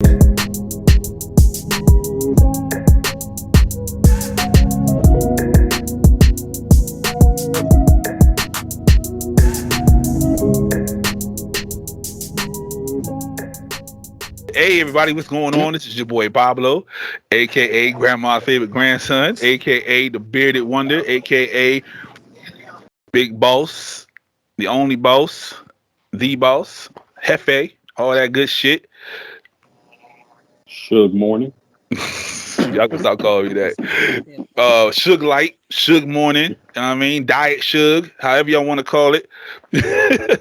Hey everybody, what's going on? This is your boy Pablo, aka Grandma's favorite grandson, aka the bearded wonder, aka Big Boss, the only boss, the boss, Hefe, all that good shit. Suge Morning. Y'all can stop calling me that. Suge Light, Suge Morning, you know what I mean? Diet Suge, however y'all want to call it. Dr.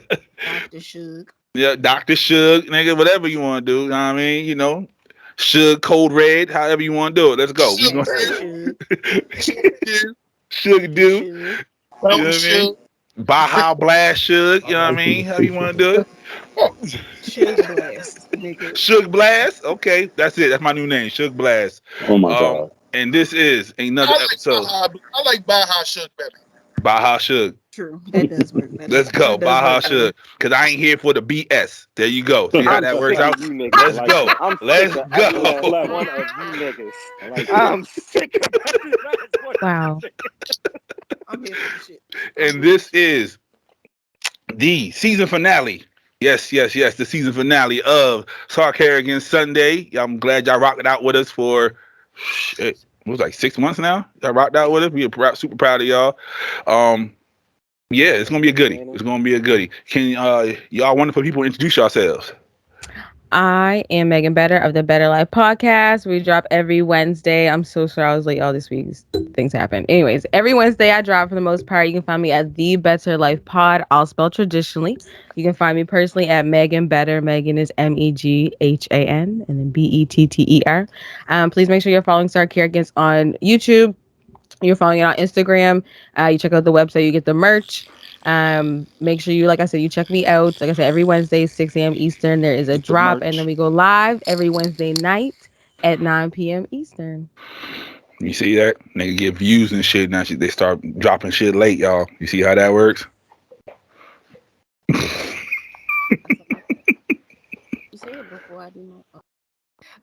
Suge. Yeah, Dr. Suge, nigga, whatever you want to do, you know what I mean? Suge Cold Red, however you want to do it. Let's go. We Extra going Suge. Suge Extra do, Suge. you know what I mean? Baja Blast Suge, you know what I mean? How you want to do it? Suge Blast, nigga. Suge Blast, okay, that's it. That's my new name, Suge Blast. Oh my God. And this is another episode, I like Baja Shook better. Baja Suge. True. That does work better. Let's go, That does Baja work better. Suge. Cause I ain't here for the BS. There you go. See how I'm that works sick out? of you niggas. Let's Like go. I'm sick Let's of every go. last Clever. one of you niggas. I like that. I'm sick of every last one. Wow. I'm here for the shit. And this is the season finale. Yes. The season finale of Sarcarrogance Sunday. I'm glad y'all rocked it out with us for shit. It was like 6 months now. Y'all rocked out with us. We are super proud of y'all. Yeah, it's gonna be a goodie. It's gonna be a goodie. Can y'all wonderful people introduce yourselves? I am Megan Better of the Better Life podcast. We drop every Wednesday. I'm so sorry I was late all this week. Things happen. Anyways, every Wednesday I drop for the most part. You can find me at the Better Life Pod. I'll spell traditionally. You can find me personally at Megan Better. Megan is Meghan and then Better. Please make sure you're following Sarcarrogance on YouTube. You're following it on Instagram. You check out the website. You get the merch. Make sure you, like I said, you check me out. Like I said, every Wednesday, 6 a.m. Eastern, there is a Get the drop, and merch. then we go live every Wednesday night at 9 p.m. Eastern. You see that? Nigga get views and shit. Now they start dropping shit late, y'all. You see how that works? You say it before I do my.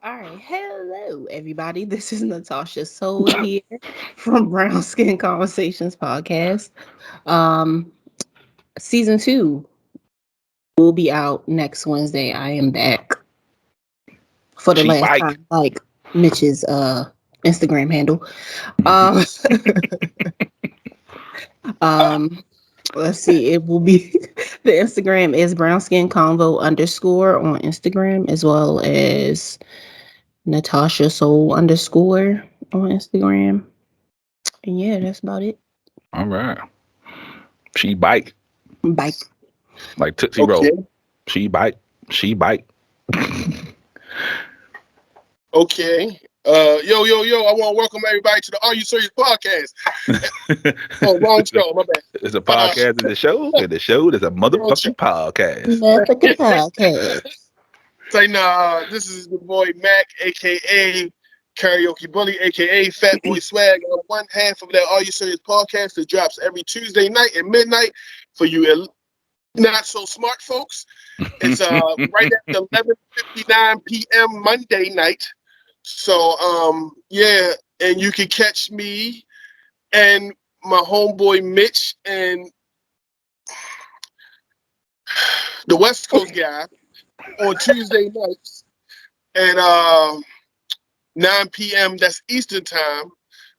All right. Hello, everybody. This is Natasha Soul here from Brown Skin Conversations podcast. Season 2 will be out next Wednesday. I am back for the She last bike. time, like Mitch's Instagram handle. Um, let's see. It will be the Instagram is Brown Skin Convo _ on Instagram, as well as Natasha Soul _ on Instagram. And yeah, that's about it. All right. She bike. Bye. Like Tootsie Okay. Roll. She bike. She bike. Okay. Yo. I want to welcome everybody to the Are You Serious podcast. Oh, wrong show. My bad. It's a podcast in the show. And the show is a motherfucking podcast. Motherfucking podcast. Say this is the boy Mac, aka Karaoke Bully, aka Fat Boy Swag. I'm one half of that Are You Serious podcast that drops every Tuesday night at midnight for you not so smart folks. It's right at 11:59 p.m. Monday night. So yeah, and you can catch me and my homeboy Mitch and the West Coast guy on Tuesday nights at 9 p.m. That's Eastern time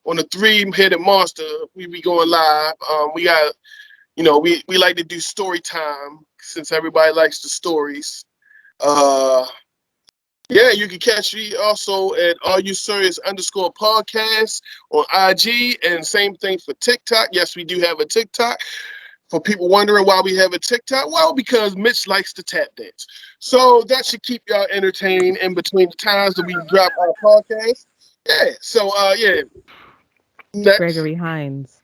on the Three-Headed Monster. We be going live. We got, we like to do story time since everybody likes the stories. Yeah, you can catch me also at Are You Serious _podcast on IG, and same thing for TikTok. Yes, we do have a TikTok. For people wondering why we have a TikTok, well, because Mitch likes to tap dance. So that should keep y'all entertained in between the times that we drop our podcast. Yeah, so yeah. Next. Gregory Hines.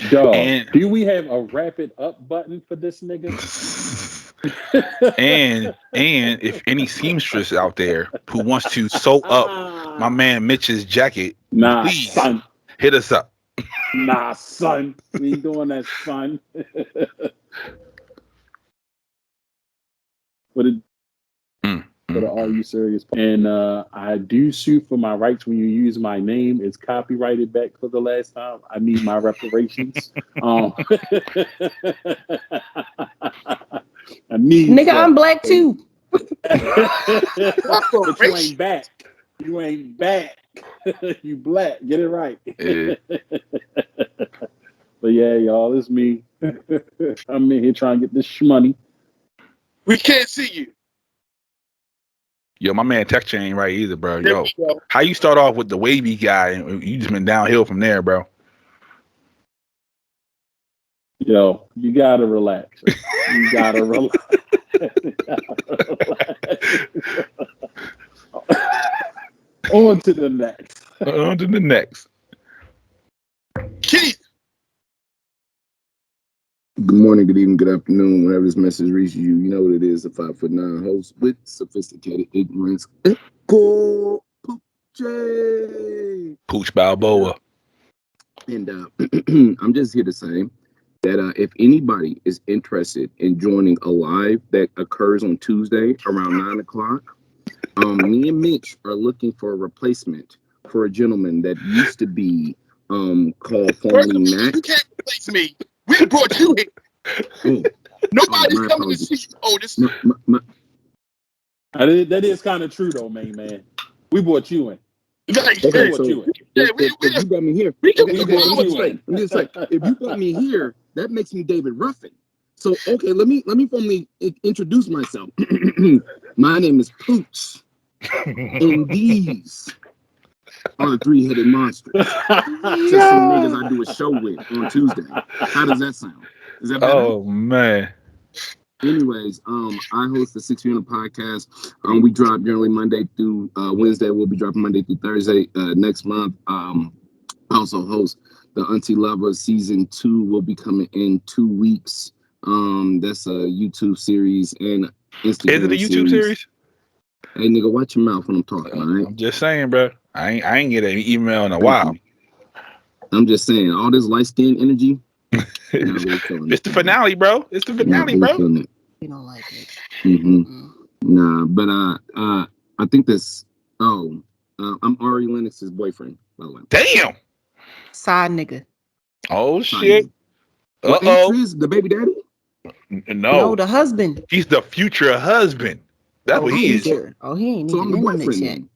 Dog. And Do we have a wrap it up button for this nigga? and if any seamstress out there who wants to sew up my man Mitch's jacket, Nah, please son. hit us up. Nah, son. We ain't doing that, son. What it for the Are You Serious? And I do sue for my rights when you use my name. It's copyrighted back for the last time. I need my reparations. I need Nigga, I'm black too. But you ain't back. You ain't back. You black. Get it right. Yeah. But yeah, y'all, it's me. I'm in here trying to get this shmoney. We can't see you. Yo, my man texture ain't right either, bro. There Yo, we go. how you start off with the wavy guy and you just been downhill from there, bro? Yo, you gotta relax. You gotta relax. On to the next. On to the next. Keith. Good morning, good evening, good afternoon. Whenever this message reaches you, you know what it is. A 5'9" host with sophisticated ignorance. Echo Poochie. Pooch Balboa. And I'm just here to say that if anybody is interested in joining a live that occurs on Tuesday around 9 o'clock, me and Mitch are looking for a replacement for a gentleman that used to be called formerly Matt. You can't replace me. We brought you here. Oh, Nobody's my coming to apologies. see you, Otis. That is kind of true, though, man. We brought you in. Like, Okay, We brought you in. if you brought me here, we can okay, we let me brought just you in. let me just say, if you brought me here, that makes me David Ruffin. So okay, let me formally introduce myself. My name is Pooch, and these are the three-headed monsters. Just some niggas I do a show with on Tuesday. How does that sound? Is that better? Oh man. Anyways, I host the 6 Unit podcast. We drop generally Monday through Wednesday. We'll be dropping Monday through Thursday next month. I also host the Auntie Lover season 2 will be coming in 2 weeks. That's a YouTube series and Instagram Is it a YouTube series? Hey nigga, watch your mouth when I'm talking, all right? I'm just saying, bro. I ain't get an email in a while. I'm just saying, all this light skin energy. It's the finale, bro. It's the finale, bro. You don't like it. Mm-hmm. Nah, but I think this. I'm Ari Lennox's boyfriend, by the way. Damn. Side nigga. Oh shit. What is the baby daddy? No, the husband. He's the future husband. That's what he is. Future. Oh, he ain't So even I'm the in the mix boyfriend.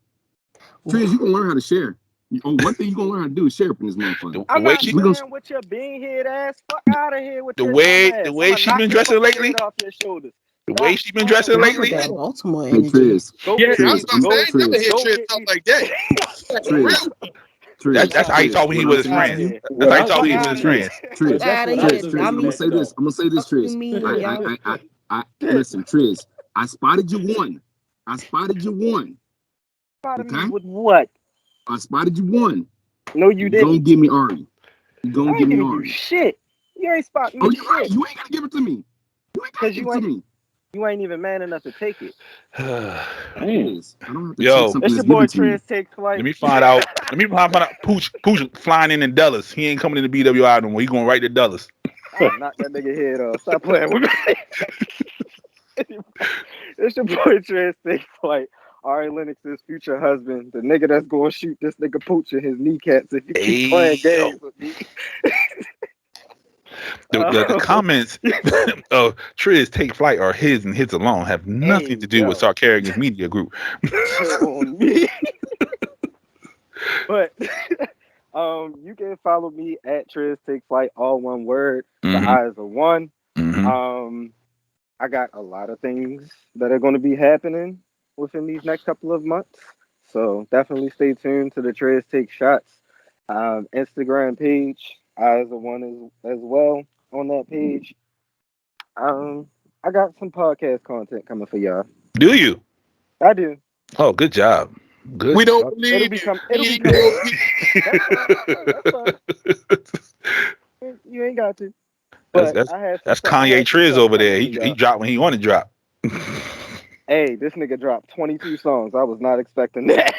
yet. Triz, you gonna learn how to share. One thing you gonna learn how to do is share up in this motherfucker. I'm way not she- playing with your bean head ass. Fuck out of here with The your way- dumb ass. the way I'ma she knock been the dressing fucking lately? head off your shoulders. The way she been dressing Not with lately. that Baltimore Hey energy. Triz, Go Yeah, get I was about to say, I ain't never hear Go Trish get talk me. like that. Like, for real. Triz. That's how he talk when he was his What I'm friends. saying That's how he talk when he Fuck was his outta friends. Triz, Outta what here, I was Triz, I'm gonna dummy. say this. Triz. You mean, y'all? I listen, Triz. I spotted you one. Spotted me Okay? with what? I spotted you one. No, you You gonna didn't. give me Ari. You I gonna ain't give me giving you Ari. shit. You ain't spot me Oh, shit. you're right. You ain't gotta give it to me. You ain't gotta 'Cause give you it to me. You ain't even man enough to take it. Damn. Triz, I don't have to Yo. take something It's that's your boy given to me. Trez Take Flight. Let me find out. Pooch flying in Dulles. He ain't coming in the BWI no more. He going right to Dulles. I'll knock that nigga head off. Stop playing with me. It's your boy Trez Take Flight. Ari Lennox's future husband, the nigga that's gonna shoot this nigga Pooch in his kneecaps if you keep playing games with me. The comments of Triz Take Flight are his and his alone, have nothing to do with Sarcarrogance Media Group. On me. But you can follow me at Triz Take Flight, all one word. The eyes are one. I got a lot of things that are going to be happening within these next couple of months. So definitely stay tuned to the Trez Take Shots Instagram page. Eyes are one as well on that page. I got some podcast content coming for y'all. Do you? I do. Oh, good job. Good. We don't It'll believe become. you. That's fine. You ain't got to. But That's I had that's some, I Kanye had some Triz stuff over coming there. for He y'all. dropped when he want to drop. Hey, this nigga dropped 22 songs. I was not expecting that.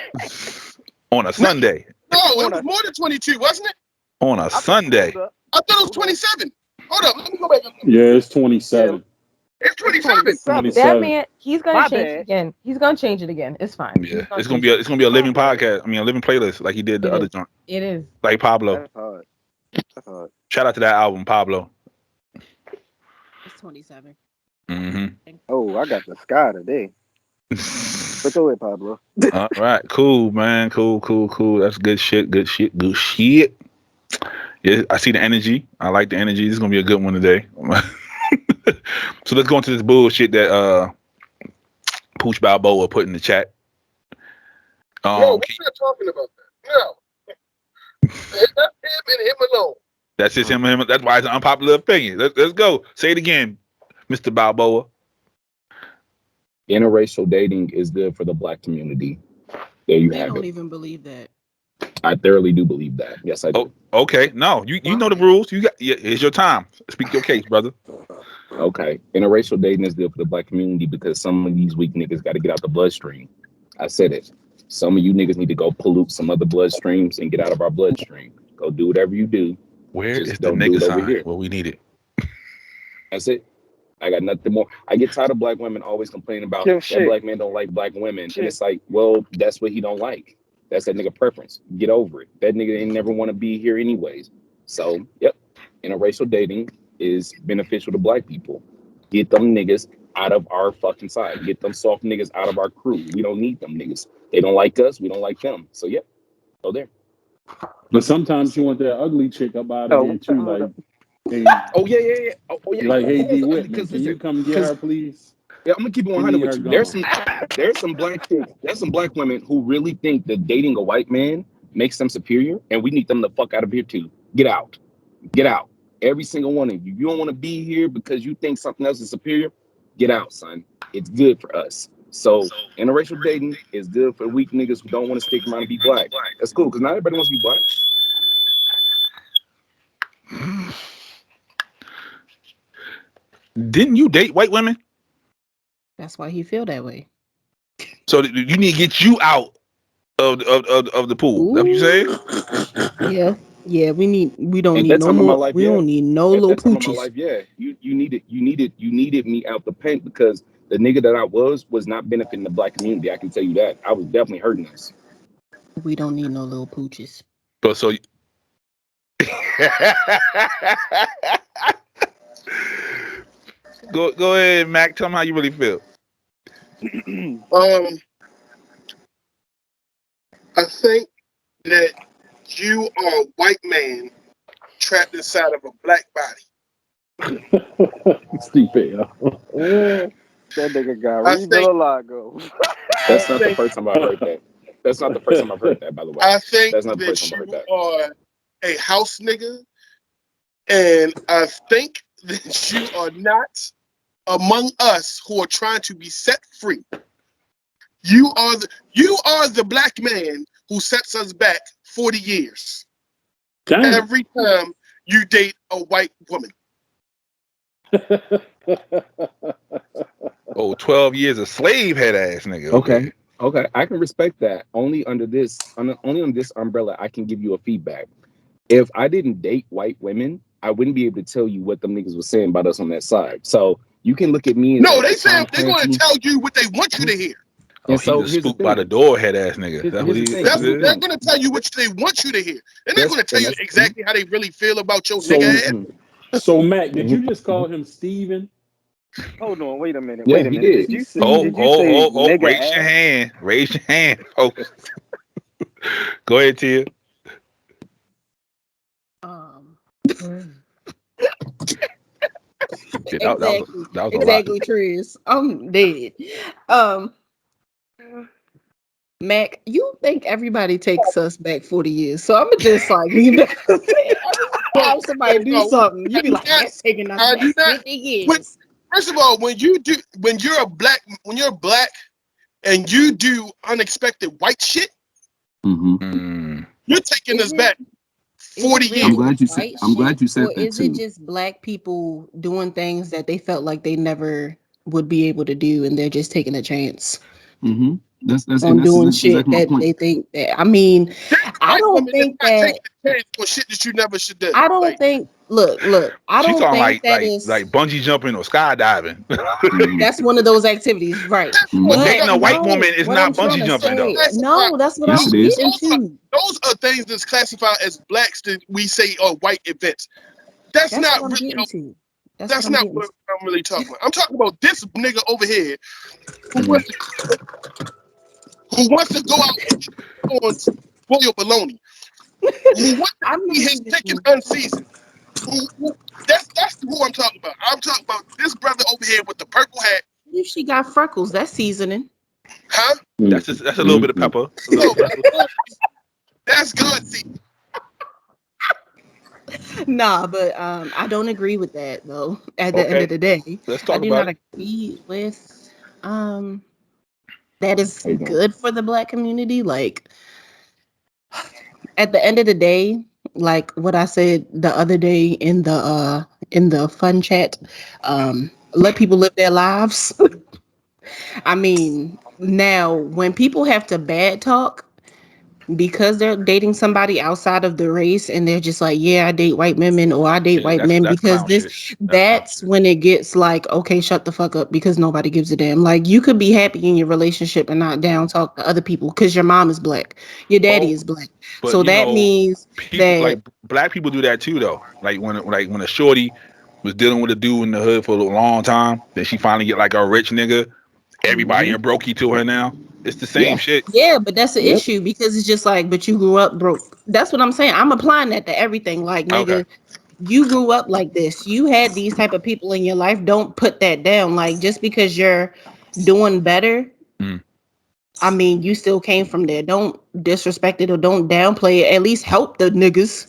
On a Sunday. No, it was more than 22, wasn't it? On a Sunday. Hold up. I thought it was 27. Hold up, let me go back. Yeah, it's 27. It's 27. 27. That man, he's gonna My change it bad. again. He's gonna change it again. It's fine. Yeah, it's gonna be a living podcast. I mean, a living playlist like he did the other joint, It is. like Pablo. That's hard. That's hard. Shout out to that album, Pablo. It's 27. Mm-hmm. Oh, I got the sky today. But go ahead, Pablo. All right, cool, man. Cool. That's good shit. Good shit. Yeah, I see the energy. I like the energy. This is gonna be a good one today. So let's go into this bullshit that Pooch Balboa put in the chat. No, we're not talking about that. No. That's him and him alone. That's just him. That's why it's an unpopular opinion. Let's go. Say it again, Mr. Balboa. Interracial dating is good for the Black community. There you They have don't it. even believe that. I thoroughly do believe that. Yes, I do. Oh, okay. No, you know the rules. It's your time. Speak your case, brother. Okay. Interracial dating is good for the Black community because some of these weak niggas got to get out the bloodstream. I said it. Some of you niggas need to go pollute some other bloodstreams and get out of our bloodstream. Go do whatever you do. Where Just is the don't do nigga it over sign? here. Well, we need it. That's it. I got nothing more. I get tired of Black women always complaining about Yo, that shit. Black men don't like Black women. Shit. And it's like, well, that's what he don't like. That's that nigga preference. Get over it. That nigga ain't never want to be here anyways. So, yep. Interracial dating is beneficial to Black people. Get them niggas out of our fucking side. Get them soft niggas out of our crew. We don't need them niggas. They don't like us. We don't like them. So, yep. Go there. But sometimes you want that ugly chick up out of Oh, here too. hold Like, up. hey, Oh, yeah. Oh, yeah. like, hey, Who D was ugly? Whitman, can you come get her, please? Yeah, I'm gonna keep it We 100 need with her you. gone. There's some black chicks, there's some Black women who really think that dating a white man makes them superior, and we need them the fuck out of here too. Get out. Every single one of you. You don't want to be here because you think something else is superior. Get out, son. It's good for us. So interracial dating is good for weak niggas who don't want to stick around and be Black. That's cool because not everybody wants to be Black. Didn't you date white women? That's why he feel that way. So you need to get you out of the pool. That's what you saying? Yeah. We don't At need that no time of my more. life, We yeah. don't need no At little that time of my pooches. life, yeah. You needed me out the paint because the nigga that I was not benefiting the Black community. I can tell you that. I was definitely hurting us. We don't need no little pooches. But so go ahead, Mac. Tell me how you really feel. I think that you are a white man trapped inside of a Black body. Stupid. That nigga got I Reed think- Lago. That's not the first time I've heard that. That's not the first time I've heard that, by the way. I think That's not the that first time I've heard you are a house nigga, and I think that you are not among us who are trying to be set free. You are the Black man who sets us back 40 years Damn. every time you date a white woman. 12 years a slave head ass nigga. Okay. I can respect that. Only under this umbrella, I can give you a feedback. If I didn't date white women, I wouldn't be able to tell you what them niggas was saying about us on that side. So you can look at me. No, they say they're going to tell you what they want you to hear. Oh, so he's a spook by the door head ass nigga. That's what he is. They're going to tell you what they want you to hear. They're not going to tell you exactly how they really feel about your nigga ass. So Mac, did you just call him Steven? Hold on, wait a minute. Yeah, Wait a he minute. did. Did you say Oh, nigga raise ass? your hand. Raise your hand, folks. Go ahead, Tia. Exactly, Triz. I'm dead. Mac, you think everybody takes us back 40 years, so I'm gonna just like leave that. Every time somebody do something, you be like, that's taking us back 50 years. First of all, when you're black and you do unexpected white shit, you're taking us back 40 years. I'm glad you said Or that is too. it just Black people doing things that they felt like they never would be able to do, and they're just taking a chance? That's doing shit exactly that they think that. I mean, I don't think that. For shit that you never should do. I don't think Look. I She's don't talking think that like is. like bungee jumping or skydiving. That's one of those activities, right? But But dating a white woman is what I'm not trying bungee to jumping though. say, no, that's what Yes, I'm it is. getting to. Those are things that's classified as blacks that we say are white events. That's That's not what I'm really. getting to. That's what That's I'm not getting what to. I'm really talking about. I'm talking about this nigga over here who wants to go out and on boiled bologna. Who wants to I'm eat not his chicken even. unseasoned. That's who I'm talking about. I'm talking about this brother over here with the purple hat. If she got freckles, that's seasoning. Huh? That's a little bit of pepper. A little No, pepper. that's God season. Nah, but I don't agree with that though. At the end Okay, of the day, let's I talk do about not it. agree with that is How you doing? good for the black community. Like at the end of the day, like what I said the other day in the fun chat, let people live their lives. I mean, now when people have to bad talk because they're dating somebody outside of the race and they're just like, yeah, I date white women or I date Yeah, white men that's because clown shit. That's clown that's shit. when it gets like, okay, shut the fuck up because nobody gives a damn. Like you could be happy in your relationship and not down talk to other people because your mom is black, your daddy Well, is black. but So that means people like that black people do that too though. Like when a shorty was dealing with a dude in the hood for a long time, then she finally get like a rich nigga. Everybody Mm-hmm. in brokey to her now. It's the same Yeah. shit. yeah, but that's the Yep. issue because it's just like, but you grew up broke. That's what I'm saying. I'm applying that to everything. Like, Okay. nigga, you grew up like this. You had these type of people in your life. Don't put that down. Like, just because you're doing better, Mm. I mean, you still came from there. Don't disrespect it or don't downplay it. At least help the niggas.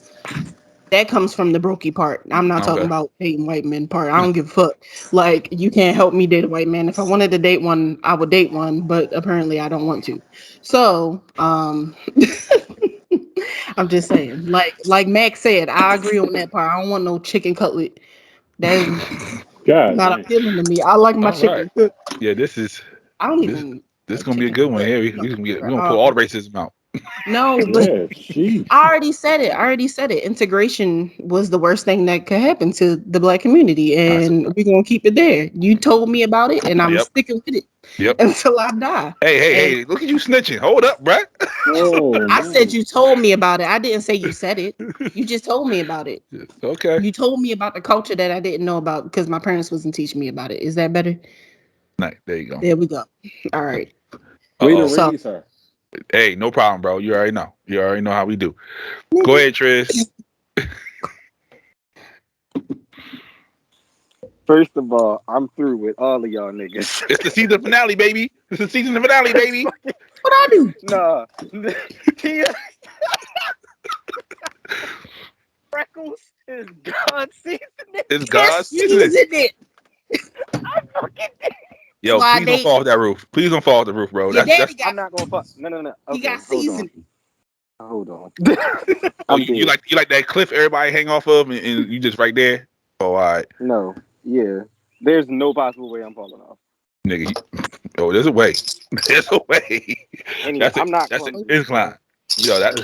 That comes from the brokey part. I'm not talking Okay. about dating white men part. I don't give a fuck. Like, you can't help me date a white man. If I wanted to date one, I would date one, but apparently I don't want to. So, I'm just saying. Like Max said, I agree on that part. I don't want no chicken cutlet. That's God not damn. appealing to me. I like my All right. chicken cooked. Yeah, this is I don't this even this like gonna be a chicken good one cooked. here. We No, we gonna get we but, gonna pull all the racism out. no, but Yeah. Sheesh. I already said it. I already said it. Integration was the worst thing that could happen to the black community, That's and we're gonna keep it there. You told me about it, and I'm yep. sticking with it Yep. until I die. And Hey, look at you snitching. Hold up, bruh. Oh I said man. you told me about it. I didn't say you said it. You just told me about it. Okay. You told me about the culture that I didn't know about because my parents wasn't teaching me about it. Is that better? Nice. There you go. There we go. All right. Way to Uh-oh. So raise her. Hey, no problem, bro. You already know. You already know how we do. Go ahead, Trish. First of all, I'm through with all of y'all niggas. It's the season finale, baby. It's the season finale, baby. what I do? Nah, Tia Freckles is God seasoning. It's Just God's season. season it. I fucking did. Yo, Why please don't they? fall off that roof. Please don't fall off the roof, bro. Your daddy That's I'm got. not gonna fuck. No. He Okay, got hold on. seasoning. Hold on. oh, I'm you dead. like that cliff everybody hang off of, and you just right there. Oh, all right, No. Yeah. There's no possible way I'm falling off. nigga. Oh, there's a way. There's a way. Anyway, That's it. I'm not That's it. clumsy. Incline. Yo, that.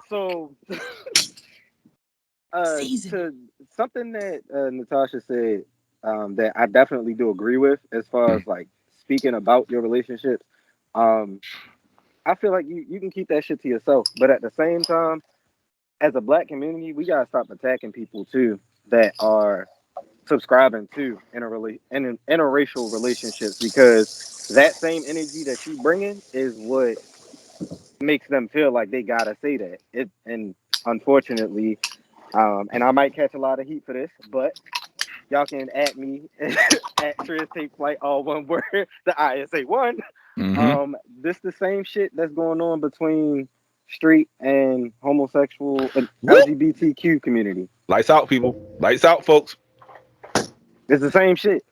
So Season. to something that Natasha said, that I definitely do agree with as far as like speaking about your relationships. Um, I feel like you can keep that shit to yourself, but at the same time, as a black community, we gotta stop attacking people too that are subscribing to interracial relationships, because that same energy that you bringing is what makes them feel like they gotta say that. And unfortunately, and I might catch a lot of heat for this, but y'all can at me at Triz Take Flight, all one word, the ISA one. Mm-hmm. This the same shit that's going on between straight and homosexual and Whoop. LGBTQ community. Lights out, people. Lights out, folks. It's the same shit.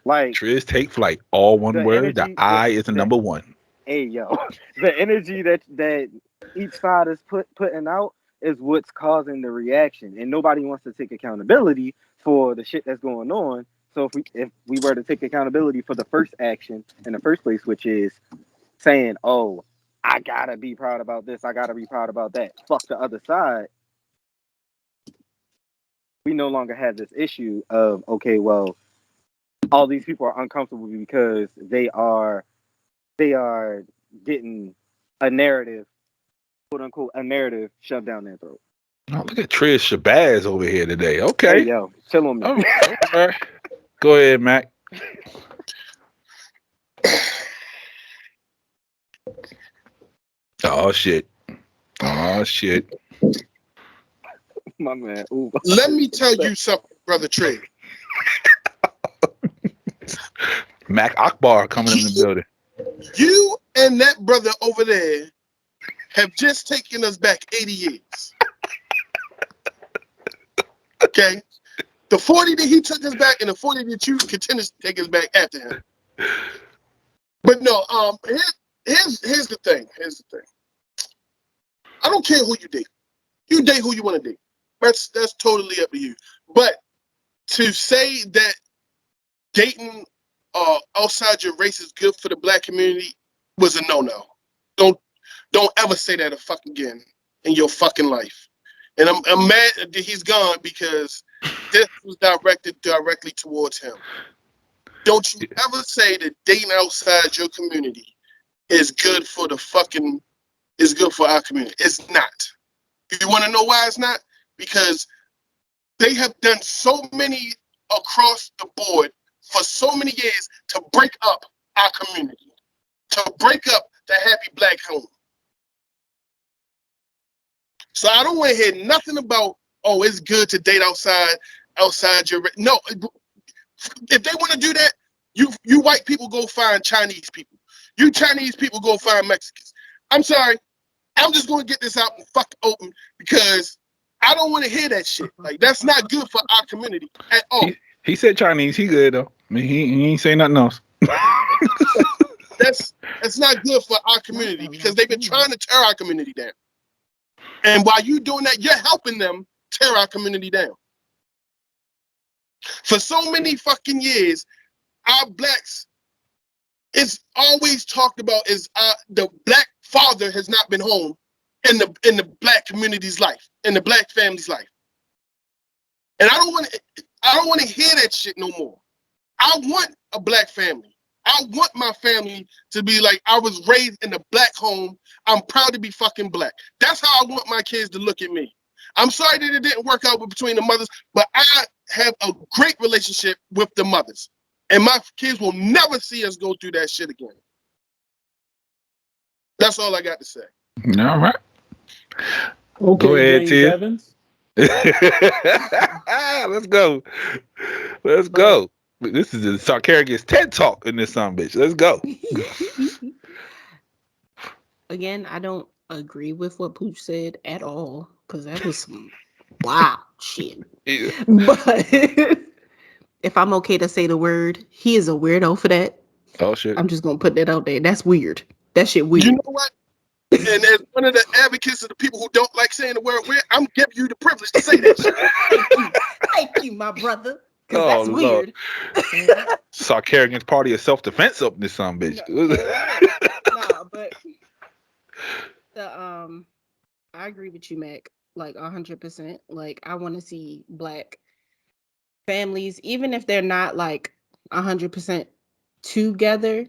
Like Triz take flight. All one the word. The energy, I is the the number one. hey yo, the energy that each side is putting out is what's causing the reaction, and nobody wants to take accountability for the shit that's going on. So if we were to take accountability for the first action in the first place, which is saying, "Oh, I gotta be proud about this, I gotta be proud about that," fuck the other side. we no longer have this issue of, okay, well, all these people are uncomfortable because they are getting a narrative, quote unquote, a narrative shoved down their throat. Oh, look at Trish Shabazz over here today. Hey, Okay. yo, chill on me. Oh, okay. Go ahead, Mac. Oh shit. Oh shit. My man. Ooh. Let me tell you something, Brother Trey. Mac Akbar coming in the building. You and that brother over there have just taken us back 80 years. Okay? The 40 that he took us back and the 40 that you continue to take us back after him. But no, here's the thing. Here's the thing. I don't care who you date. You date who you want to date. That's totally up to you. But to say that dating outside your race is good for the black community was a no-no. Don't ever say that again in your fucking life. And I'm mad that he's gone because this was directed directly towards him. Don't you ever say that dating outside your community is good for our community. It's not. You want to know why it's not? Because they have done so many across the board for so many years to break up our community, to break up the happy black home. So I don't want to hear nothing about, oh, it's good to date outside your... No, if they want to do that, you white people go find Chinese people. You Chinese people go find Mexicans. I'm sorry. I'm just going to get this out and fuck open because I don't want to hear that shit. Like, that's not good for our community at all. He said Chinese. He good, though. I mean, he ain't say nothing else. That's not good for our community because they've been trying to tear our community down. And while you doing that, you're helping them tear our community down. For so many fucking years, our blacks is always talked about as the black father has not been home in the black community's life, in the black family's life. And I don't want to hear that shit no more. I want a black family. I want my family to be like, I was raised in a black home. I'm proud to be fucking black. That's how I want my kids to look at me. I'm sorry that it didn't work out between the mothers, but I have a great relationship with the mothers. And my kids will never see us go through that shit again. That's all I got to say. All right. Okay, go ahead, James Tia. Evans. Let's go. Let's go. This is the Sarcarrogance TED Talk in this son bitch. Let's go. Again, I don't agree with what Pooch said at all because that was some wild shit. Yeah. But if I'm okay to say the word, he is a weirdo for that. Oh shit. I'm just gonna put that out there. That's weird. That shit weird. You know what? And as one of the advocates of the people who don't like saying the word weird, I'm giving you the privilege to say that shit. Thank you, my brother. Because Oh, that's Lord. weird. Sarcarrogance party of self-defense up in this son bitch. No, but I agree with you, Mac. Like 100%. Like I want to see black families, even if they're not like 100% together,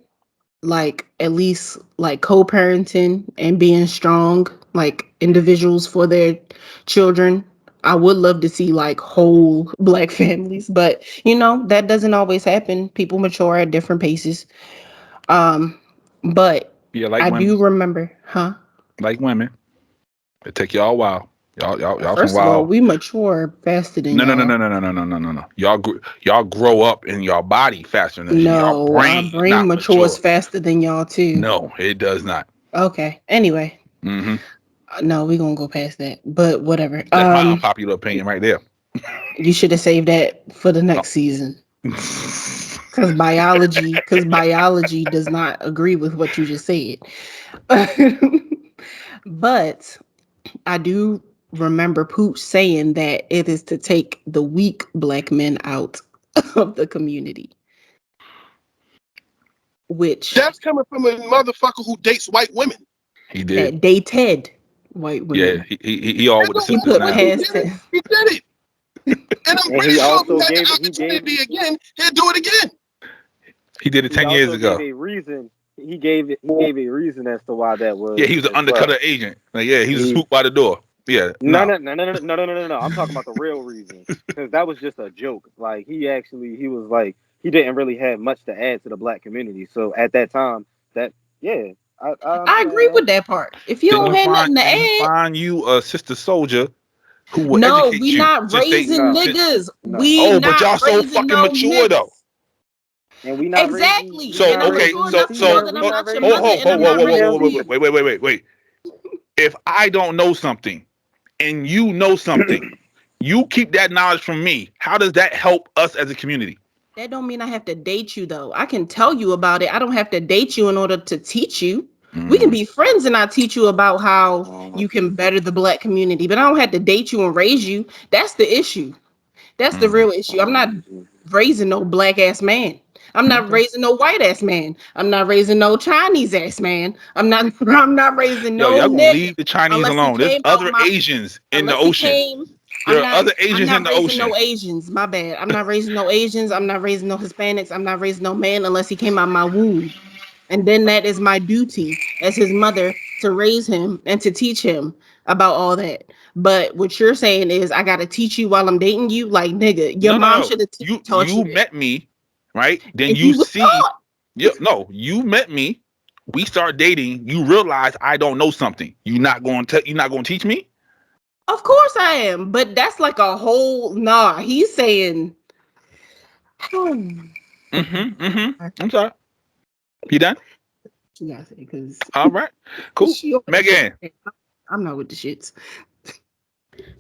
like at least like co-parenting and being strong like individuals for their children. I would love to see like whole black families, but you know that doesn't always happen. People mature at different paces. But Yeah, like I women. do remember, huh? Like women. It take y'all a while. Y'all First some of all, wild. we mature faster than No. y'all. Y'all grow up in your body faster than y'all No, our brain. brain Not matures mature. faster than y'all too. No, it does not. Okay. Anyway, Mm-hmm. no, we're gonna go past that. But whatever. That's my unpopular opinion right there. You should have saved that for the next season. Because biology does not agree with what you just said. But I do remember Pooch saying that it is to take the weak black men out of the community. Which That's coming from a motherfucker who dates white women. He did. that dated white women. Yeah, he all with the He sisters put now. past it. He did it. And I'm And pretty he sure if also he had gave the it. He gave. opportunity again, he'll do it again. He did it He 10 years also ago. gave a reason. He gave it. He gave a reason as to why that Yeah, was he was an as undercover well. agent. Like, yeah, he was a He swoop by the door. Yeah, no, no. no, no, no, no, no, no, no, no, no. I'm talking about the real reason because that was just a joke. Like he was like he didn't really have much to add to the black community. So at that time, that yeah, I I agree understand that. with that part. If you Then don't you have find nothing to then you add, find you a sister soldier who will no, educate we you. not Since they raising No, since, niggas. no, We oh, but not y'all so raising fucking no mature though. niggas. and Exactly. So we And not I'm okay, mature raising enough so to know so that we I'm oh, not not your oh, raising mother oh, and oh, I'm whoa, not whoa, whoa, whoa, female raising whoa, you. whoa, wait. If I don't know something and you know something, you keep that knowledge from me. How does that help us as a community? That don't mean I have to date you though. I can tell you about it. I don't have to date you in order to teach you. We can Mm, be friends and I teach you about how Oh my you can goodness. better the black community, but I don't have to date you and raise you. That's the issue. That's the mm. real issue. I'm not Oh, Jesus. raising no black ass man. I'm not Okay. raising no white ass man. I'm not raising no Chinese ass man. I'm not raising Yo, no y'all gonna nigga leave the Chinese unless he alone. There's came out other my Asians in the unless he ocean. came. There I'm are not other I'm Asians in not the raising ocean. no Asians. My bad. I'm not raising no Asians. I'm not raising no Hispanics. I'm not raising no man unless he came out my womb. And then that is my duty as his mother to raise him and to teach him about all that. But what you're saying is I gotta teach you while I'm dating you, like nigga, your mom No. should have taught you You that. met me, right? Then And you he was see, taught. yeah, no, you met me. We start dating. You realize I don't know something. You not going to teach me? Of course I am, but that's like a whole nah. He's saying I'm sorry. You done? she gotta say because All right. Cool. she over Megan. there. I'm not with the shits.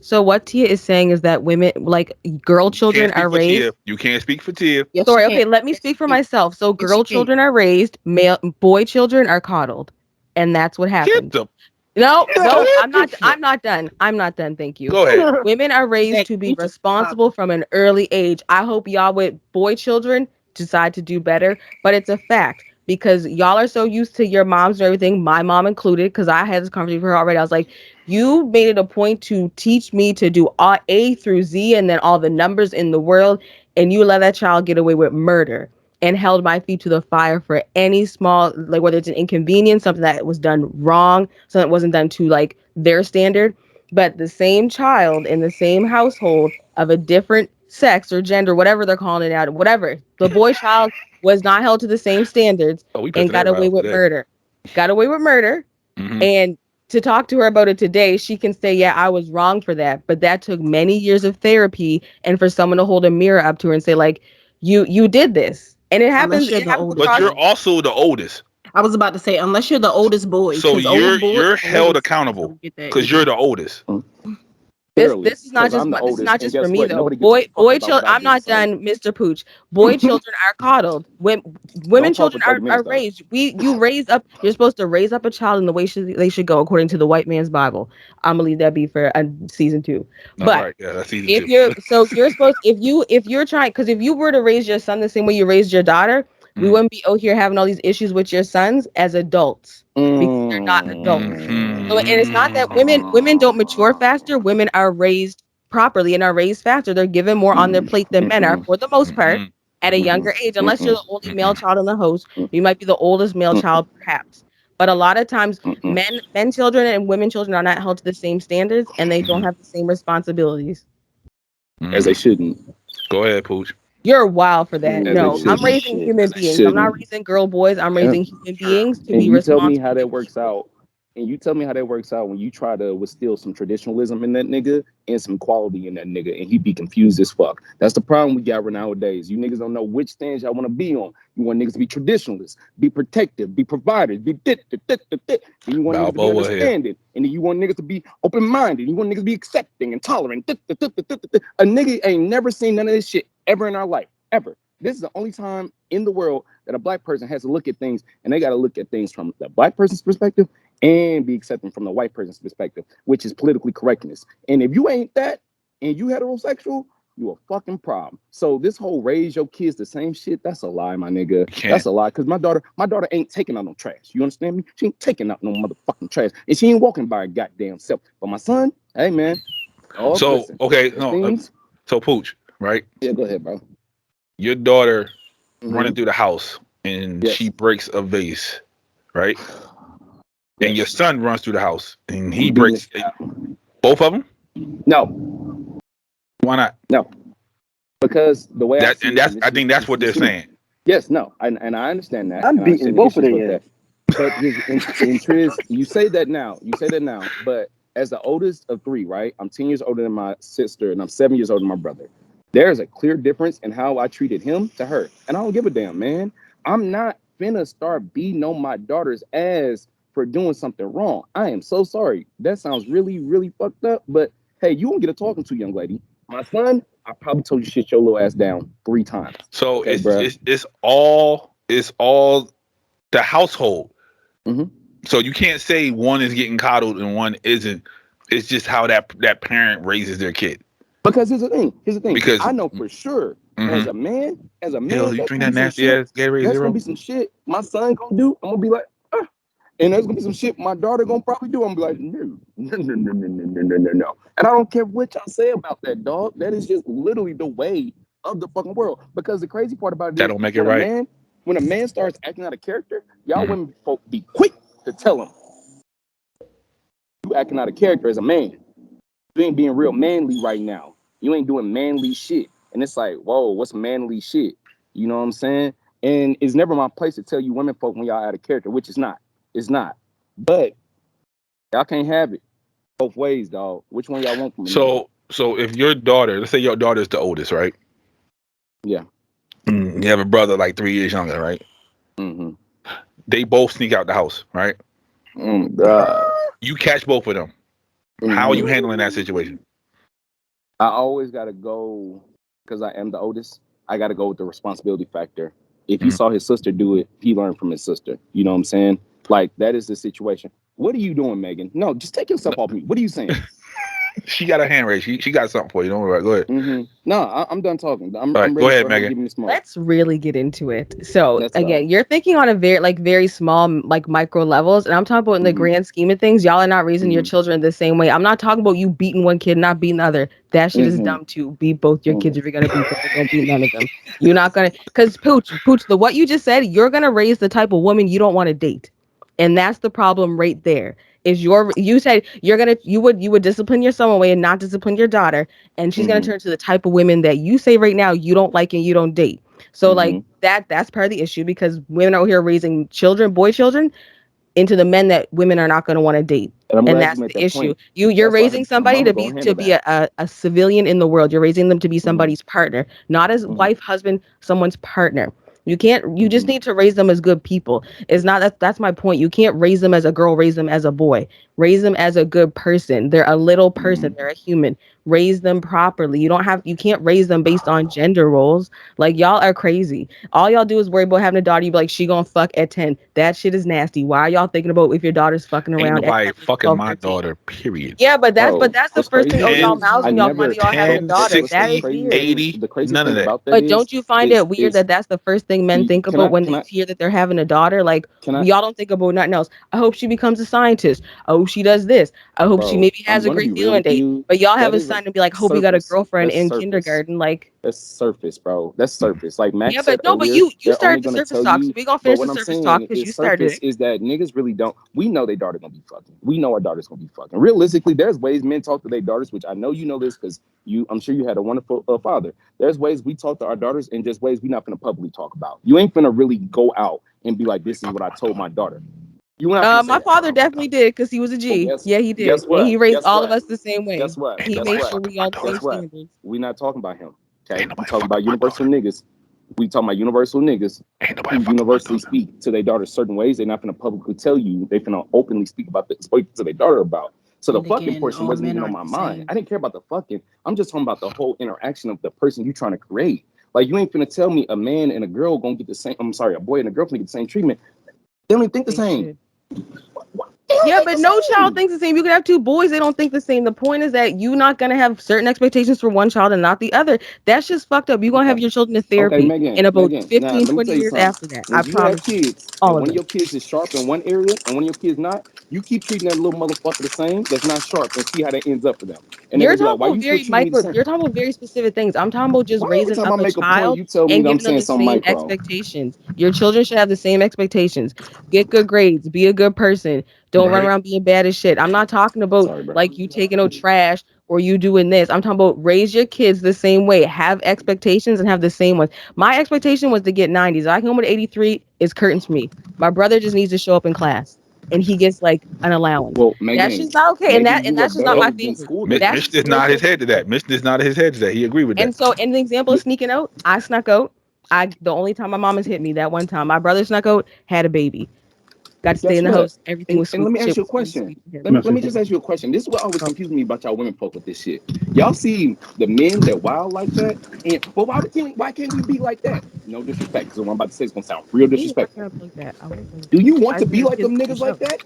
So what Tia is saying is that women, like girl Can't children, speak are for Tia. raised. You can't speak for Tia. Yes, she Sorry, can. okay, let me Yes, speak she for can. myself. So Yes, she girl can. children are raised, male boy children are coddled, and that's what Get happens. the No, no, get the fuck. I'm not done. I'm not done. Thank you. Go ahead. Women are raised to Exactly. be You just responsible from an early age. I hope y'all with boy children decide to do better, but it's a fact because y'all are so used to your moms and everything, my mom included, because I had this conversation with her already. I was like, you made it a point to teach me to do all A through Z and then all the numbers in the world, and you let that child get away with murder and held my feet to the fire for any small, like whether it's an inconvenience, something that was done wrong, something that wasn't done to like their standard. But the same child in the same household of a different sex or gender, whatever they're calling it out, whatever, the boy child was not held to the same standards Oh, we and pissing got everybody away off with today. murder. Got away with murder. Mm-hmm. And to talk to her about it today, she can say, yeah, I was wrong for that. But that took many years of therapy and for someone to hold a mirror up to her and say, like, you did this. And it unless happens, you're it the happens oldest But across. you're boy. also the oldest. I was about to say unless you're the oldest boy, So because older boys you're and held little sisters accountable don't get that because either. you're the oldest. Barely, This is not because just I'm the this is oldest, not and just for guess me what? though. Nobody gives a fuck Boy about what children. I I'm do. not So done, Mr. Pooch. Boy children are coddled. Women don't talk for children 30 are minutes though. raised. You raise up. You're supposed to raise up a child in the way they should go according to the white man's Bible. I'm gonna leave that be for season 2. All But right. Yeah, that's easy if too. you're supposed if you're trying because if you were to raise your son the same way you raised your daughter, we Mm. wouldn't be out here having all these issues with your sons as adults because they're not adults. So, and it's not that women don't mature faster. Women are raised properly and are raised faster. They're given more on their plate than men are for the most part at a younger age, unless you're the only male child in the house. You might be the oldest male child, perhaps. But a lot of times, men children and women children are not held to the same standards, and they don't have the same responsibilities. As they shouldn't. Go ahead, Pooch. You're wild for that. As they No, I'm shouldn't. raising human As they beings. I'm not shouldn't. raising girl boys. I'm Yeah. raising human beings to And be you tell me how responsible that works people. out. And you tell me how that works out when you try to instill some traditionalism in that nigga and some quality in that nigga, and he be confused as fuck. That's the problem we got right nowadays. You niggas don't know which stance y'all want to be on. You want niggas to be traditionalists, be protective, be providers, be dit, dit, dit, dit, dit. Then you want niggas to be Balboa here. understanding, and then you want niggas to be open-minded. You want niggas to be accepting and tolerant. Dit, dit, dit, dit, dit, dit. A nigga ain't never seen none of this shit ever in our life, ever. This is the only time in the world that a black person has to look at things, and they got to look at things from the black person's perspective and be accepting from the white person's perspective, which is politically correctness. And if you ain't that, and you heterosexual, you a fucking problem. So this whole raise your kids the same shit, that's a lie, my nigga. That's a lie. Cause my daughter ain't taking out no trash. You understand me? She ain't taking out no motherfucking trash. And she ain't walking by her goddamn self. But my son, hey man, oh So listen, okay, there's no. things. So Pooch, right? Yeah, go ahead, bro. Your daughter running Mhm. through the house and she Yes. breaks a vase, right? And your Yes. son runs through the house and he I'm beating breaks this shit out. both of them. No, Why not? no, because the way I That see and it, that's and I this is think that's this, what this they're is me. saying. Yes, no, and I understand that, I'm and I beating understand the both of issues with their that. ass. But here's in Triz, you say that now, but as the oldest of three, right? I'm 10 years older than my sister, and I'm 7 years older than my brother. There's a clear difference in how I treated him to her, and I don't give a damn, man. I'm not finna start beating on my daughter's ass for doing something wrong. I am so sorry. That sounds really, really fucked up. But hey, you won't get a talking to, young lady. My son, I probably told you shit your little ass down 3 times. So Okay, it's bruh. it's it's all the household. Mhm. So you can't say one is getting coddled and one isn't. It's just how that parent raises their kid. Because here's the thing. Here's the thing. Because I know for sure, mhm. as a Hell, man, you that's drink gonna that be some nasty shit. ass Gatorade That's gonna Zero. be some shit my son gonna do. I'm gonna be like, and there's gonna be some shit my daughter gonna probably do. I'm gonna be like, no, no, no, no, no, no, no, no, no, no. And I don't care what y'all say about that, dog. That is just literally the way of the fucking world. Because the crazy part about it That is don't make it right. when a man starts acting out of character, y'all Mhm. women folk be quick to tell him you acting out of character as a man. You ain't being real manly right now. You ain't doing manly shit. And it's like, whoa, what's manly shit? You know what I'm saying? And it's never my place to tell you women folk when y'all out of character, which is not. It's not. But y'all can't have it both ways, dog. Which one y'all want from a nigga? So if your daughter, let's say your daughter is the oldest, right? Yeah. You have a brother like 3 years younger, right? Mm-hmm. They both sneak out the house, right? God. You catch both of them. How are you Mhm. handling that situation? I always gotta go because I am the oldest. I gotta go with the responsibility factor. If he Mhm. saw his sister do it, he learned from his sister. You know what I'm saying? Like that is the situation. What are you doing, Megan? No, just take yourself off me. What are you saying? She got a hand raised. She got something for you. Don't worry. Go ahead. No, I'm done talking. All I'm right, go ready ahead, for her to Megan. give me the smoke. Let's really get into it. So Let's go. again, you're thinking on a very small like micro levels, and I'm talking about in the Mhm. grand scheme of things. Y'all are not raising your Mhm. children the same way. I'm not talking about you beating one kid, not beating the other. That shit is Mhm. dumb too. Beat both your kids Mhm. if you're gonna beat them, but don't beat none of them. You're not gonna, cause pooch, the what you just said, you're gonna raise the type of woman you don't want to date, and that's the problem right there. You said you would discipline your son away and not discipline your daughter, and she's gonna Mhm. turn to the type of women that you say right now you don't like and you don't date. So like Mhm. that's part of the issue because women out here raising children, boy children, into the men that women are not going to want to date. And I'm And glad you that's made the that issue. point. You're That's why raising her somebody mama to gonna be handle that. a civilian in the world. You're raising them to be Mhm. somebody's partner, not as Mhm. wife, husband, someone's partner. You just Mhm. need to raise them as good people. It's not that's my point. You can't raise them as a girl, raise them as a boy. Raise them as a good person. They're a little person, Mhm. they're a human. Raise them properly. You can't raise them based on gender roles. Like y'all are crazy. All y'all do is worry about having a daughter. You be like, she gonna fuck at 10. That shit is nasty. Why are y'all thinking about if your daughter's fucking Ain't around at nobody 10, fucking 12, my 13? daughter. Period. Yeah, but Bro, that's the what's first thing crazy out y'all 10, is mouths I when y'all never. whether y'all having a ten, daughter. What's That is 60, crazy weird. thing? 80, The crazy none of thing that. about that But don't you find is it weird that that's the first thing men think can about when can they I hear that they're having a daughter? Like can I y'all don't think about nothing else. I hope she becomes a scientist. I hope she does this. I hope she bro? maybe I'm has a gonna be great real deal one with day. you. But y'all have That a is a son and be like, hope he got a surface. girlfriend That's in surface. kindergarten. Like, That's surface, bro. That's surface. Like yeah, Max said but no, but earlier, you they're only started the gonna surface tell talk, so you. we gonna But finish what the I'm surface talk saying because you is started surface it. is that niggas really don't. We know their daughter gonna be fucking. We know our daughter's gonna be fucking. Realistically, there's ways men talk to their daughters, which I know you know this because I'm sure you had a wonderful father. There's ways we talk to our daughters and just ways we're not gonna publicly talk about. You ain't gonna really go out and be like, this is what I told my daughter. You not gonna say My that. father definitely did because he was a Well, G. Yeah, he guess did, and what? he raised Guess all of what? us the same way. Guess what? Ain't He Guess nobody made what? sure fucking we my all the daughter. same Guess what? standards. We not talking about him. Ain't Okay, we nobody talking fucking about my universal daughter. niggas. We talking about universal niggas Ain't nobody who fucking my universally daughter. speak to their daughters certain ways. They're not gonna publicly tell you. They finna openly speak about the speak to their daughter about. So the And fucking again, portion all wasn't men even on aren't my the mind. same. I didn't care about the fucking. I'm just talking about the whole interaction of the person you trying to create. Like you ain't finna tell me a man and a girl gonna get the same. I'm sorry, a boy and a girl gonna get the same treatment. They don't even think the They same. should. They don't Yeah, think but the no child same. thinks the same. You can have two boys, they don't think the same. The point is that you're not gonna have certain expectations for one child and not the other. That's just fucked up. You're gonna have Okay. your children in Okay, therapy in about Megan. Now 15, let me 20 tell you years something. after that. I When you have promise you. kids All and of one of them. your kids is sharp in one area and one of your kids not, You keep treating that little motherfucker the same, that's not sharp, and see how that ends up for them. And You're they're gonna talking be like, why about you still very treating me the micro. same? You're talking about very specific things. I'm talking about just Why every raising time up I a make a point, child you tell me and that I'm giving them saying the something same micro? expectations. Your children should have the same expectations. Get good grades. Be a good person. Don't run Right. around being bad as shit. I'm not talking about Sorry, bro. like you taking out trash or you doing this. I'm talking about raise your kids the same way. Have expectations and have the same ones. My expectation was to get 90s. If I come home with 83, it's curtains for me. My brother just needs to show up in class and he gets like an allowance. Well, That's Megan, just not okay. maybe And you were that's just not my better than favorite. school that That's day. Mitch is just not his head to that. Mitch is not his head to that. He agree with that. and so, in the example of sneaking out, I snuck out. The only time my mom has hit me that one time. My brother snuck out, had a baby, got to stay Guess in the what? house. Everything was And sweet. let me ask Shit you a was smooth question. sweet for him. Let me just ask you a question. This is what always confused me about y'all women folk with this shit. Y'all see the men that wild like that, but why can't we be like that? No disrespect, because what I'm about to say is gonna sound real Me, I disrespectful. can't like that. I would like. Do you want I to just be have like kids them for niggas show. like that?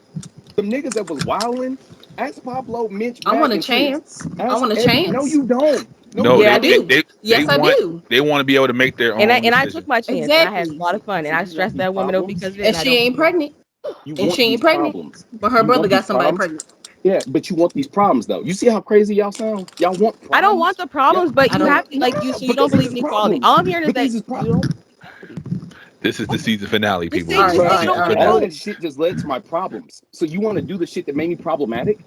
Them niggas that was wilding? Ask Pablo, Mitch, I Mac, want a and Tiz. chance. I Ask want a Eddie. No, chance. you don't. No, No, you Yeah, I they do. don't. they they Yes, I want do. they want to be able to make their And own I decisions. took my chance and I had a Exactly. lot of fun and So I you want stressed these that woman out problems? because of it And and I she don't ain't care. pregnant. You And want she these ain't pregnant. problems. But her You brother want these got somebody problems. pregnant. Yeah, but you want these problems though. You see how crazy y'all sound? Y'all want I don't problems? want the Yeah. problems, but I you don't. have to like you. So you don't Because this believe is in equality. problems. All I'm hearing is that Because this is you don't problems. believe in equality. This is the season finale, Just people. say, All This right, is just the all say you right, season don't all want right, all All right. finale. that equality. shit just led to my problems. So you want to do the shit that made me problematic?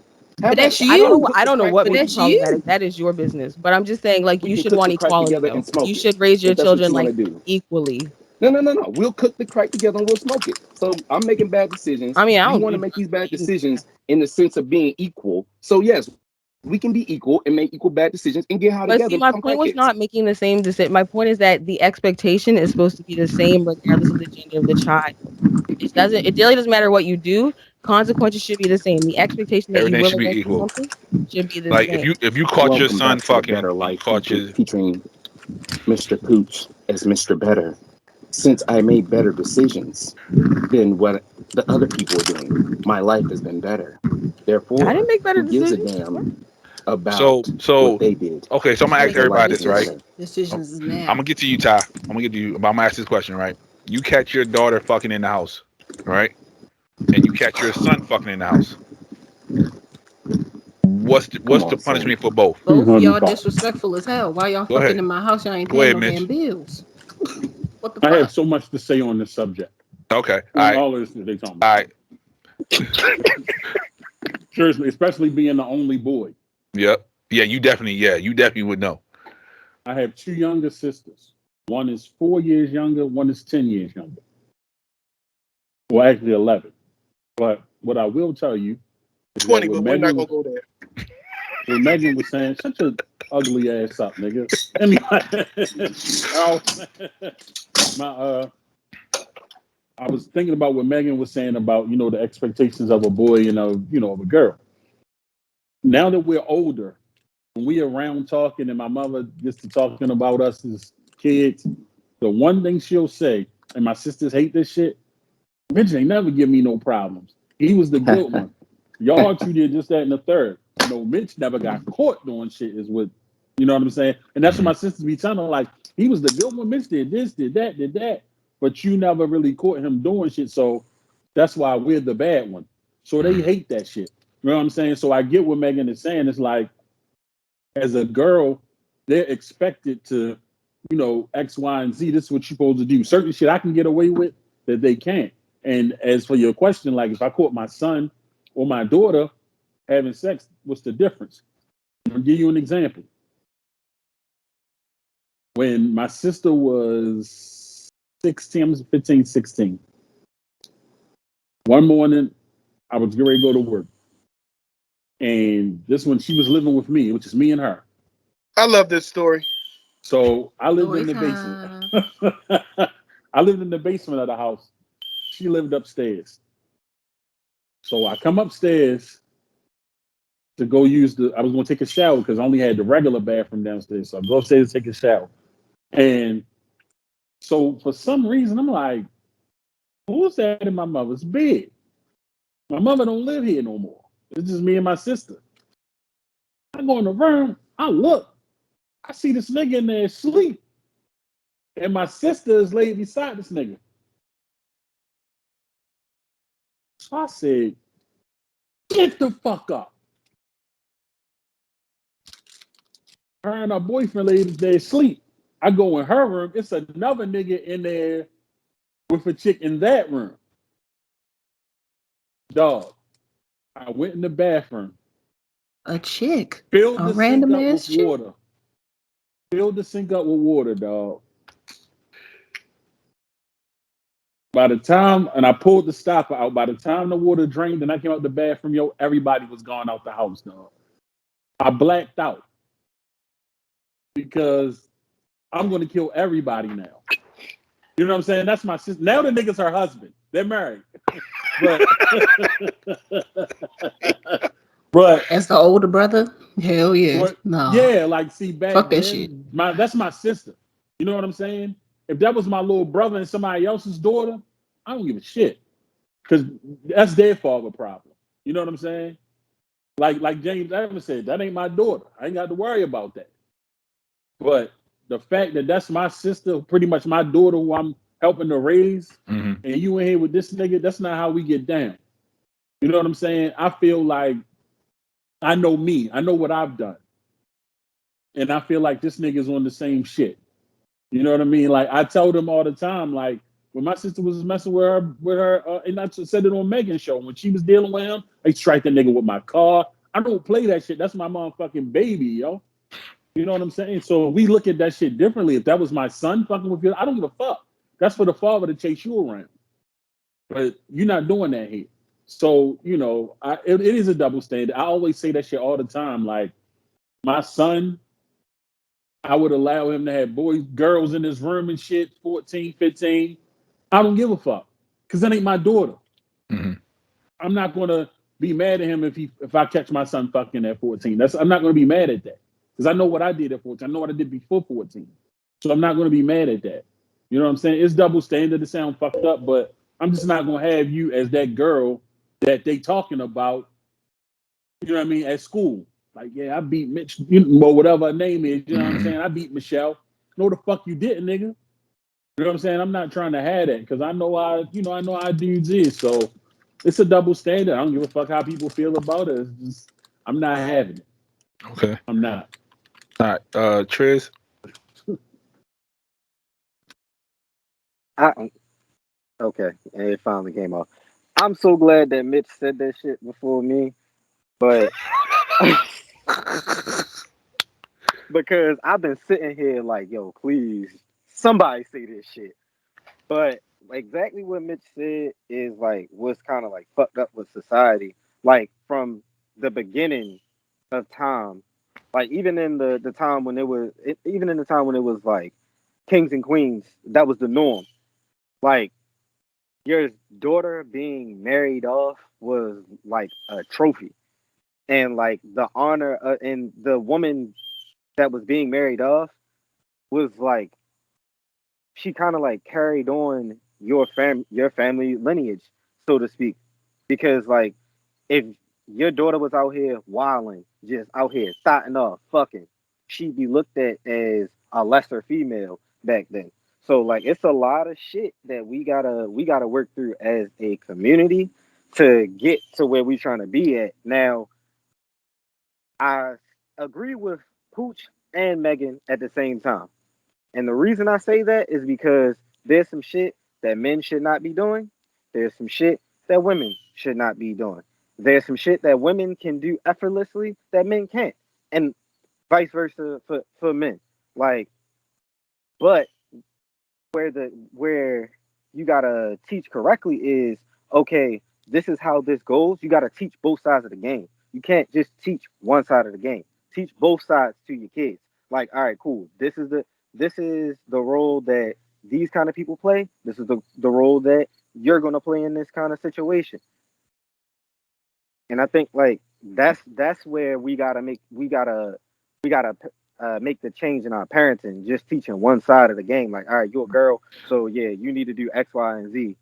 But Have at that's it. I don't know. you. Cook I this don't know crack what But made together. you that's problematic. you. That is your business. But I'm just saying, like, We you can should cook the want crack equality, together and though. smoke You it. should raise your If that's what children you want like to do. equally. No. We'll cook the crack together and we'll smoke it. So I'm making bad decisions. I mean, I You don't want to do make drugs, these but bad you can do that. decisions in the sense of being equal. So yes, we can be equal and make equal bad decisions and get high But together see, and my become point was crackheads. not making the same decision. My point is that the expectation is supposed to be the same regardless of the gender of the child. It doesn't. It really doesn't matter what you do. Consequences should be the same. The expectation that you Everything will should be eventually equal. something should be the Like same. if you caught your Welcome son back to the fucking, Better you Life caught your featuring Mr. Pooch as Mr. Better. Since I made better decisions than what the other people are doing, my life has been better. I Therefore, didn't make better who gives a decisions. What? damn about what so they did? okay. So I'm gonna I ask make Their life everybody has this, been right? decisions. better. Decisions is I'm now. gonna get to you, Ty. I'm gonna get to you. But I'm gonna ask this question, right? You catch your daughter fucking in the house, right? And you catch your son fucking in the house. Come What's the on, son. punishment for both? Both y'all disrespectful as hell. Why y'all Go fucking ahead. in my house? Y'all ain't Go paying ahead, no damn Mitch. bills. What the I have fuck? so much to say on this subject. Okay. All On right. all this that they talking All about. right. Seriously, especially being the only boy. Yep. Yeah, you definitely would know. I have two younger sisters. One is 4 years younger, one is 10 years younger. Well, actually 11. But what I will tell you is that 20, but we're not gonna go there. what Megan was saying, shut your ugly ass up, nigga. Anyway, I was thinking about what Megan was saying about, the expectations of a boy and of a girl. Now that we're older, when we around talking and my mother gets to talking about us as kids, the one thing she'll say, and my sisters hate this shit, Mitch ain't never give me no problems. He was the good one. Y'all two did just that and the third. No, Mitch never got caught doing shit is what, you know what I'm saying? And that's what my sisters be telling her, like, he was the good one. Mitch did this, did that. But you never really caught him doing shit. So that's why we're the bad one. So they hate that shit. You know what I'm saying? So I get what Megan is saying. It's like, as a girl, they're expected to, X, Y, and Z. This is what you're supposed to do. Certain shit I can get away with that they can't. And as for your question, like if I caught my son or my daughter having sex, what's the difference? I'll give you an example. When my sister was 16, I was 15, 16. One morning, I was getting ready to go to work. And this one, she was living with me, which is me and her. I love this story. So I lived Story in the basement. time. I lived in the basement of the house. She lived upstairs. So I come upstairs to go I was going to take a shower because I only had the regular bathroom downstairs. So I go upstairs to take a shower. And so for some reason, I'm like, who's that in my mother's bed? My mother don't live here no more. It's just me and my sister. I go in the room, I look, I see this nigga in there asleep. And my sister is laid beside this nigga. So I said, Get the fuck up. Her and her boyfriend ladies, they asleep. I go in her room. It's another nigga in there with a chick in that room. Dog. I went in the bathroom. A chick. Filled A the sink random up ass with chick. water. Filled the sink up with water, dog. By the time, and I pulled the stopper out, by the time the water drained and I came out the bathroom, yo, everybody was gone out the house, dog. I blacked out because I'm going to kill everybody now. You know what I'm saying? That's my sister. Now the nigga's her husband. They're married. But, but As the older brother? Hell yeah. What, No. yeah, like see back Fuck that then, shit. that's my sister. You know what I'm saying? If that was my little brother and somebody else's daughter, I don't give a shit. Because that's their father problem. You know what I'm saying? Like James Evans said, that ain't my daughter. I ain't got to worry about that. But the fact that that's my sister, pretty much my daughter who I'm helping to raise, and you in here with this nigga, that's not how we get down. You know what I'm saying? I feel like I know me. I know what I've done. And I feel like this nigga's on the same shit. You know what I mean? Like I tell them all the time, like when my sister was messing with her, and I said it on Megan's show, when she was dealing with him, I strike the nigga with my car. I don't play that shit. That's my motherfucking baby, yo. You know what I'm saying? So we look at that shit differently. If that was my son fucking with you, I don't give a fuck. That's for the father to chase you around. But you're not doing that here. So, you know, it is a double standard. I always say that shit all the time. Like, my son, I would allow him to have boys, girls in his room and shit, 14, 15. I don't give a fuck. Because that ain't my daughter. Mm-hmm. I'm not going to be mad at him if I catch my son fucking at 14. I'm not going to be mad at that. Because I know what I did at 14. I know what I did before 14. So I'm not going to be mad at that. You know what I'm saying? It's double standard. It sounds fucked up, but I'm just not going to have you as that girl that they talking about, you know what I mean, at school. Like, yeah, I beat Mitch, or whatever her name is, you know what I'm saying? I beat Michelle. No, the fuck you didn't, nigga. You know what I'm saying? I'm not trying to have that because I know how dudes is. So it's a double standard. I don't give a fuck how people feel about it. It's just, I'm not having it. Okay. I'm not. All right. Triz. Okay, and it finally came off. I'm so glad that Mitch said that shit before me, but because I've been sitting here like, yo, please, somebody say this shit. But exactly what Mitch said is like what's kind of like fucked up with society. Like from the beginning of time, like even in the time when even in the time when it was like kings and queens, that was the norm. Like your daughter being married off was like a trophy, and like the honor and the woman that was being married off was like she kind of like carried on your family lineage, so to speak, because like if your daughter was out here wilding, just out here starting off fucking, she'd be looked at as a lesser female back then. So like it's a lot of shit that we gotta work through as a community to get to where we trying to be at. Now, I agree with Pooch and Megan at the same time. And the reason I say that is because there's some shit that men should not be doing. There's some shit that women should not be doing. There's some shit that women can do effortlessly that men can't. And vice versa for men. Like, but where you gotta teach correctly is okay, this is how this goes. You gotta teach both sides of the game. You can't just teach one side of the game. Teach both sides to your kids. Like, all right, cool. This is the role that these kind of people play. This is the role that you're gonna play in this kind of situation. And I think like that's where we gotta make the change in our parenting. Just teaching one side of the game. Like, all right, you're a girl, so yeah, you need to do X, Y, and Z,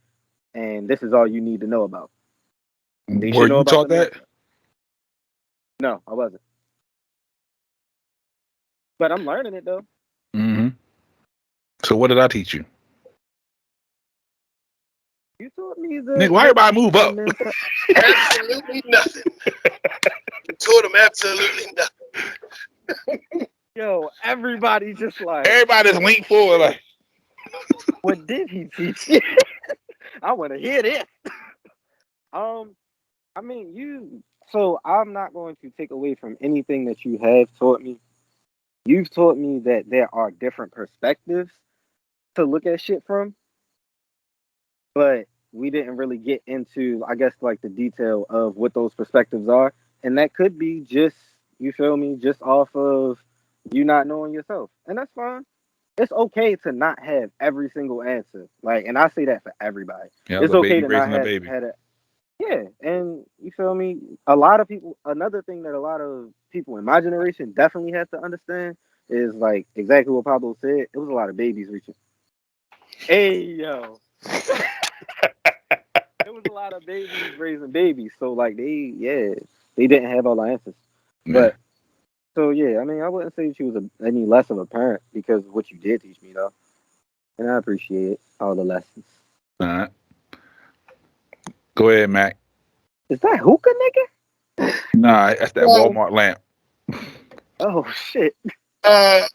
and this is all you need to know about. They Were should know you about taught the man that? stuff. No, I wasn't, but I'm learning it though. Mm-hmm. So what did I teach you? You taught me the Nigga, why everybody move up? Absolutely nothing. You told him absolutely nothing. Yo, everybody just like, Everybody just lean forward like. what did he teach you? I want to hear this. I mean, so I'm not going to take away from anything that you have taught me. You've taught me that there are different perspectives to look at shit from, but we didn't really get into, I guess, like the detail of what those perspectives are. And that could be just, you feel me, just off of you not knowing yourself. And that's fine. It's okay to not have every single answer. Like, and I say that for everybody. Yeah, It's a okay baby to not raising a baby. had a, yeah, and you feel me? A lot of people, another thing that a lot of people in my generation definitely have to understand is like exactly what Pablo said. It was a lot of babies reaching. Hey, yo. It was a lot of babies raising babies. So, like, they didn't have all the answers. Yeah. But, so, yeah, I mean, I wouldn't say she was any less of a parent because of what you did teach me, though. And I appreciate all the lessons. All right. Go ahead, Mac. Is that hookah, nigga? Nah, that's that Well, Walmart lamp. Oh, shit. I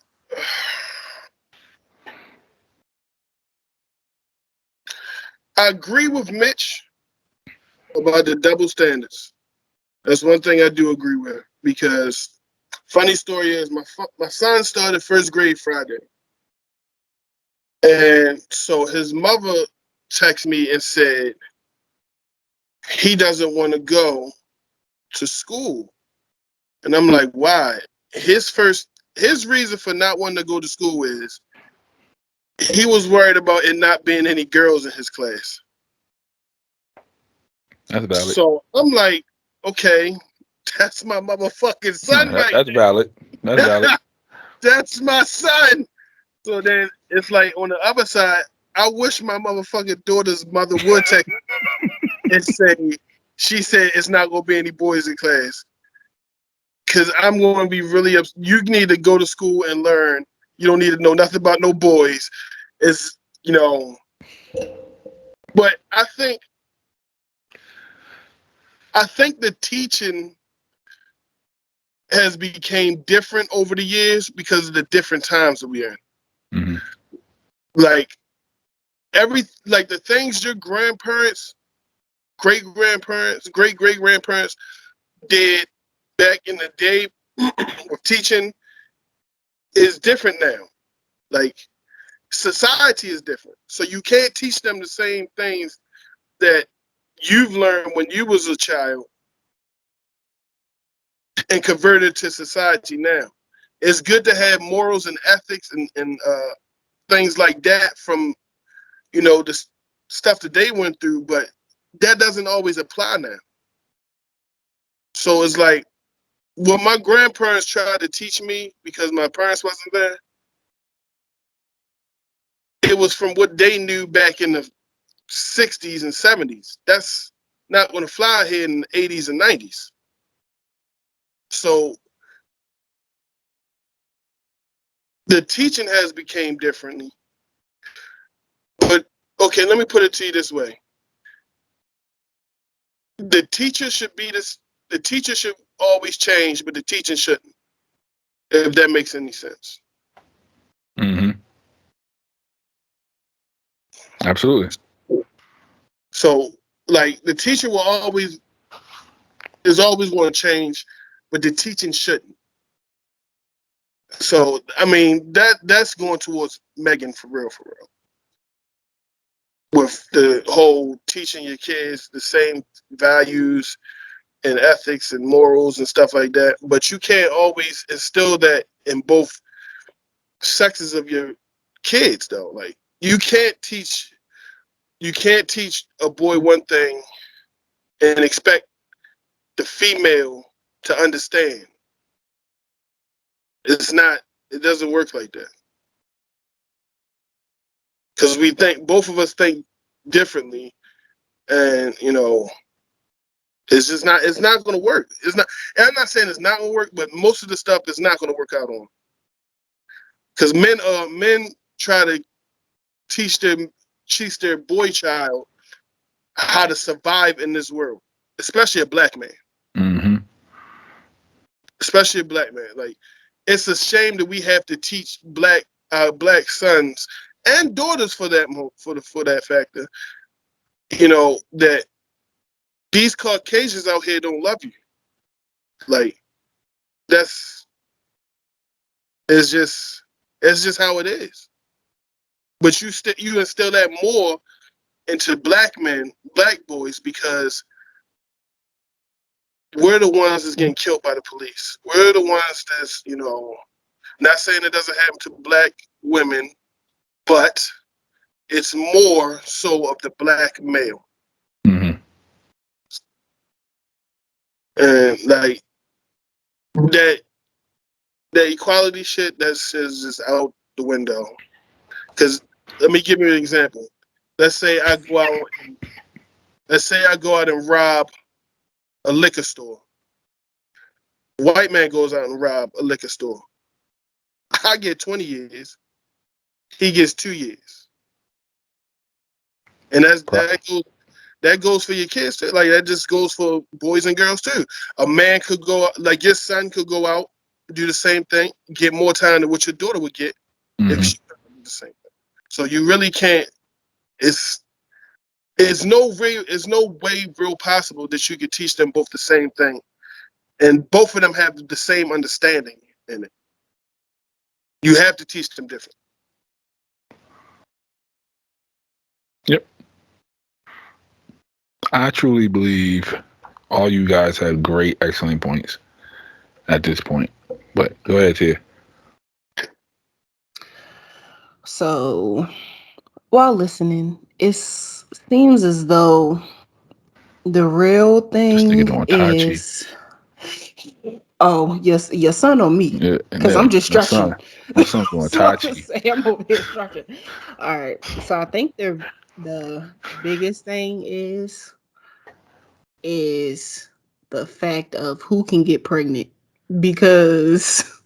agree with Mitch about the double standards. That's one thing I do agree with because funny story is my son started first grade Friday. And so his mother texted me and said he doesn't want to go to school. And I'm like, why? His reason for not wanting to go to school is he was worried about it not being any girls in his class. That's valid. So I'm like, okay, that's my motherfucking son That's valid. That's valid. That's my son. So then it's like on the other side, I wish my motherfucking daughter's mother would text and say, she said it's not going to be any boys in class. Because I'm going to be really upset. You need to go to school and learn. You don't need to know nothing about no boys. It's, but I think the teaching has became different over the years because of the different times that we're in. Mm-hmm. Like the things your grandparents, great-grandparents, great-great-grandparents did back in the day with teaching is different now. Like, society is different. So you can't teach them the same things that you've learned when you was a child and convert it to society now. It's good to have morals and ethics and things like that from, the stuff that they went through, but that doesn't always apply now. So it's like, what my grandparents tried to teach me because my parents wasn't there, it was from what they knew back in the 60s and 70s. That's not going to fly here in the 80s and 90s. So the teaching has become differently. But, okay, let me put it to you this way. The teacher should always change, but the teaching shouldn't, if that makes any sense. Mm-hmm. Absolutely. So, like, the teacher is always going to change, but the teaching shouldn't. So, I mean, that's going towards Megan for real. With the whole teaching your kids the same values and ethics and morals and stuff like that. But you can't always instill that in both sexes of your kids, though. Like, you can't teach a boy one thing and expect the female to understand. It doesn't work like that. Because both of us think differently, and it's not going to work. It's not. And I'm not saying it's not going to work, but most of the stuff is not going to work out on. Because men try to teach their boy child how to survive in this world, especially a black man. Mm-hmm. Especially a black man. Like, it's a shame that we have to teach black sons and daughters for that factor, that these Caucasians out here don't love you. Like, it's just how it is. But you instill that more into black men, black boys, because we're the ones that's getting killed by the police. We're the ones that's, not saying it doesn't happen to black women, but it's more so of the black male. Mm-hmm. And like that equality shit, that's just out the window. Because let me give you an example. Let's say I go out and rob a liquor store. White man goes out and rob a liquor store. I get 20 years. He gets 2 years. And that goes for your kids too. Like, that just goes for boys and girls too. A man could go, like your son could go out, do the same thing, get more time than what your daughter would get if she did the same thing. So you really can't. It's no way real possible that you could teach them both the same thing, and both of them have the same understanding in it. You have to teach them different. Yep. I truly believe all you guys have great, excellent points at this point. But go ahead, Tia. So, while listening, it seems as though the real thing is. Oh, yes, your son or me? Because I'm just stretching. My son's going Tai Chi. I'm over here stretching. All right. So I think the biggest thing is the fact of who can get pregnant. Because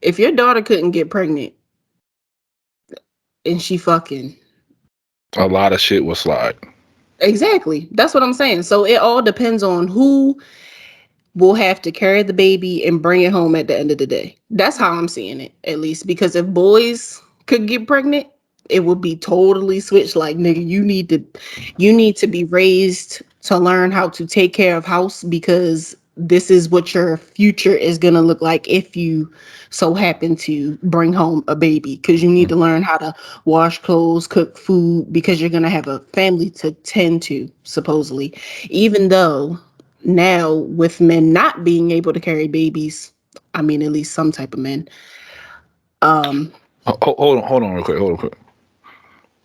if your daughter couldn't get pregnant and she fucking, a lot of shit will slide. Exactly. That's what I'm saying. So it all depends on who will have to carry the baby and bring it home at the end of the day. That's how I'm seeing it, at least. Because if boys could get pregnant, it would be totally switched. Like, nigga, you need to be raised to learn how to take care of house, because this is what your future is gonna look like if you so happen to bring home a baby. Because you need to learn how to wash clothes, cook food, because you're gonna have a family to tend to, supposedly. Even though now, with men not being able to carry babies, I mean, at least some type of men. Hold on real quick.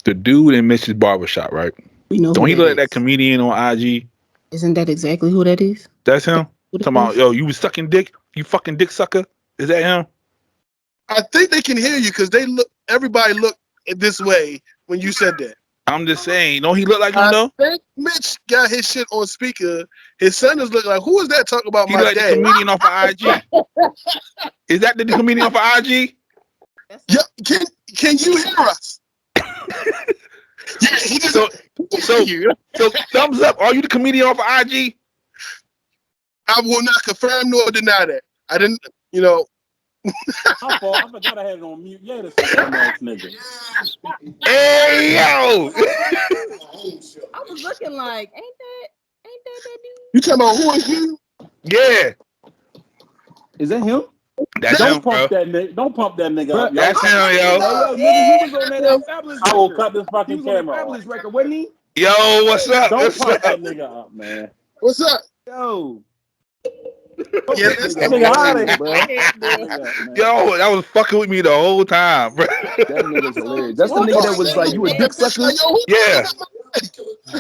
The dude in Mitch's barbershop, right? We know. Don't he look like that comedian on IG? Isn't that exactly who that is? That's him. Talking about, yo, you was sucking dick, you fucking dick sucker. Is that him? I think they can hear you because everybody looked this way when you said that. I'm just saying, don't he look like him though? I think Mitch got his shit on speaker. His son is looking like, who is that talking about He my like dad? the comedian off of IG. Is that the comedian off of IG? Yeah, can you hear us? Yeah, he just so thumbs up. Are you the comedian off of IG? I will not confirm nor deny that. I didn't, I forgot I had it on mute. Yeah, this dumbass nigga. Hey yo! I was looking like, ain't that dude? You talking about who is you? Yeah. Is that him? That's Don't him, pump bro. that nigga. Don't pump that nigga up. That's him, yo. Hey, yo, nigga, he was on that Fabulous I will record. cut this He fucking was on that camera off. Fabulous record, wasn't he? Yo, what's up? Don't What's pump up? that nigga up, man. What's up? Yo. Yeah, that's That nigga out of here, bro. Yo, that was fucking with me the whole time, bro. That nigga's hilarious. That's the nigga that was like, you a dick sucker? Yeah.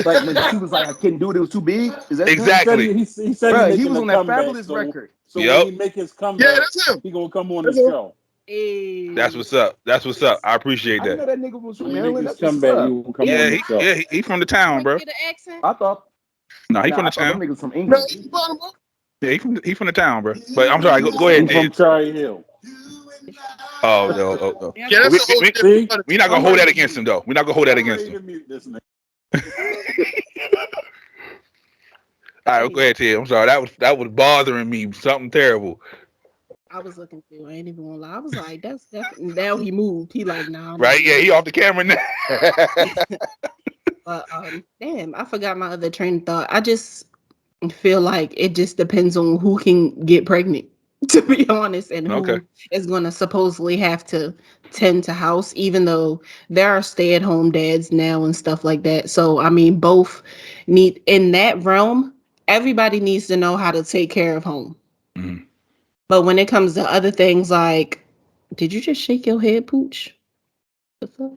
Like when she was like, I couldn't do it, it was too big. Is that Exactly. He said Bro, he he was on that comeback, Fabulous record. So Yep. when he make his comeback, Yeah, that's him. he gonna come on That's the him. show. That's what's up. That's what's up. I appreciate I didn't know that. that nigga was from When he make Maryland. his That's what's comeback, he up. will come on the show. He from the town, bro. Get an accent? I thought. No, he from the I thought them town. niggas from No, England. he's Baltimore. Yeah, he from the town, bro. But I'm sorry. Go ahead, He from Dave. Cherry Hill. Oh, no. Yeah, that's a whole different. We're not gonna hold that against him, though. We're not gonna hold that against him. Mute this nigga. All right, go ahead, Ted. I'm sorry. That was bothering me. Something terrible. I was looking through. I ain't even gonna lie. I was like, that's definitely. Now he moved. He like, nah. Right? Yeah, he off the camera now. But damn, I forgot my other train of thought. I just feel like it just depends on who can get pregnant, to be honest, and Okay. who is going to supposedly have to tend to house, even though there are stay-at-home dads now and stuff like that. So I mean, both need in that realm. Everybody needs to know how to take care of home. Mhm. But when it comes to other things like, did you just shake your head, Pooch? What's up?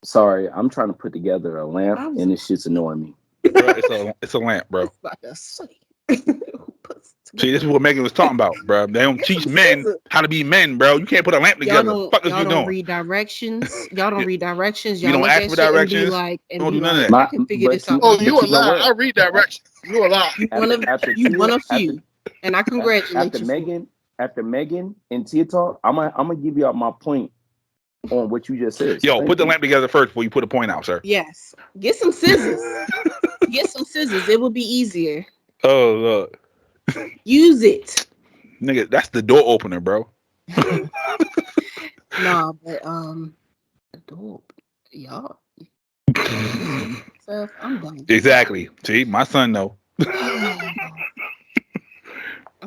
Sorry, I'm trying to put together a lamp, I was and this shit's annoying me. Bro, it's a lamp, bro. about to say. See, this is what Megan was talking about, bro. They don't Get teach some men scissors. how to be men, bro. You can't put a lamp together. Fuck is Y'all we don't doing? read directions. Y'all don't read directions. We Y'all don't look ask at for shit and be directions. like, Don't do none of that. I can figure this out. Oh, you a you know lie. what? I read directions. You a lie. You one of a few, and I congratulate after you. For Megan, after Megan and Tia talk, I'm gonna give y'all my point on what you just said. So Yo, thank put the you. lamp together first before you put a point out, sir. Yes, get some scissors. Get some scissors. It will be easier. Oh, look. Use it. Nigga, that's the door opener, bro. Nah, but dope. Y'all. So I'm done. Exactly. See, my son know. I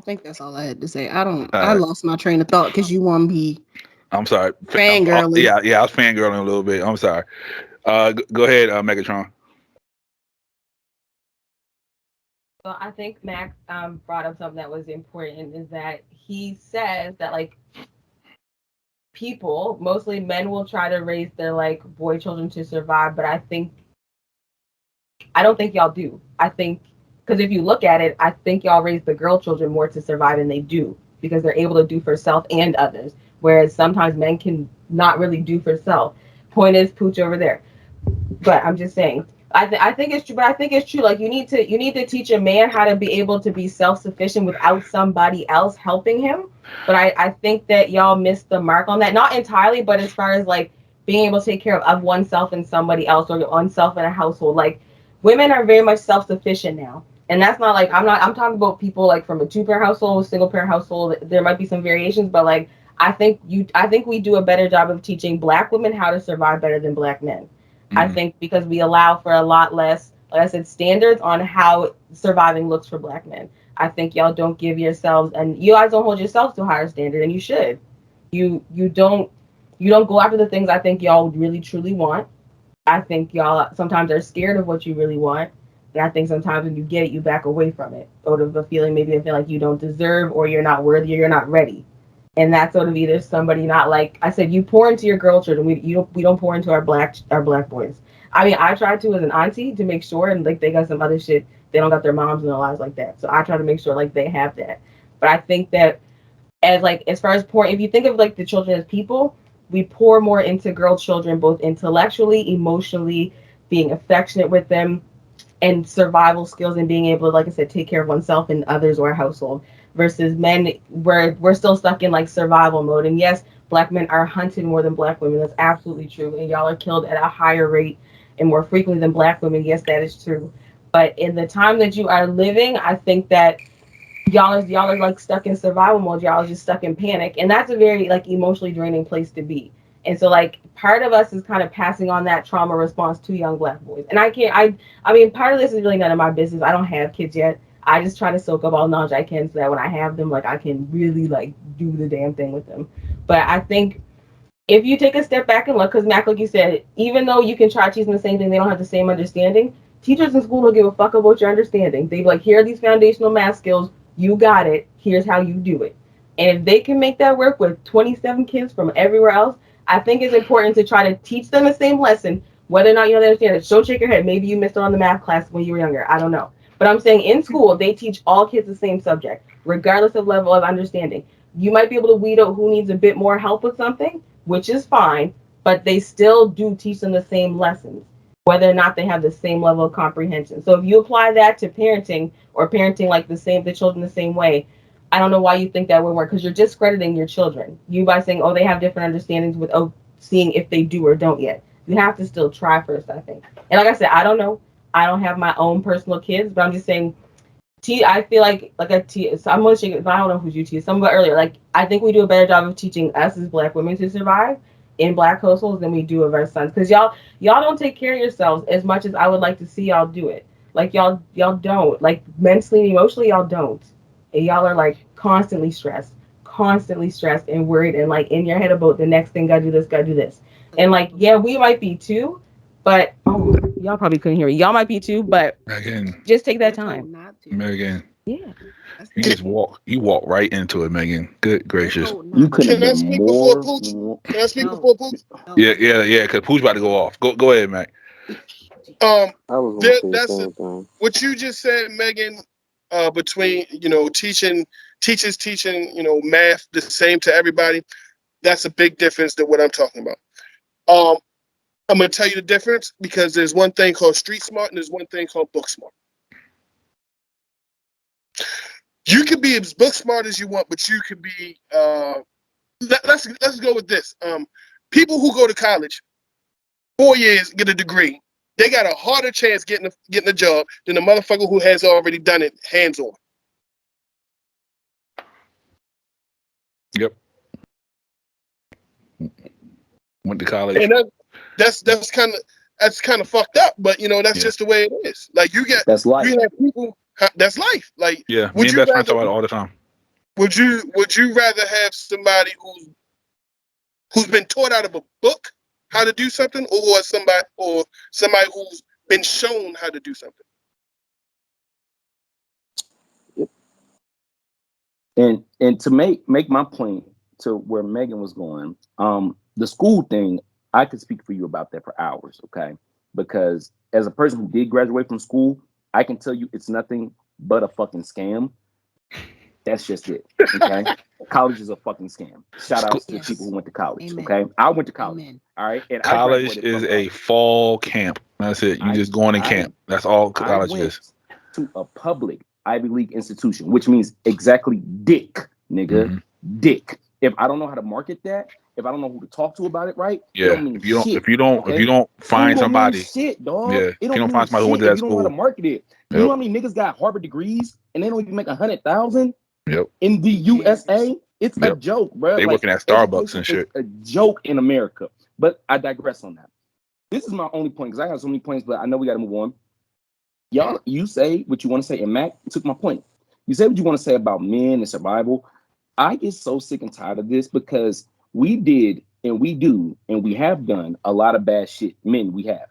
think that's all I had to say. I don't. All I right. lost my train of thought because you want to be I'm sorry. fangirling. Yeah, I was fangirling a little bit. I'm sorry. Go ahead, Megatron. So I think Max brought up something that was important is that he says that like people, mostly men, will try to raise their like boy children to survive, but I don't think y'all do. I think because if you look at it, I think y'all raise the girl children more to survive than they do because they're able to do for self and others, whereas sometimes men can not really do for self. Point is, Pooch over there. But I'm just saying, I think it's true. But I think it's true. Like you need to teach a man how to be able to be self sufficient without somebody else helping him. But I think that y'all missed the mark on that. Not entirely, but as far as like being able to take care of oneself and somebody else or oneself in a household. Like women are very much self sufficient now. And that's not like I'm talking about people like from a 2-parent household, single parent household. There might be some variations, but like I think we do a better job of teaching Black women how to survive better than Black men. I think because we allow for a lot less, like I said, standards on how surviving looks for Black men. I think y'all don't give yourselves, and you guys don't hold yourselves to a higher standard, and you should. You don't go after the things I think y'all really truly want. I think y'all sometimes are scared of what you really want, and I think sometimes when you get it, you back away from it, out of a feeling maybe they feel like you don't deserve, or you're not worthy, or you're not ready. And that's sort of either somebody not like I said, you pour into your girl children. We don't pour into our black boys. I mean, I try to as an auntie to make sure, and like they got some other shit. They don't got their moms in their lives like that. So I try to make sure like they have that. But I think that as far as pouring, if you think of like the children as people, we pour more into girl children, both intellectually, emotionally, being affectionate with them, and survival skills and being able to, like I said, take care of oneself and others or a household. Versus men, we're still stuck in like survival mode. And yes, Black men are hunted more than Black women. That's absolutely true. And y'all are killed at a higher rate and more frequently than Black women. Yes, that is true. But in the time that you are living, I think that y'all are like stuck in survival mode. Y'all are just stuck in panic, and that's a very like emotionally draining place to be. And so like part of us is kind of passing on that trauma response to young Black boys. And I mean part of this is really none of my business. I don't have kids yet. I just try to soak up all knowledge I can so that when I have them, like I can really like do the damn thing with them. But I think if you take a step back and look, because Mac, like you said, even though you can try teaching the same thing, they don't have the same understanding. Teachers in school don't give a fuck about your understanding. They be like, here are these foundational math skills. You got it. Here's how you do it. And if they can make that work with 27 kids from everywhere else, I think it's important to try to teach them the same lesson, whether or not you understand it. Show shake your head. Maybe you missed it on the math class when you were younger. I don't know. But I'm saying in school, they teach all kids the same subject, regardless of level of understanding. You might be able to weed out who needs a bit more help with something, which is fine, but they still do teach them the same lessons, whether or not they have the same level of comprehension. So if you apply that to parenting or parenting like the children the same way, I don't know why you think that would work because you're discrediting your children. You by saying, oh, they have different understandings without seeing if they do or don't yet. You have to still try first, I think. And like I said, I don't know. I don't have my own personal kids, but I'm just saying. I feel like so I'm gonna shake it. I don't know who's you teach. Someone earlier, like I think we do a better job of teaching us as Black women to survive in Black households than we do of our sons. Because y'all don't take care of yourselves as much as I would like to see y'all do it. Like y'all don't, like mentally and emotionally y'all don't, and y'all are like constantly stressed and worried and like in your head about the next thing. Gotta do this, and like yeah, we might be too, but y'all probably couldn't hear me. Y'all might be too, but Megan, just take that time. Megan, Yeah. you walk right into it, Megan. Good gracious. You could have Can I been speak before more. Pooch? Can I speak before Pooch? Yeah. Because Pooh's about to go off. Go ahead, Mac. I was gonna say the That's same thing. what you just said, Megan. Between teachers teaching math the same to everybody. That's a big difference than what I'm talking about. I'm gonna tell you the difference because there's one thing called street smart and there's one thing called book smart. You can be as book smart as you want, but you could be. Let's go with this. People who go to college 4 years get a degree. They got a harder chance getting a job than the motherfucker who has already done it hands on. Yep. Went to college. And that's kind of fucked up. But that's just the way it is. Like That's life. you have people. That's life. Like Yeah, me and best friends talk about it all the time. Would you rather have somebody who's been taught out of a book how to do something, or somebody who's been shown how to do something? And to make my point to where Megan was going, the school thing, I could speak for you about that for hours, okay? Because as a person who did graduate from school, I can tell you it's nothing but a fucking scam. That's just it. Okay. College is a fucking scam. Shout out to people who went to college. Amen. Okay. I went to college. Amen. All right. And College I is a fall camp. That's it. You just going in camp. That's all college is. To a public Ivy League institution, which means exactly dick, nigga. Mm-hmm. Dick. If I don't know how to market that, if I don't know who to talk to about it, right? Yeah. It don't mean if you don't find somebody, shit, dog. yeah. It If you don't don't mean find somebody who went shit to if that you don't know how to school. market it. You know how many niggas got Harvard degrees and they don't even make 100,000 in the USA? It's a joke, bro. They working at Starbucks and shit. It's a joke in America. But I digress on that. This is my only point because I have so many points, but I know we got to move on. Y'all, you say what you want to say, and Mac took my point. You say what you want to say about men and survival. I get so sick and tired of this because we did and we do and we have done a lot of bad shit. Men, we have.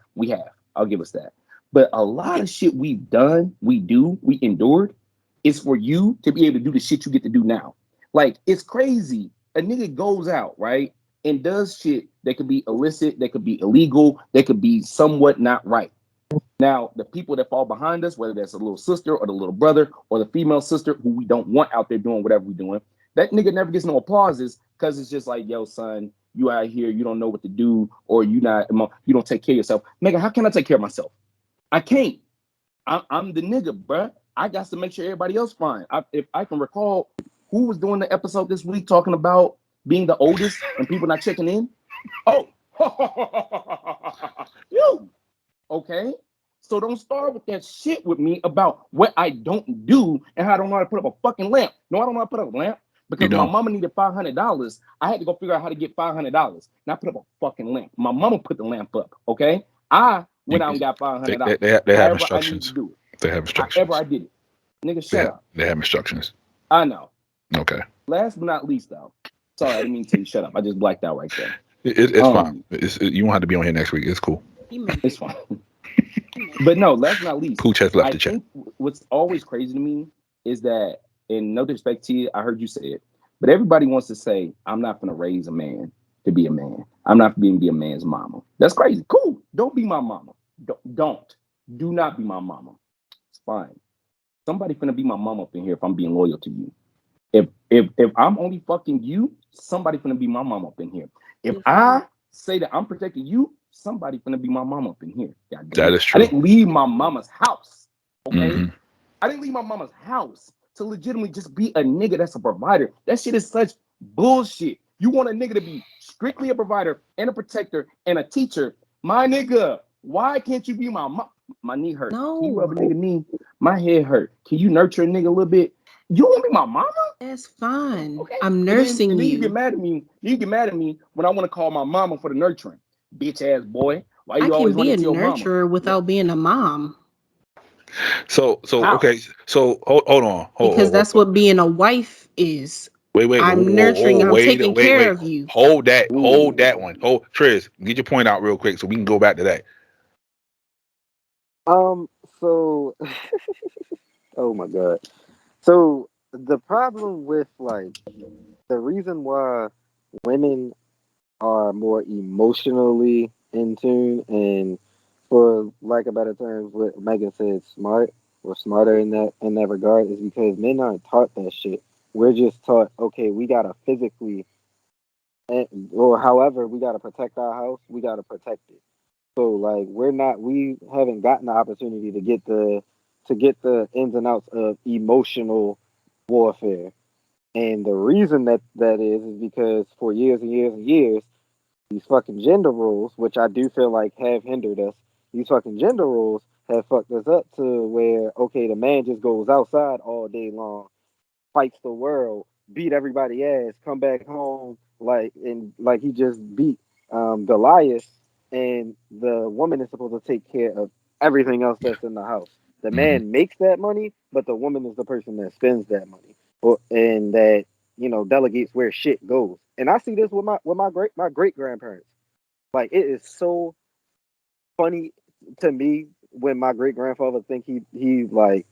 I'll give us that. But a lot of shit we've done, we endured, is for you to be able to do the shit you get to do now. Like, it's crazy. A nigga goes out, right, and does shit that could be illicit, that could be illegal, that could be somewhat not right. Now, the people that fall behind us, whether that's a little sister or the little brother or the female sister who we don't want out there doing whatever we're doing, that nigga never gets no applauses because it's just like, yo, son, you out here, you don't know what to do, or you don't take care of yourself. Nigga, how can I take care of myself? I can't. I'm the nigga, bruh. I got to make sure everybody else fine. If I can recall, who was doing the episode this week talking about being the oldest and people not checking in? Oh, you. Okay. So don't start with that shit with me about what I don't do and how I don't know how to put up a fucking lamp. No, I don't know how to put up a lamp because my mama needed $500. I had to go figure out how to get $500. Not put up a fucking lamp. My mama put the lamp up. Okay. I went out and got $500. They have instructions. They have instructions. However I did it. Nigga, shut up. They have instructions. I know. Okay. Last but not least, though. Sorry, I didn't mean to tell you shut up. I just blacked out right there. It's fine. You won't have to be on here next week. It's cool. It's fine. But no, last but not least, Pooch has left the chat. I think what's always crazy to me is that, and no disrespect to you, I heard you say it, but everybody wants to say, I'm not going to raise a man to be a man. I'm not going to be a man's mama. That's crazy. Cool. Don't be my mama. Do not be my mama. It's fine. Somebody finna be my mama up in here if I'm being loyal to you. If I'm only fucking you, somebody finna be my mama up in here. If I say that I'm protecting you, somebody finna be my mama up in here. That is true. I didn't leave my mama's house. Okay? Mm-hmm. I didn't leave my mama's house to legitimately just be a nigga that's a provider. That shit is such bullshit. You want a nigga to be strictly a provider and a protector and a teacher. My nigga, Why can't you be my mom? My knee hurt. No. Can you rub a nigga knee? My head hurt. Can you nurture a nigga a little bit? You want to be my mama? That's fine. Okay. I'm nursing and then you. you get mad at me. You get mad at me when I want to call my mama for the nurturing. Bitch ass boy. Why I you can always be a running to your mama? nurturer without being a mom. So How? okay. So hold on. Because that's what being a wife is. Wait. I'm nurturing. I'm taking care wait. of you. Hold that Ooh. one. Hold, Triz, get your point out real quick so we can go back to that. So, oh my god. So the problem with like the reason why women are more emotionally in tune and for lack of better terms what Megan said smart or smarter in that regard is because men aren't taught that shit. We're just taught, okay, we gotta physically or however we gotta protect our house, we gotta protect it. So like we haven't gotten the opportunity to get the ins and outs of emotional warfare. And the reason that is because for years and years and years, these fucking gender roles, which I do feel like have hindered us, these fucking gender roles have fucked us up to where, okay, the man just goes outside all day long, fights the world, beat everybody ass, come back home like he just beat Goliath, and the woman is supposed to take care of everything else that's in the house. The man makes that money, but the woman is the person that spends that money, and that delegates where shit goes. And I see this with my great grandparents. Like it is so funny to me when my great grandfather think he really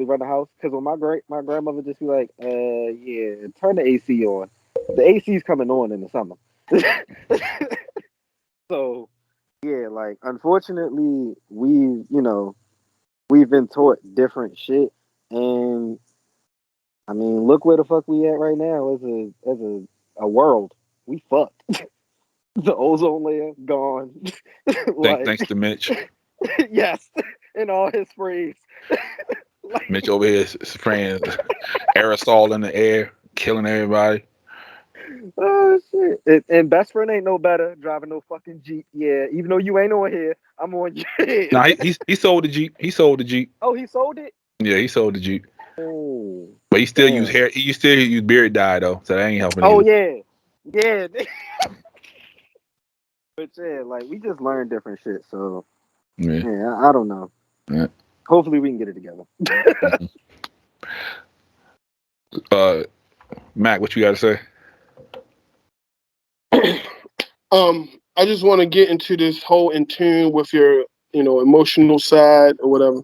run the house because when my grandmother just be like, yeah, turn the AC on. The AC's coming on in the summer. So yeah, like unfortunately we've been taught different shit, and I mean look where the fuck we at right now as a world. We fucked. The ozone layer gone. Thanks Like to Mitch. yes, in all his sprays. Like, Mitch over here spraying aerosol in the air, killing everybody. oh shit! And best friend ain't no better driving no fucking Jeep. Yeah, even though you ain't on here, I'm on your head. Nah, he sold the Jeep. He sold the Jeep. Oh, he sold it. Yeah, he sold the Jeep. Oh, But he still use damn. hair. He still use beard dye though, so that ain't helping Oh either. yeah. But yeah, like we just learned different shit. So Yeah. yeah, I don't know. Yeah. Hopefully we can get it together. Mac, what you got to say? I just want to get into this whole in tune with your, emotional side or whatever.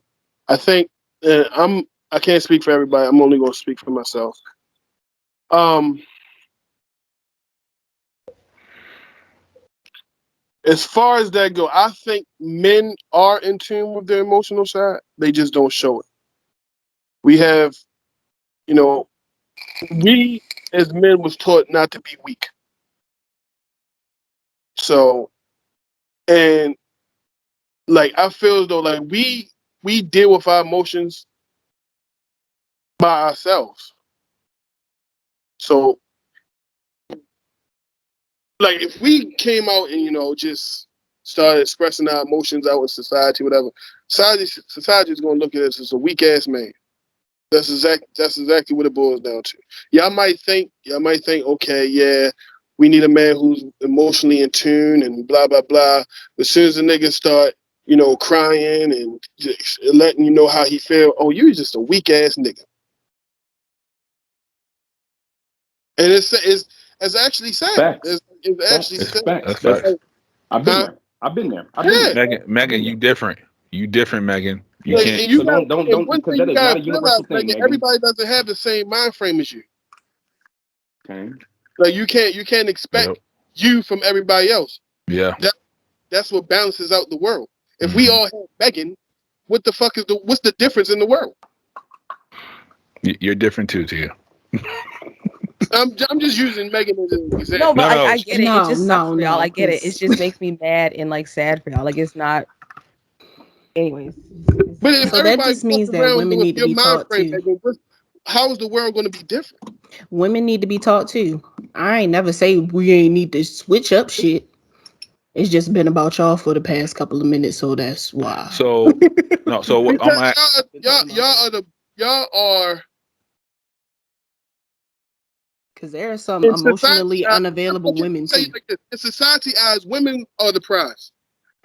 I think I can't speak for everybody. I'm only going to speak for myself. As far as that go, I think men are in tune with their emotional side. They just don't show it. We have, we as men was taught not to be weak. So, and like I feel as though like we deal with our emotions by ourselves. So like if we came out and just started expressing our emotions out in society, whatever, society is gonna look at us as a weak ass man. That's exactly what it boils down to. Y'all might think, okay, yeah, we need a man who's emotionally in tune and blah blah blah. But as soon as the nigga start, crying and just letting you know how he feel, oh, you just a weak ass nigga. And it's actually sad. Facts. It's actually Facts. sad. Facts. That's That's. facts. I've been there. I've been there. I've been Yeah. there. Megan, I've been you there. different. You different, Megan. You So, can't. And so you got don't one because thing that you is not gotta a realize, universal thing, Megan, Megan. everybody doesn't have the same mind frame as you. Okay. Like you can't expect Yep. you from everybody else. Yeah. That's what balances out the world. If we Mhm. all have Megan, what's the difference in the world? You're different too, Tia. I'm just using Megan as an example. No, but No. I get it. It No, just sucks no, for y'all. no. I get it. It 'Cause just makes me mad and like sad for y'all. Like it's not. Anyways. But if so that everybody just walk means that around women with need to your be mind taught frame, too. Megan, how is the world going to be different? Women need to be taught too. I ain't never say we ain't need to switch up shit. It's just been about y'all for the past couple of minutes, so that's why. So no, so what I'm at, y'all are because there are some in emotionally society, unavailable women say too. it like this. In society eyes, women are the prize.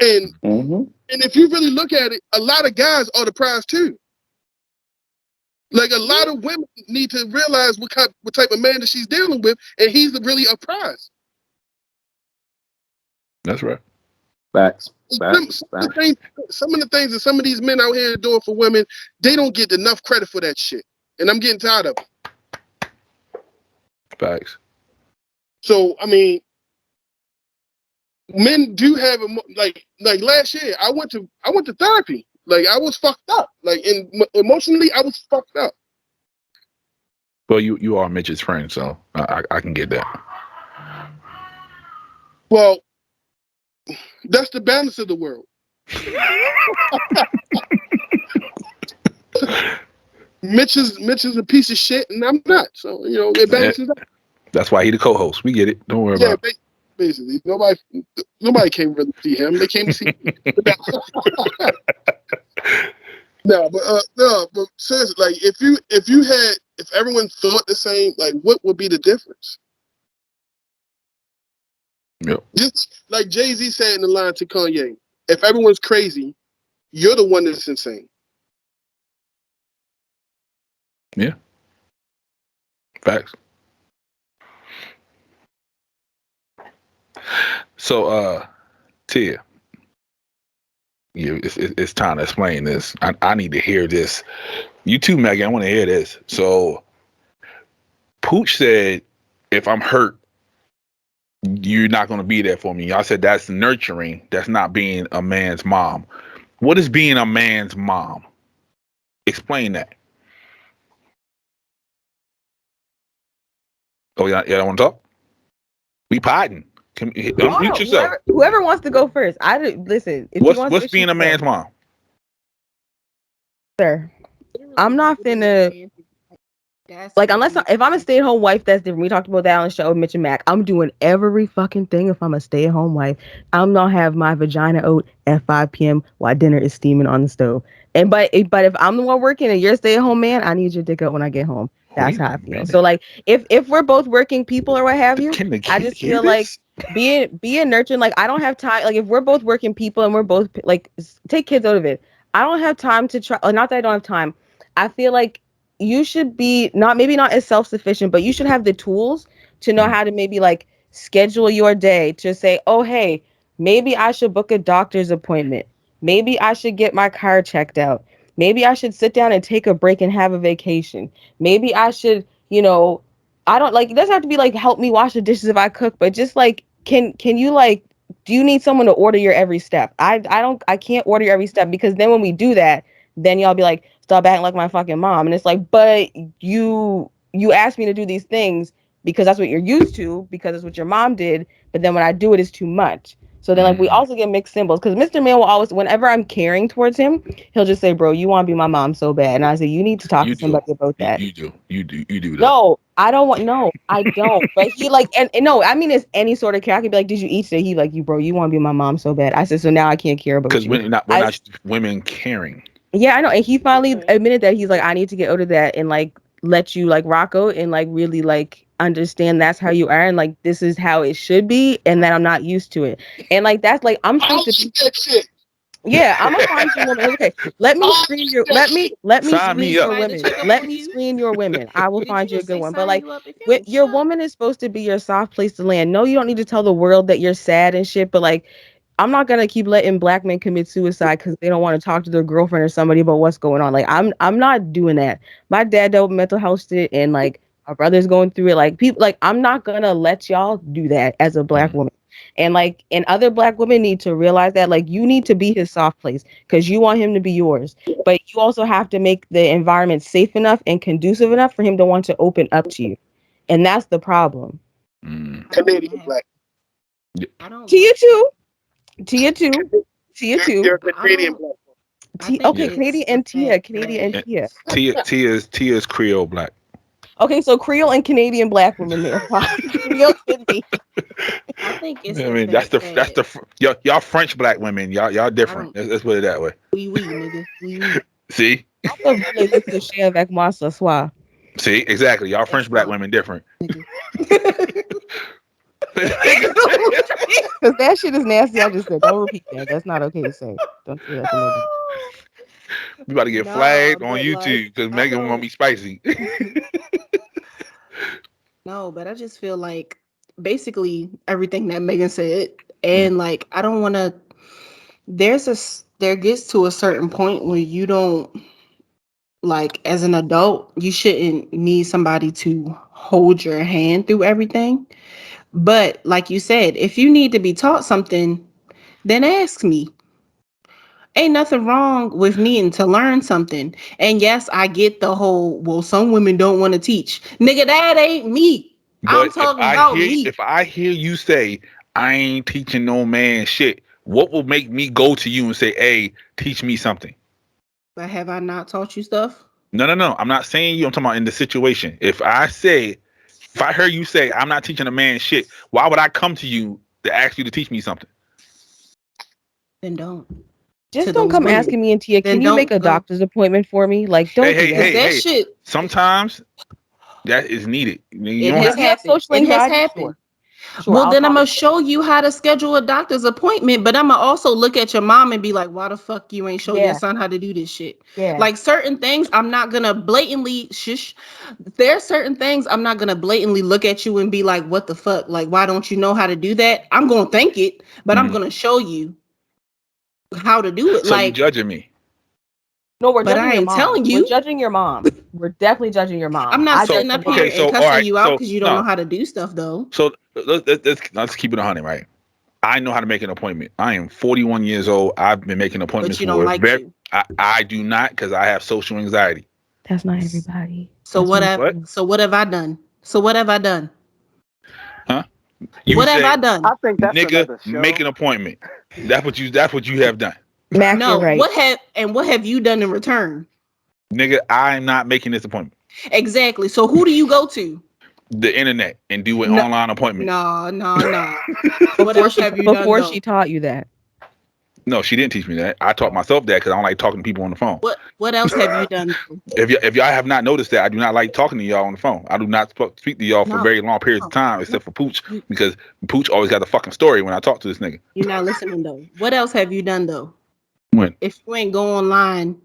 And Mm-hmm. and if you really look at it, a lot of guys are the prize too. Like a lot of women need to realize what type of man that she's dealing with, and he's really a prize. that's right. Facts. Some of the things that some of these men out here are doing for women, they don't get enough credit for that shit. And I'm getting tired of it. Facts. So I mean, men do have like last year. I went to therapy. Like I was fucked up. Like emotionally, I was fucked up. Well, you are Mitch's friend, so I can get that. Well, that's the balance of the world. Mitch is a piece of shit, and I'm not. So it balances out. That's why he the co-host. We get it. Don't worry about it. Basically, nobody came to see him. They came to see me. No, but seriously, like if everyone thought the same, like what would be the difference? Yep. Just like Jay-Z said in the line to Kanye, if everyone's crazy, you're the one that's insane. Yeah. Facts. So, Tia, it's time to explain this. I need to hear this. You too, Megan. I want to hear this. So, Pooch said, if I'm hurt, you're not going to be there for me. Y'all said that's nurturing. That's not being a man's mom. What is being a man's mom? Explain that. Oh, y'all don't want to talk? We potting. Unmute yourself. Whoever wants to go first. Listen. If What's being a man's mom? Sir, I'm not finna. Like, if I'm a stay-at-home wife, that's different. We talked about that on the show with Mitch and Mac. I'm doing every fucking thing if I'm a stay-at-home wife. I'm gonna have my vagina oat at 5 p.m. while dinner is steaming on the stove. But if I'm the one working and you're a stay-at-home man, I need your dick out when I get home. That's how I feel. So like, if we're both working people or what have you, I just feel like being nurturing. Like, I don't have time. Like, if we're both working people and we're both like, take kids out of it. I don't have time to try. Not that I don't have time. I feel like you should be maybe not as self-sufficient, but you should have the tools to know how to maybe like schedule your day to say, oh, hey, maybe I should book a doctor's appointment. Maybe I should get my car checked out. Maybe I should sit down and take a break and have a vacation. Maybe I should, I don't like, it doesn't have to be like, help me wash the dishes if I cook, but just like, can you like, do you need someone to order your every step? I can't order your every step, because then when we do that, then y'all be like, stop acting like my fucking mom. And it's like, but you asked me to do these things because that's what you're used to, because it's what your mom did. But then when I do it, it's too much. So then like we also get mixed symbols, because Mr. Man will always, whenever I'm caring towards him, he'll just say, bro, you want to be my mom so bad. And I say, you need to talk to somebody about that. You do that. No, I don't want, no, I don't. But he like, and no, I mean, it's any sort of care. I could be like, did you eat today? He like, you want to be my mom so bad. I said, so now I can't care about you. Because we're not women caring. Yeah, I know. And he finally admitted that. He's like, I need to get out of that and like let you like rock out and like really like understand that's how you are, and like this is how it should be, and that I'm not used to it. And like that's like I'm supposed to be that shit. Yeah, I'm gonna find you women. Okay, let me screen your let me screen your women. Let me screen your women. I will find you a good one. But like your woman is supposed to be your soft place to land. No, you don't need to tell the world that you're sad and shit, but like I'm not gonna keep letting black men commit suicide because they don't want to talk to their girlfriend or somebody about what's going on. Like I'm not doing that. My dad dealt with mental health shit, and like my brother's going through it. Like people, like I'm not gonna let y'all do that as a black woman. And like, and other black women need to realize that like you need to be his soft place because you want him to be yours. But you also have to make the environment safe enough and conducive enough for him to want to open up to you. And that's the problem. Canadian black. To you too. To you too. To you too. You're Canadian black. Okay, Canadian and Tia. Canadian and Tia. Tia's Creole black. Okay, so Creole and Canadian black women there. You'll get me. I think it's I mean, that's y'all French black women. Y'all different. Let's put it that way. Oui, nigga. Oui. See? Voulez-vous coucher avec moi ce soir? See, exactly. Y'all French black women different. Because that shit is nasty. I just said, don't repeat that. That's not okay to say. Don't say that to nobody. You about to get flagged on YouTube because Megan want me spicy. No, but I just feel like basically everything that Megan said, and like I don't want to. There gets to a certain point where you don't, like, as an adult, you shouldn't need somebody to hold your hand through everything. But like you said, if you need to be taught something, then ask me. Ain't nothing wrong with needing to learn something. And yes, I get the whole, well, some women don't want to teach. Nigga, that ain't me. I'm talking about me. If I hear you say, I ain't teaching no man shit, what will make me go to you and say, hey, teach me something? But have I not taught you stuff? No. I'm not saying you. I'm talking about in the situation. If I heard you say, I'm not teaching a man shit, why would I come to you to ask you to teach me something? Then don't. Just don't come asking me and Tia, can you make a doctor's appointment for me? Like, don't do that. Hey. Shit. Sometimes that is needed. It has happened. Sure, well, then I'm going to show you how to schedule a doctor's appointment, but I'm going to also look at your mom and be like, why the fuck you ain't show your son how to do this shit? Yeah. Like, certain things I'm not going to blatantly There are certain things I'm not going to blatantly look at you and be like, what the fuck? Like, why don't you know how to do that? I'm going to think it, but I'm going to show you how to do it. So you judging me? No, we're judging your mom. Telling you. We're judging your mom. We're definitely judging your mom. I'm not sitting up here and cussing you out because you don't know how to do stuff, though. So let's keep it 100, right? I know how to make an appointment. I am 41 years old. I've been making appointments. But you don't like you. I do not, because I have social anxiety. That's not everybody. So what have I done? Huh? What have I done? I think that's nigga, make an appointment. That's what you have done. Mac, no, right. What have you done in return? Nigga, I'm not making this appointment. Exactly. So who do you go to? The internet and do an online appointment. No. What else have you done before she taught you that? No, she didn't teach me that. I taught myself that because I don't like talking to people on the phone. What else have you done? If y'all have not noticed that, I do not like talking to y'all on the phone. I do not speak to y'all for very long periods of time, except for Pooch, because Pooch always got the fucking story when I talk to this nigga. You're not listening though. What else have you done though? When? If you ain't go online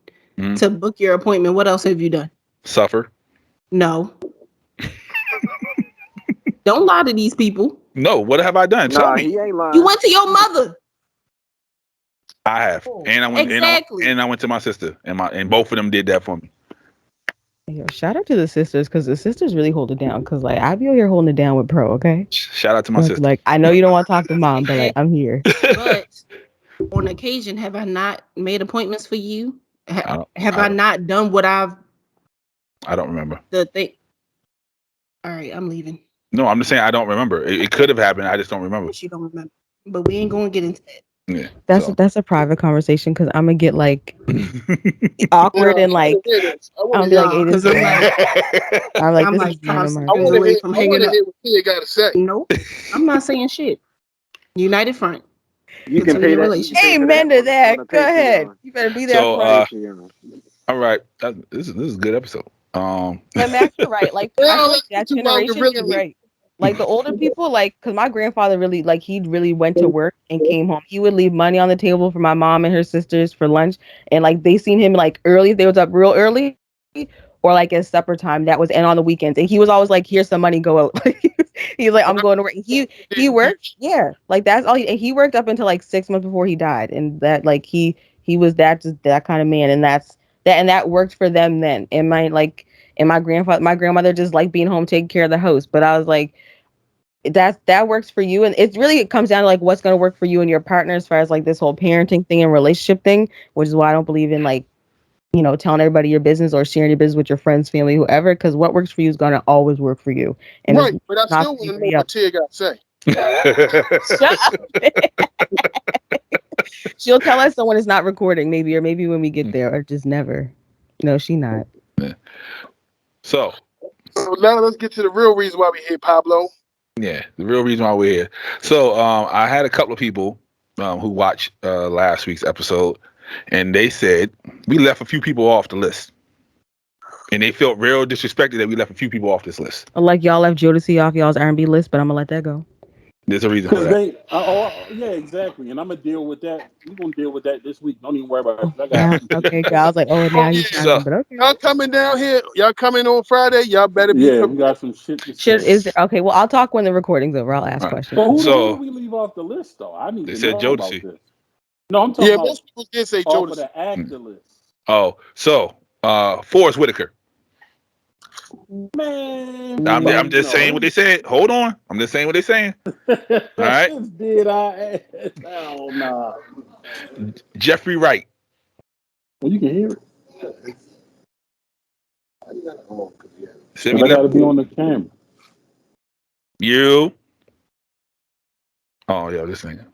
to book your appointment, what else have you done? Suffer. No. Don't lie to these people. No, what have I done? Tell me. He ain't lying. You went to your mother. I have, and I went. Exactly. And I went to my sister, and both of them did that for me. Yo, shout out to the sisters, because the sisters really hold it down. Because like I be over here holding it down with Pro. Okay. Shout out to my sister. Like I know you don't want to talk to mom, but like I'm here. But on occasion, have I not made appointments for you? Have I not done what I've? I don't remember. The thing. All right, I'm leaving. No, I'm just saying I don't remember. It could have happened. I just don't remember. You don't remember, but we ain't gonna get into that. Yeah, that's a private conversation because I'm gonna get like awkward and like I'm be like, this is I'm like, this is constantly I want to hear what Tia got to say. Nope, I'm not saying shit. United Front. You can pay that. Amen to that. Go ahead. You better be there. So, all right, this is a good episode. But Max, you're right. Like that generation, you're right. Like the older people, like, because my grandfather really, like, he really went to work and came home. He would leave money on the table for my mom and her sisters for lunch. And like they seen him like early, if they was up real early, or like at supper time, and on the weekends. And he was always like, here's some money, go out. He's like, I'm going to work. He worked, yeah. Like that's all he worked up until like 6 months before he died. And that like he was that kind of man. And that worked for them then. And my grandmother just liked being home, taking care of the house. But I was like, that works for you, and it comes down to like what's going to work for you and your partner as far as like this whole parenting thing and relationship thing, which is why I don't believe in like, you know, telling everybody your business or sharing your business with your friends, family, whoever, because what works for you is going to always work for you. And right, but I still want to know what Tia got to say. Shut up. She'll tell us when it's not recording, maybe when we get there, or just never. No, she not. So now let's get to the real reason why we here, Pablo. Yeah, the real reason why we're here. So I had a couple of people who watched last week's episode, and they said we left a few people off the list. And they felt real disrespected that we left a few people off this list. Like y'all left Jodeci off y'all's R&B list, but I'm gonna let that go. There's a reason for Because that. yeah, exactly. And I'm gonna deal with that. We're gonna deal with that this week. Don't even worry about it. I got Okay, I was like, oh, now he's yeah. trying, but okay. Y'all coming down here? Y'all coming on Friday? Y'all better be. yeah, we got some shit to say. Is there, okay? Well, I'll talk when the recording's over. I'll ask Right. questions. But who So- did we leave off the list though? I need They to said know about Jodeci. this. No, I'm talking Yeah, about most people did say off of Jodeci. the actor list. Oh, so Forrest Whitaker. Man, I'm just saying what they said. Hold on. I'm just saying what they're saying. All right. Did I? Oh nah. Jeffrey Wright. Well, you can hear it. Said But we I gotta left be on the camera. you. Oh, yeah, this nigga.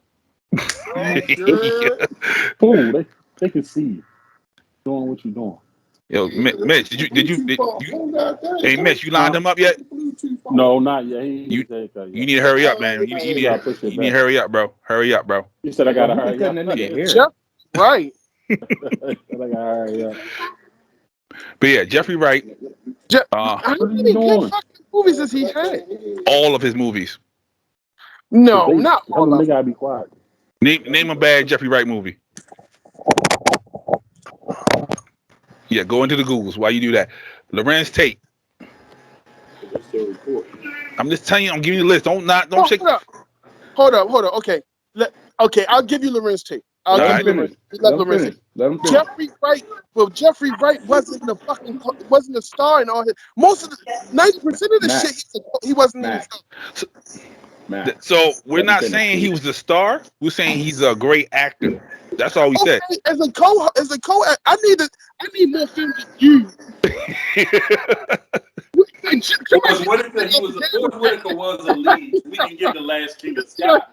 Fool, they can see you doing what you're doing. Yo, Mitch, did you hey Mitch, you lined him up yet? No, not yet. He You- ain't said that yet. You need to hurry up, man. You need gotta push it you need to back. hurry up, bro. Hurry up, bro. You said I gotta Who hurry up. cutting that nigga hair? Jeff, right? I gotta hurry up. But yeah, Jeffrey Wright, How What are many you good doing? fucking movies has he had? all of his movies. No, not Tell all them of they them. gotta be quiet. Name a bad Jeffrey Wright movie. Yeah, go into the Googles while you do that. Lorenz Tate. I'm just telling you, I'm giving you the list. Don't shake. Hold up. Okay, okay, I'll give you Lorenz Tate. I'll All give right. you Lorenz. Let him Lorenz finish. Tate. Let him finish. Jeffrey Wright. Well, Jeffrey Wright wasn't a star in all his. Most of the 90% of the Matt. shit he wasn't even a Matt. star. Matt. So we're Let him not finish, saying he please. was the star. We're saying he's a great actor. That's all we said. Okay, as a co, I need more films than you. Forrest Whitaker was a lead. We can give the Last King of Scott,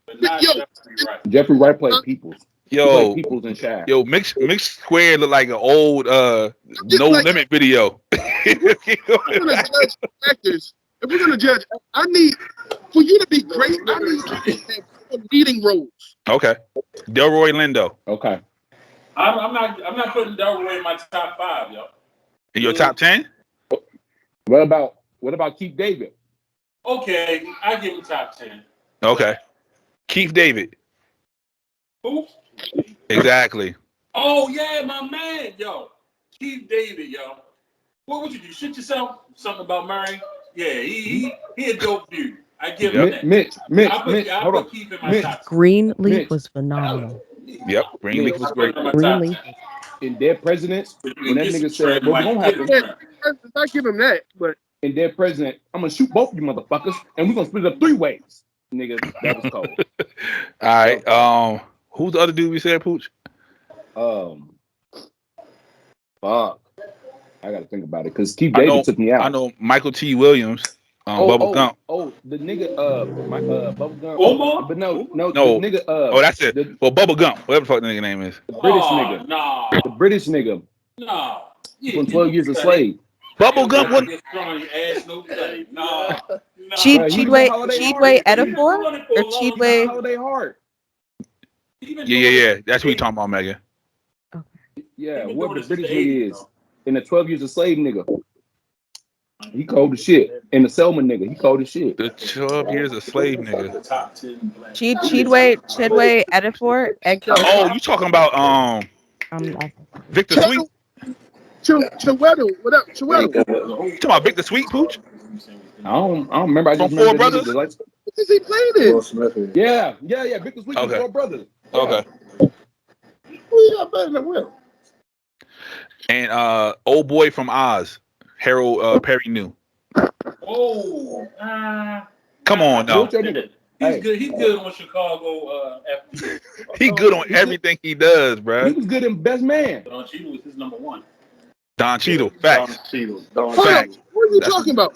but not Jeffrey Wright. Jeffrey Wright played Peoples. He played Yo, Peoples in Shaft. yo, Mix Square look like an old No Limit video. Actors. If we're gonna judge, I need for you to be great. I need you to have leading roles. Okay, Delroy Lindo Okay. I'm not putting Delroy in my top 5, yo. in your top 10. What about Keith David? Okay, I give him top 10. Okay, Keith David. Who? Exactly. Oh yeah, my man, yo. Keith David, yo. What would you do? Shit yourself? Something about Murray? Yeah, he a dope dude. I give him that. Mitch, I hold on. put Keith in my Mitch. top 10. Greenleaf Mitch. was phenomenal. Yep, Greenleaf was great. Greenleaf. In Dead Presidents, when that nigga said, "What's gonna happen?" I give him that, but In Dead President, I'm gonna shoot both of you motherfuckers, and we're gonna split it up 3 ways. Nigga, that was cold. All right. Who's the other dude we said, Pooch? Fuck. I gotta think about it because Keith David took me out. I know Michael T. Williams. Bubba Gump. Oh, the nigga, Bubba Gump. Omar? But no, No. the nigga, Oh, that's it. Well, Bubba Gump, whatever the fuck the nigga name is. the British nigga, No. the British nigga No. from 12 Years a Slave. Bubba Gump wasn't. No. Chidway Holiday Ejiofor or Chidway? Holiday Hard. Yeah. That's what we talking about, Megan. Yeah, what the British nigga is. And the 12 Years a Slave nigga. He cold as shit. And the Selma nigga, he cold as shit. The 12 Years a Slave nigga. Chidway Ejiofor. Oh, you talking about Victor Sweet? Chiwetel, what up, Chiwetel? You talking about Victor Sweet, Pooch? I don't remember. I just From remember Four the niggas Brothers? that like. What does he play in? Yeah. Victor Sweet and Okay. Four Brothers. Okay. Who you got better than Will? And old boy from Oz, Harold Perry New. Oh, Come on, now. What's your nigga? he's good. He's good on Chicago. He good on everything he does, He bro. was good in Best Man. Don Cheadle was his number 1. Don Cheadle, facts. Hold on, what are you talking about?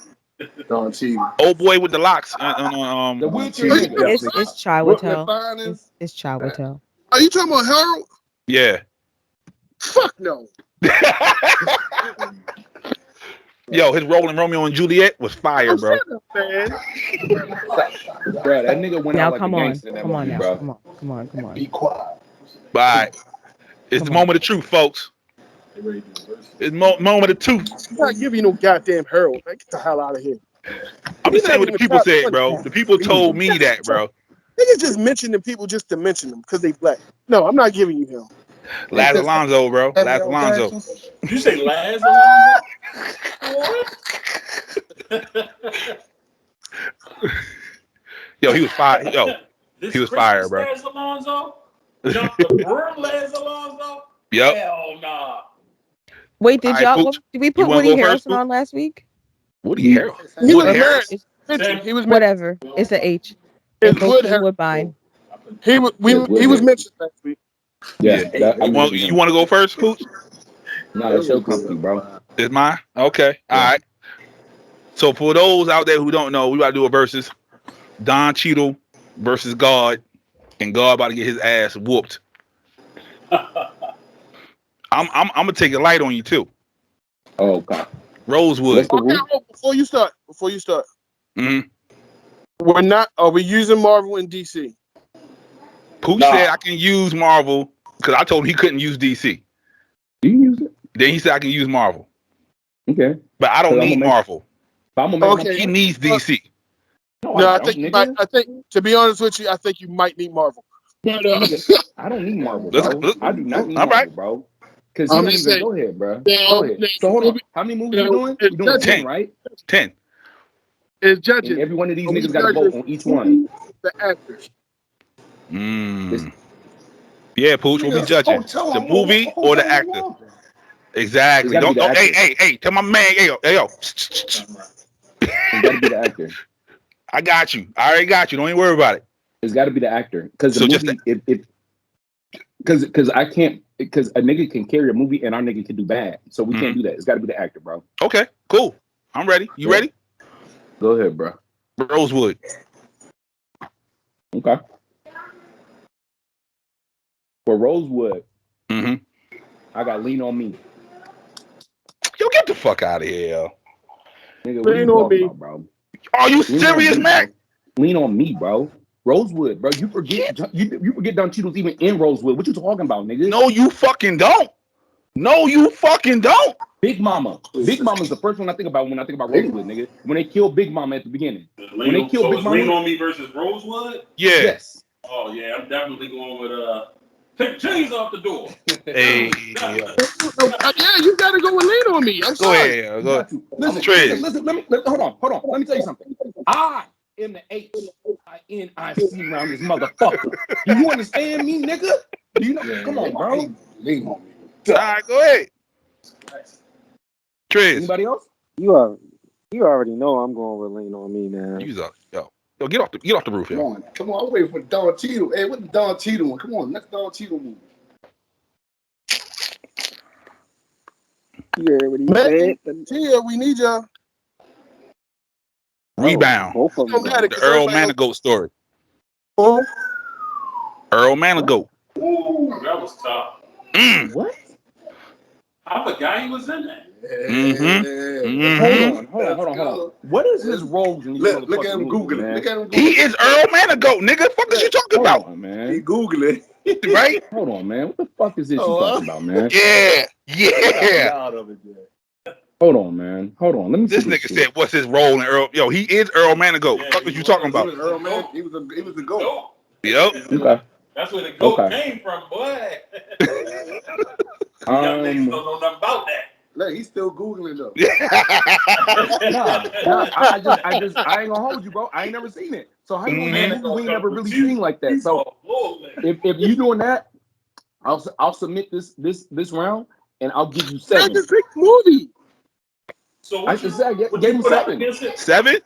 Don Cheadle. Old boy with the locks. The wheelchair Cheadle. nigga. It's Chiwetel. It's Chiwetel. Are you talking about Harold? Yeah. Fuck no. Yo, his role in Romeo and Juliet was fire, bro. Shut up, man. Bro, that nigga went Now out like come a on. gangster in that Come on movie, now. bro. Come on. Be quiet. Bye. It's the Come on. moment of truth, folks. It's moment of truth. I'm not giving you no goddamn Harold. Man, get the hell out of here. I'm He's just saying not what the even people top said, 20. bro. The people told me that, bro. Niggas just mentioning people just to mention them because they black. No, I'm not giving you him. Laz Alonso, bro. Laz Alonso. You say Laz Alonso? What? Yo, he was fire. Yo, This he was Christmas fire, bro. Laz Alonso? Jump the broom Laz Alonso? Yep. Hell nah. Wait, did All right, y'all? Pooch. Did we You put wanna Woody go first, Harrelson on last week? Woody Harrelson. He was Woody married. Harrelson. Mentioned. He was mentioned. Whatever. It's a H. It's And Wood Bokeem Harrelson. Woodbine. He was mentioned last week. Yeah, You want to go first, Pooch? No, it's your company, bro. It's mine? Okay. All right. So for those out there who don't know, we about to do a versus. Don Cheadle versus God, and God about to get his ass whooped. I'm gonna take it light on you too. Oh, okay. Rosewood. What's the Okay, rule? before you start. Mm-hmm. We're not. Are we using Marvel and DC? Pooch said I can use Marvel because I told him he couldn't use DC. Do you use it? Then he said I can use Marvel, Okay. but I don't need Marvel. He needs DC. No, I think you might. I think, to be honest with you, I think you might need Marvel. But I don't need Marvel, bro. I do not need All Marvel, right. bro. Because I'm he just even saying. go ahead, bro. Now, Go ahead. So hold on. How many movies we doing? We doing 10, right? 10. As judges, And every one of these are we niggas got to vote judging on each one. the actors. Yeah, Pooch, what we judging? The movie or the actor? Exactly. It's gotta be Don't. the actor. Hey, tell my man. Hey, yo. It's got to be the actor. I got you. I already got you. Don't even worry about it. It's got to be the actor. Because the So movie, because I can't, because a nigga can carry a movie and our nigga can do bad. So we can't do that. It's got to be the actor, bro. Okay, cool. I'm ready. You ready? Go ahead, bro. Rosewood. Okay. For Rosewood, I got Lean on Me. Yo, get the fuck out of here, yo. Nigga, what are you talking about, bro? Are you serious, Mac? Lean on Me, bro. Rosewood, bro. You forget Don Cheadle's even in Rosewood. What you talking about, nigga? No, you fucking don't. No, you fucking don't. Big Mama. Big Mama's the first one I think about when I think about Rosewood, nigga. When they kill Big Mama at the beginning. When they kill Big Mama. Lean on Me versus Rosewood? Yeah. Yes. Oh yeah, I'm definitely going with take the chains off the door. Hey. Yeah, you gotta go with Lean on Me. I'm Go sorry. ahead. Go ahead. Listen. Hold on. Let me tell you something. I am the H-I-N-I-C around this motherfucker. Do you understand me, nigga? Do you know? Come on, bro. Lean on Me. All right, go ahead. Triz. Anybody else? You already know I'm going with Lean on Me, man. Yo, get off the roof, yo. Come on, I'm waiting for Don Cheadle. Hey, what's the Don Cheadle one? Come on, next Don Cheadle movie. You heard what he said? Tia, we need y'all. Rebound. Both of them. The Earl Manigault story. Oh, Earl Manigault. Ooh, that was tough. What? I forgot he was in that. Hold on. What is his role in these motherfucking Look at him movies, Googling. man? Look at him Googling. He is Earl Manigault, nigga. Fuck is you talking about? Hold on, man. He Googling. Right? Hold on, man. What the fuck is this you talking about, man? Yeah. Out of it, yeah. Hold on, man. Hold on. Let me This see nigga shit. said, "What's his role in Earl?" Yo, he is Earl Manigault. Yeah, Fuck is you talking He about? was Earl Man. He was a goat. Goat. Yep. Okay. That's where the goat Okay. came from, boy. Young niggas don't know nothing about that. Look, he's still Googling though. I ain't gonna hold you, bro. I ain't never seen it. So how you gonna Mhm. do a movie we ain't never really seen like that? So if you doing that, I'll submit this round and I'll give you 7. that's a big movie. So I should say I gave him 7. 7?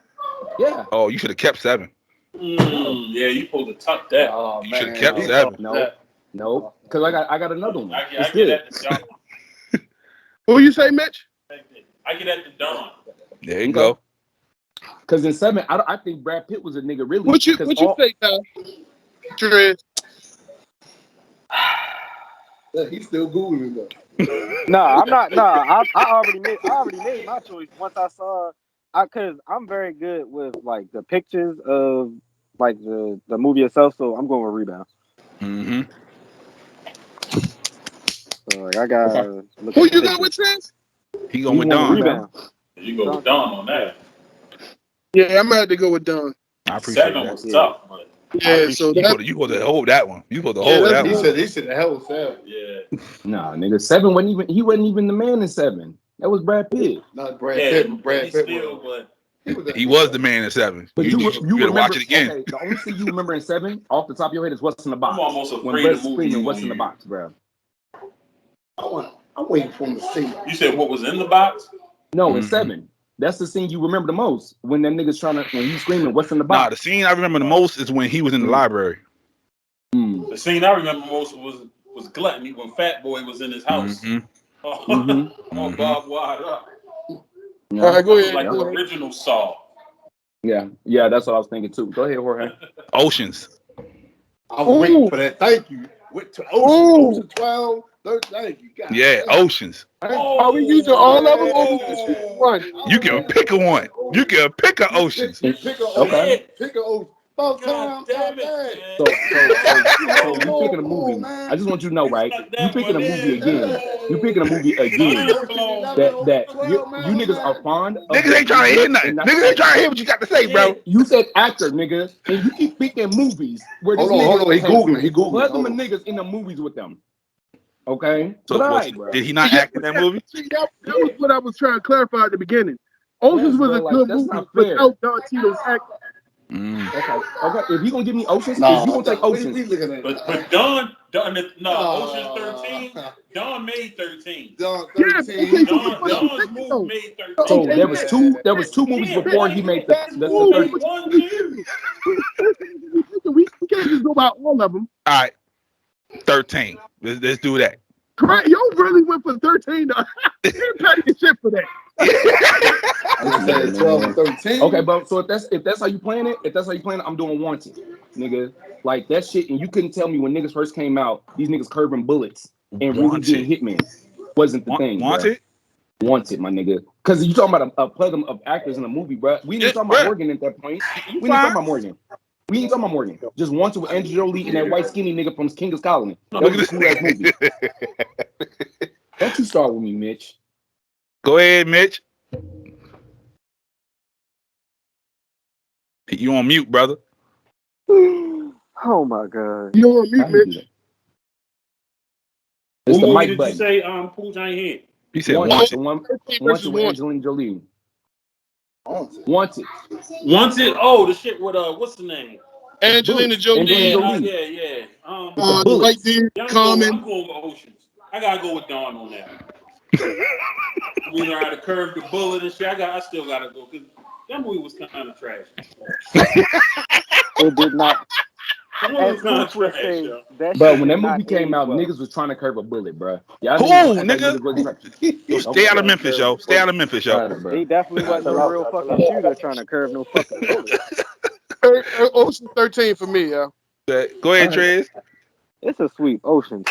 Yeah. Oh, you should have kept 7. Yeah, you supposed to tuck that. Oh You man, should have kept 7. No, because I got another one. I It's get good. at the Don. Who you say, Mitch? I get at the Don. There you go. Because in 7, I think Brad Pitt was a nigga really. What you say, Triz? He's still Googling though. Nah, I'm not. Nah, I already made my choice once I saw. Cause I'm very good with like the pictures of like the movie itself. So I'm going with Rebound. Mm-hmm. So like I gotta look Who at the you going pictures. with, Trans? He going with went Don. Rebound. You go with Don on that. Yeah, I'm gonna have to go with Don. I appreciate 7 that. was Yeah. tough, but Yeah, so You that, supposed to hold that one. You supposed to Yeah, hold that's that the one. one. He said the hell was that. yeah. Nah, nigga, 7 wasn't even. He wasn't even the man in 7. That was Brad Pitt. Not Brad Yeah, Pitt, but Brad he Pitt still, was. but He was the man in 7. But you better remember? watch it again. Okay, the only thing you remember in 7 off the top of your head is what's in the box. I'm almost When afraid Brett's of movie screaming, you "What's in the use. box, bro?" I'm waiting for him to say it. You said what was in the box? No, it's Mhm. 7. That's the scene you remember the most. When that nigga's when he's screaming, "What's in the Nah, the box?" scene I remember the most is when he was in the library. The scene I remember most was Gluttony when Fat Boy was in his house. Mm-hmm. Oh, Mm-hmm. Bob wide up. Yeah. all right, go ahead. Like Go the ahead. original Saw. Yeah, that's what I was thinking too. Go ahead, Jorge. Oceans. I was waiting for that. Thank you. Went to Ocean 12, 13. Thank you. God. Yeah, Oceans. Are we using all of them or we just choosing one? You can pick a one. You can pick a Oceans. Pick a Okay. Ocean. Pick a Ocean. About God time. damn it, God man. So you picking a movie. man. I just want you to know, right? Fuck You that picking a one movie in. again. You picking a movie again. That you niggas are fond of. Niggas ain't trying to hear nothing. Niggas ain't trying to hear what you got to say, bro. You said actor, nigga, and you keep picking movies where this Hold on. He has Googling. He Googling. plethora Hold of on. niggas in the movies with them. Okay? So But was, bro. did he not act in that movie? See, that was what I was trying to clarify at the beginning. Oceans Yes, was bro, a like, good that's movie not fair. without Don Cheadle's acting. Okay. If you gonna give me Oceans, Nah, if you gonna take Oceans, we looking at But Don, Ocean 13, Don made 13. Don Yes, 13. okay, so which one you Don's picking move though? made 13. so Okay, there was two movies Yeah, before boy, he made Fat the Boy made 13. 1 too. We can't just go about all of them. All right, 13. Let's do that. Correct. Yo really went for 13. He didn't pay the shit for that. I said 12 and 13. Okay, but so if that's how you playing it, I'm doing Wanted, nigga. Like that shit, and you couldn't tell me when niggas first came out, these niggas curving bullets and really being hitmen wasn't the thing, bro. Wanted, my nigga. Because you talking about a plethora of actors in a movie, bro. We ain't talking about Morgan at that point. We ain't talking about Morgan. Just Wanted with Andrew Jolie and that white skinny nigga from King's Colony. That was a cool ass movie. Don't you start with me, Mitch. Go ahead, Mitch. You on mute, brother. Oh my god. You on mute, Mitch? It's What the movie mic did button. you say, Pooch, I ain't hear? He said Wanted. The Wanted. Wanted with Angelina Jolie. Wanted. Wanted? Oh, the shit with, what's the name? Angelina Jolie. Yeah. The white dude, I'm Common. going with Oceans. I gotta go with Dawn on that. We learn how to curve the bullet and shit. I still gotta go because that movie was kind of trash. It did not. That movie was kind of Pooch would trash, say, yo. that Bro, shit when did that not movie came age out, well. niggas was trying to curve a bullet, bro. Y'all Who, niggas nigga? Yo, stay out of Memphis, yo. Stay out of Memphis, yo. He definitely wasn't a real fucking shooter trying to curve no fucking bullet. Ocean 13 for me, yeah. Go ahead, Trez. It's a sweep, Ocean.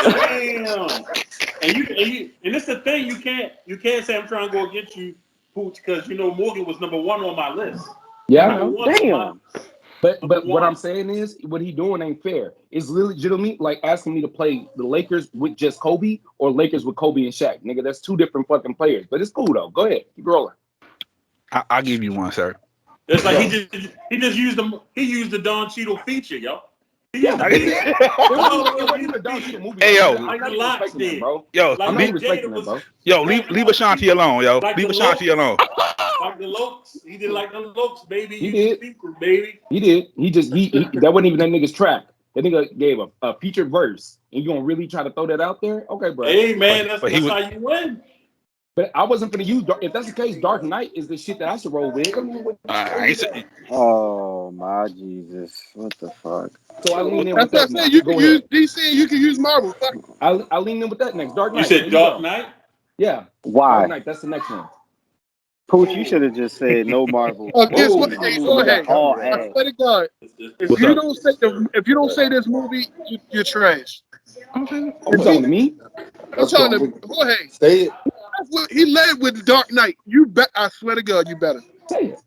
Damn. And it's the thing, you can't say I'm trying to go against you, Pooch, because you know Morgan was number 1 on my list. Yeah, I know. Damn. But what I'm saying is, what he doing ain't fair. It's legitimately like asking me to play the Lakers with just Kobe or Lakers with Kobe and Shaq. Nigga, that's two different fucking players. But it's cool though. Go ahead, keep rolling. I'll give you one, sir. It's like he just used the Don Cheadle feature, yo. He used the Hey, yo. Like the Locks did. Yo, Like leave was, leave Ashanti alone, yo. Like leave the Ashanti alone. Like the Lokes. He did like the Lokes, baby. He did. Speaker, baby. He did. He that wasn't even that nigga's track. That nigga gave a featured verse, and you gonna really try to throw that out there? Okay, bro. Hey man, that's how you win. But I wasn't gonna use. If that's the case, Dark Knight is the shit that I should roll with. Oh my Jesus! What the fuck? So I lean in That's with that. what I said. You can use DC. You can use Marvel. I lean in with that next. Dark Knight. You said Dark Knight? Yeah. Why? Dark Knight. That's the next one. Pooch, you should have just said no Marvel. Guess what? Hey, Jorge, all I ass. swear to God, if you don't say this movie, you're trash. You're talking to me? I'm talking to Jorge. Say it. He led with the Dark Knight. You bet. I swear to God, you better. Say it.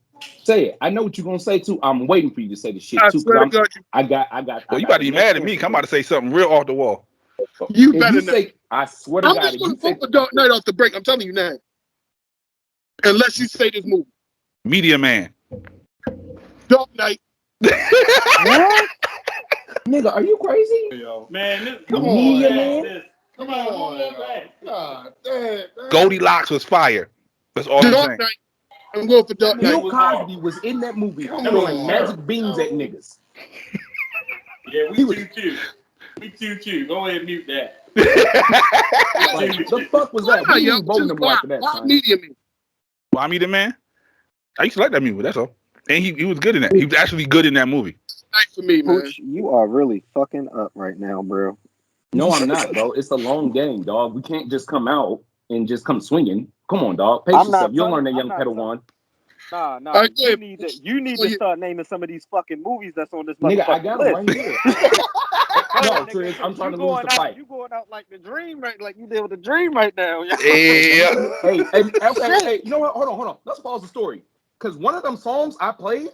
Say it. I know what you're gonna say too. I'm waiting for you to say the shit I too. swear to God, I got. Well, you about to be mad at me. I'm about to say something real off the wall. you If better you not. say, I swear to I'm God, just if gonna you say vote for Dark Knight off the break. I'm telling you now. Unless you say this movie, Media Man. Dark Knight. what? Nigga, are you crazy? Man, this, Come on, Media man. Man? Come on. God damn. Goldilocks was fire. That's all I'm Dark saying. Knight. I'm going for Dark Knight. Bill Cosby was in that movie Come throwing on. magic beams at niggas. yeah, we He was- too cute. We too cute. Go ahead and mute that. Like, the fuck was that? Why, We yo? didn't vote Just no more why? after that. Why Son. Media Man? Well, I Media Man. I used to like that movie. That's all. And he was good in that. He was actually good in that movie. Night for me, man. Pooch, you are really fucking up right now, bro. No, I'm not, bro. It's a long game, dog. We can't just come out and just come swinging. Come on, dog. Pace I'm yourself. not You'll learn telling- that I'm young not Padawan. Nah. All right, go You ahead. need to start naming some of these fucking movies that's on this Nigga, I motherfucking got them list. right here. No, No, nigga, Triz, I'm trying you to lose going the out, fight. you going out like the dream, right? Like you did with the dream right now. yo. Yeah. Hey, you know what? Hold on. Let's pause the story. Because one of them songs I played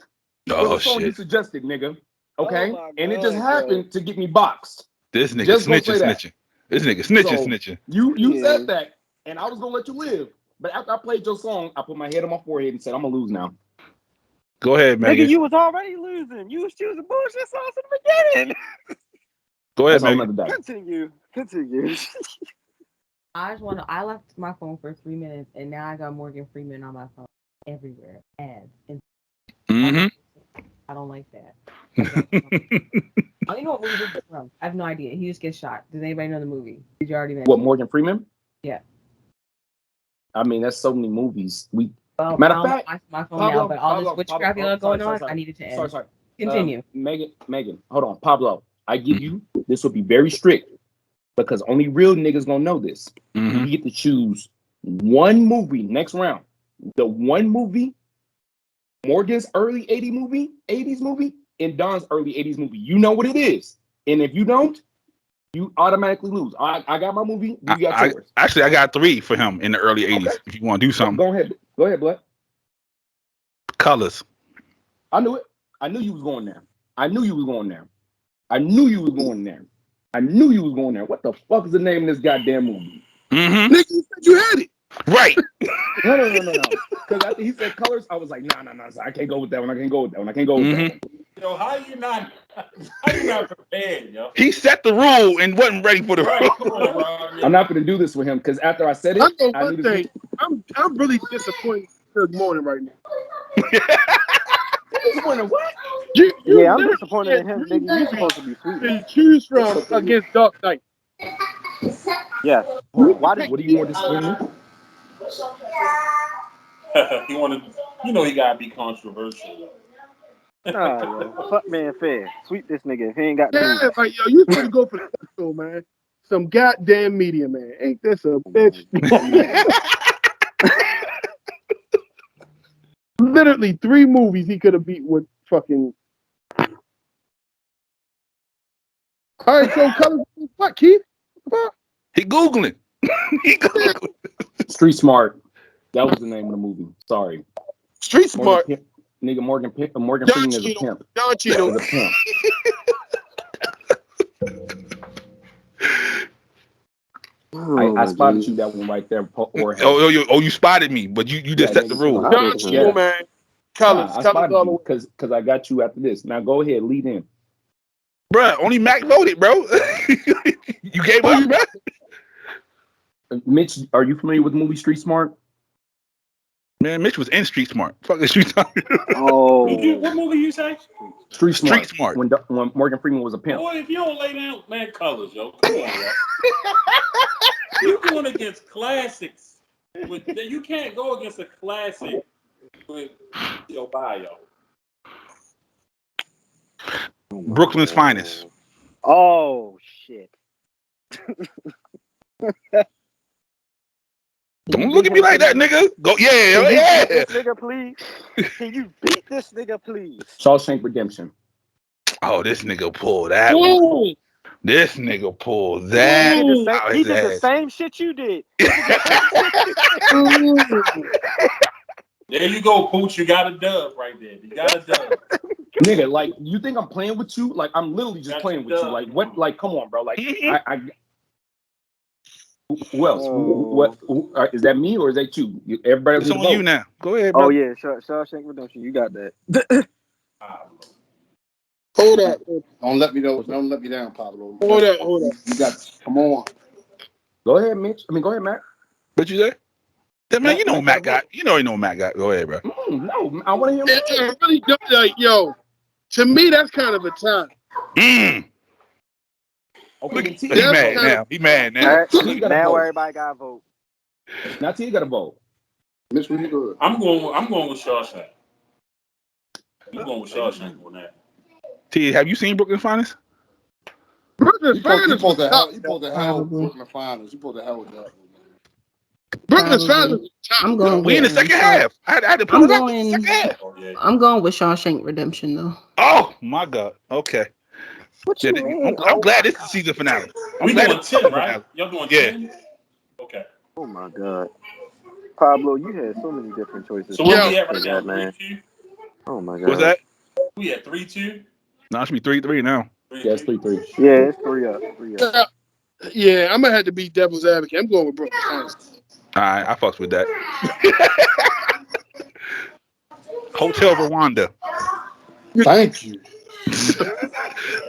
was Oh a song you shit. suggested, nigga. Okay? Oh my And it just God, happened to get me boxed. This nigga Just gonna say snitching, that. snitching. This nigga snitching, So, snitching. You Yeah. said that, and I was gonna let you live. But after I played your song, I put my head on my forehead and said, I'm gonna lose now. Go ahead, Nigga, Megan. you was already losing. You was choosing bullshit songs in the beginning. Go ahead, That's all Megan. another day. Continue. I just want to. I left my phone for 3 minutes, and now I got Morgan Freeman on my phone everywhere. Ads. And Mm-hmm. I don't like that. I don't even know what movie this is from. I have no idea. He just gets shot. Does anybody know the movie? Did you already mention? What, Morgan Freeman? Yeah. I mean, that's so many movies. Well, Matter I of don't fact, know my phone Pablo, now, but all this Pablo, witchcraft Pablo, going sorry. on, I needed to end. Sorry. Continue. Megan, hold on. Pablo, I give you, this will be very strict because only real niggas gonna know this. Mm-hmm. You get to choose one movie next round. The one movie, Morgan's early 80s movie, and Don's early 80s movie. You know what it is. And if you don't, you automatically lose. I got my movie, you got yours. Actually, I got 3 for him in the early 80s. Okay. If you want to do something. Go ahead, Black. Colors. I knew it. I knew you was going there. I knew you was going there. What the fuck is the name of this goddamn movie? Mm-hmm. Nigga, you said you had it. Right. No. Because after he said colors, I was like, nah. I can't go with that one. I can't go with that one. Yo, how you not prepared, yo? He set the rule and wasn't ready for the rule. Come on, Rob. I'm not going to do this with him because after I said it, I know I knew one this. thing. I'm really disappointed this morning right now. Disappointed what? You Yeah, I'm literally disappointed had in him, three nigga. You movies supposed to be sweet. to choose from against Dark Knight. Yeah. What Why do did you more disappointed? He wanted, he gotta be controversial. Nah, yo. Fuck man fair. Sweep this nigga if he ain't got the Yeah, movie. like yo, you supposed to go for the show, man. Some goddamn media, man. Ain't this a bitch? Literally 3 movies he could have beat with fucking. All right, so colors. What, Keith? What? He Googling. Street Smart. That was the name of the movie. Sorry. Street Smart. Morgan Don Freeman is a Cheadle. pimp. Don Cheadle. Is a pimp. I spotted you that one right there. You spotted me, but you just set the rule. Don Cheadle, man. Colors. I Colors spotted all the you way. because I got you after this. Now go ahead, lead in. Bruh, only Mac voted, bro. You gave up, bruh? Mitch, are you familiar with the movie Street Smart? Man, Mitch was in Street Smart. Fuck is you talking about? Oh. What movie you say? Street Smart. Smart. When Morgan Freeman was a pimp. Boy, if you don't lay down, man, colors, yo. Come on, yo. You're going against classics. You can't go against a classic with your bio. Brooklyn's finest. Oh shit. Don't look at me like that, nigga. Go, Can you beat yeah. this nigga, please? Can you beat this nigga, please? Shawshank Redemption. Oh, this nigga pulled that one. Ooh. This nigga pulled He that did the same. out He his did the ass. same shit you did. He did the same shit you did. There you go, Pooch. You got a dub right there. You got a dub. Nigga, like, you think I'm playing with you? Like, I'm literally just Got playing your with you. dub. Like, what? Like, come on, bro. Like, Mhm. who else? Is that me or is that you? Everybody else It's get a on you vote. now. Go ahead, Oh brother. yeah, Shawshank Redemption. You got that. Hold up. Don't let me know. Don't let me down, Pablo. Hold up. Hold up. You got. Come on. Go ahead, Mitch. I mean, go ahead, Matt. What you say? Yeah, man, you know Matt Matt got. You know Matt got. Go ahead, bro. No, I want to hear him. It really don't, like, yo. To me, that's kind of a tie. Okay, then T. He That's mad kind now. of. He mad All now. right, T got a now vote. everybody got to vote. Now T got a vote. Mitch, what you doing? I'm going with Shawshank. I'm going with Shawshank on that. T, have you seen Brooklyn Finest? Brooklyn You Finest was supposed to tough. hell. You supposed to hell Probably. Brooklyn Finals. You supposed to hell with that. Brooklyn Probably. Finest was tough. I'm going We in the with second half. I had to pull it up in the second half. Oh, yeah. I'm going with Shawshank Redemption though. Oh my God. Okay. What you mean? I'm glad this is the season finale. We glad doing it's the 10, right? finale. Y'all doing Yeah. 10? Okay. Oh my God, Pablo, you had so many different choices. So where Yo. we at right for now? that, man. 3-2? Oh my God. What's that? We at 3-2? No, it should be 3-3 now. Yeah, it's 3-3. Yeah, it's 3-up. 3-up. Yeah, I'm gonna have to be devil's advocate. I'm going with Brooklyn Finest. All right, I fucks with that. Hotel Rwanda. Thank you.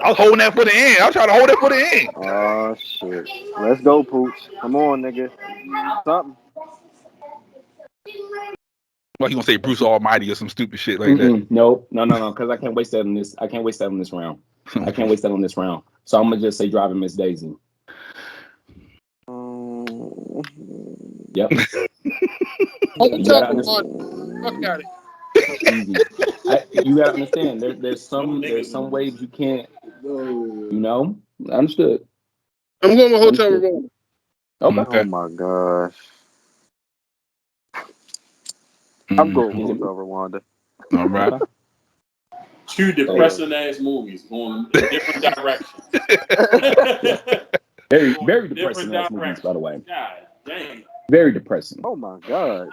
I was holding that for the end. I was trying to hold that for the end. Oh shit. Let's go, Pooch. Come on, nigga. Something. Well, he gonna say Bruce Almighty or some stupid shit like that. No, because I can't waste that on this. I can't waste that on this round. I can't waste that on this round. So I'm gonna just say Driving Miss Daisy. Yep. You gotta understand. Fuck out it. Easy. You gotta understand. There's some ways you can't. You know. Understood. I'm going with Hotel Rwanda. Okay. Oh my gosh. I'm going with Hotel Rwanda. All right. Two depressing ass movies going in different directions. Very, very depressing ass movies, by the way. God dang. Very depressing. Oh my God.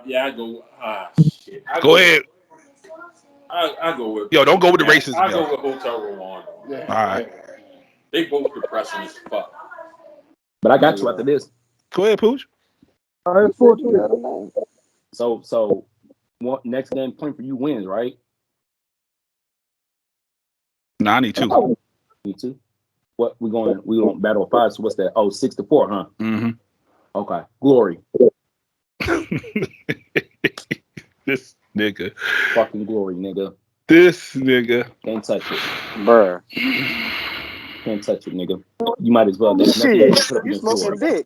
Yeah, I go. Shit. Go ahead. I go with. Yo, don't go with the racism. I go with Hotel Rwanda. Yeah. All right. They both depressing as fuck. But I got you after this. Go ahead, Pooch. All right, 4-2. So next game point for you wins, right? No, I need 2. Need 2. What we going battle of 5. So what's that? Oh, 6-4, huh? Mm-hmm. Okay. Glory. This nigga. Fucking Glory, nigga. This nigga. Can't touch it. Bruh. Can't touch it, nigga. You might as well. There's nothing Shit. you can put up You against smoking Glory. dick.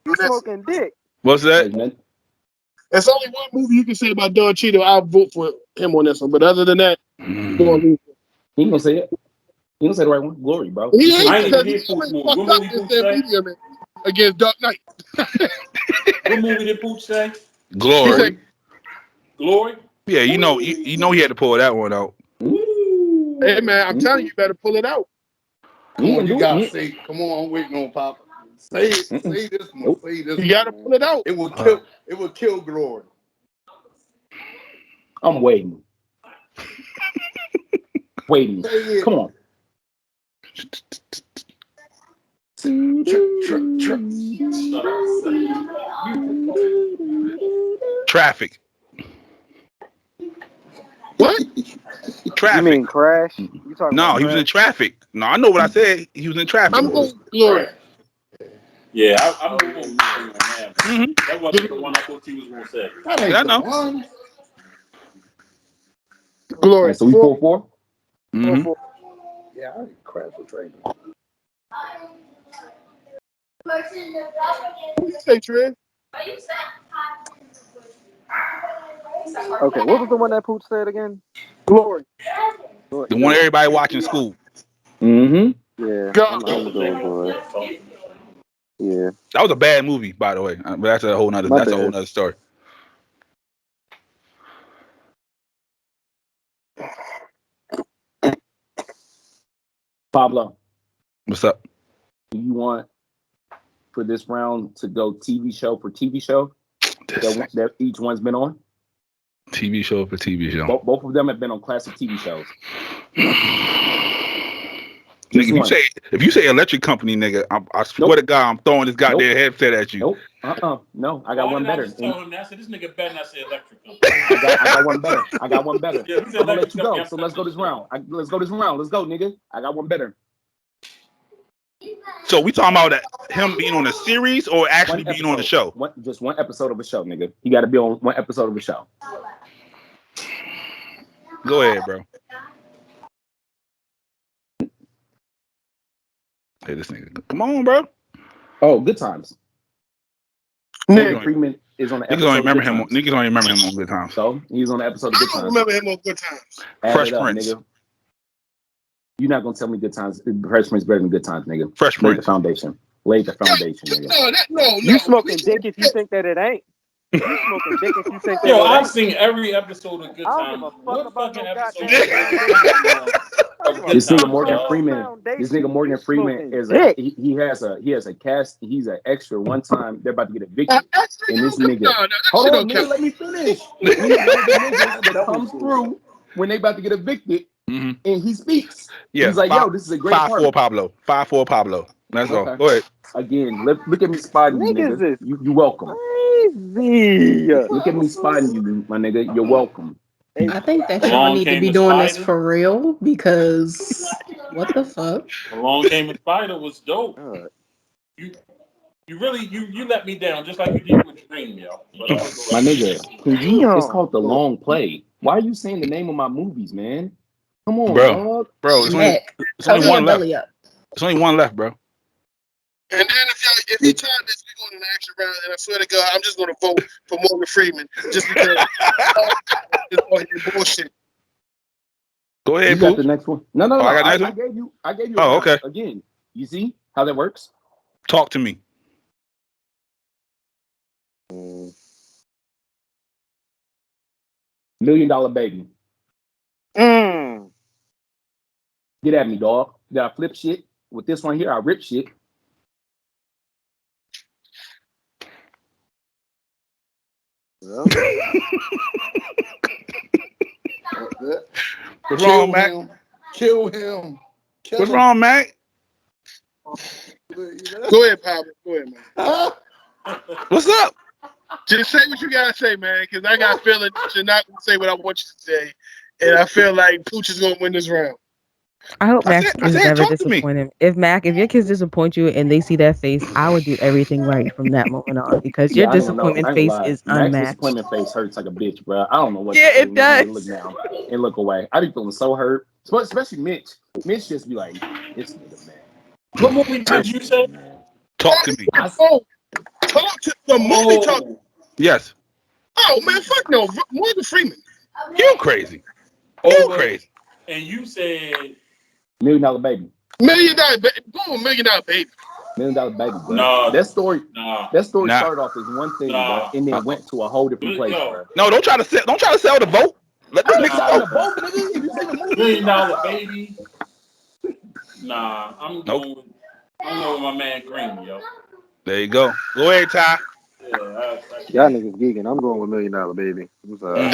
You smoking dick. What's that? There's only one movie you can say about Don Cheadle. I'll vote for him on this one. But other than that, He ain't gonna say it. He ain't gonna say the right one. Glory, bro. he ain't I ain't because even he hear Pooch movie. fucked What up movie his Pooch say? media against Dark Knight. What movie did Pooch say? Glory. Glory? Yeah, you know he had to pull that one out. Hey man, I'm telling you, you better pull it out. Come on, you gotta say. Come on, I'm waiting on Papa. Say this one. Say this. You gotta pull it out. It will kill. It will kill Glory. I'm waiting. Waiting. Come on. Traffic. What? Traffic. You mean Crash? You talking No, about he was in Crash? traffic. No, I know what I said. He was in traffic. I'm going Glory. Yeah, I'm going with Glory on that. Mm-hmm. That wasn't the one I thought he was going to say. That ain't I the know. one. Glory. So we 4-4. Mm-hmm. Yeah, I ain't Crash with Trey. What you say, Trey? Okay, what was the one that Pooch said again? Glory. The one everybody watching school. Mm-hmm. Yeah, God. I'm going with Glory. Yeah. That was a bad movie, by the way. But that's a whole nother. My That's a bad. whole nother story. Pablo, What's up? do you want for this round to go TV show for TV show that each one's been on? TV show for TV show. Both of them have been on classic TV shows. Nigga, if you say electric company, nigga, I swear to God, I'm throwing this goddamn headset at you. Nope. No, I got one better. I just told him that. I said, this nigga better not say electric company. I got one better. I got one better. Yeah, I'm gonna let you go. So let's go this round. Let's go this round. Let's go, nigga. I got one better. So we talking about him being on a series or actually being on the show? Just one episode of a show, nigga. He got to be on one episode of a show. Go ahead, bro. Hey, this nigga. Come on, bro. Oh, Good Times. Morgan Freeman is on the episode. Niggas only remember him on Good Times. So he's on the episode of Good Times. I don't remember him on Good Times. Fresh Prince. Nigga. You're not gonna tell me Good Times. Fresh Prince better than Good Times, nigga. Fresh Lay Prince. the foundation. Lay the foundation, nigga. No. You smoking dick if you think that it ain't. You smoking dick if you think that Yo, it ain't. I've seen every episode of Good I Times. don't give a fuck What about fucking no episode? goddamn This nigga foundation. Morgan Freeman is he has a cast. He's an extra one time. They're about to get evicted, and this nigga. Hold on, nigga, let me finish. He's one of the niggas that comes through when they about to get evicted, and he speaks. Yeah, he's like, yo, this is a great 5-4 Pablo. 5-4 Pablo. Let's go. Go ahead. Again, look at me spotting you, nigga. You welcome. Crazy. Look at me spotting you, my nigga. You're welcome. I think that y'all need to be doing this for real because what the fuck? Along Came a Spider was dope. You really you let me down just like you did with Dream, yo. My nigga, it's called The Long Play. Why are you saying the name of my movies, man? Come on, dog. Bro, it's only one left. It's only one left, bro. And then if he tried this, we go to the action round, and I swear to God, I'm just gonna vote for Morgan Freeman just because it's bullshit. Go ahead, you got the next one. No. I gave you. Oh, okay. Again, you see how that works? Talk to me. $1 Million Baby. Get at me, dog. Did I flip shit? With this one here, I rip shit. What's wrong, Mac? Kill him. What's wrong, Mac? Go ahead, Pablo. Go ahead, man. What's up? Just say what you gotta say, man, because I got a feeling you're not gonna say what I want you to say, and I feel like Pooch is gonna win this round. I hope Mac's kids never disappoint him. If your kids disappoint you and they see that face, I would do everything right from that moment on because your disappointment face is unmatched. Mac's disappointment face hurts like a bitch, bro. I don't know what. Yeah, it does. Look down and look away. I be feeling so hurt, especially Mitch. Mitch just be like, "This nigga, man." What movie did you say? Talk to me. Talk to the movie. Talk. Yes. Oh man, fuck no, Morgan Freeman. You crazy. You crazy. And you said $1 Million Baby. $1 Million Baby. Boom, $1 Million Baby. $1 Million Baby, bro. No. That story started off as one thing, bro, and then went to a whole different place, bro. No, don't try to sell the vote. Let this nigga vote. $1 Million Baby. Nah, I'm going with my man Green, yo. There you go. Go ahead, Ty. Y'all niggas geeking. I'm going with $1 Million Baby. I'm sorry.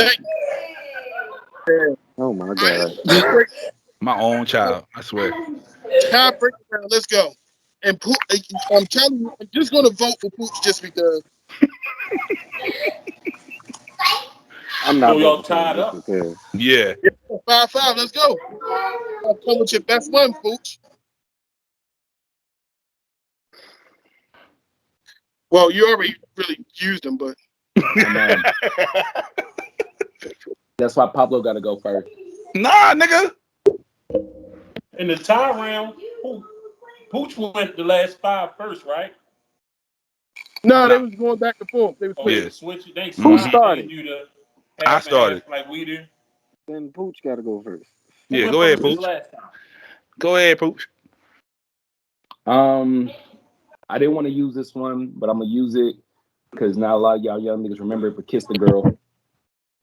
Oh my God. My own child, I swear. Time break it down. Let's go. And I'm telling you, I'm just gonna vote for Pooch just because. I'm not. So y'all tied up. Yeah. 5-5. Let's go. I'll come with your best one, Pooch. Well, you already really used them, but. That's why Pablo got to go first. Nah, nigga. In the tie round, Pooch went the last 5 first, right? No, they was going back and forth. They was switching. Who started? I started. Like we do. Then Pooch got to go first. Yeah, go ahead, Pooch. Go ahead, Pooch. I didn't want to use this one, but I'm gonna use it because not a lot of y'all young niggas remember it for Kiss the Girl.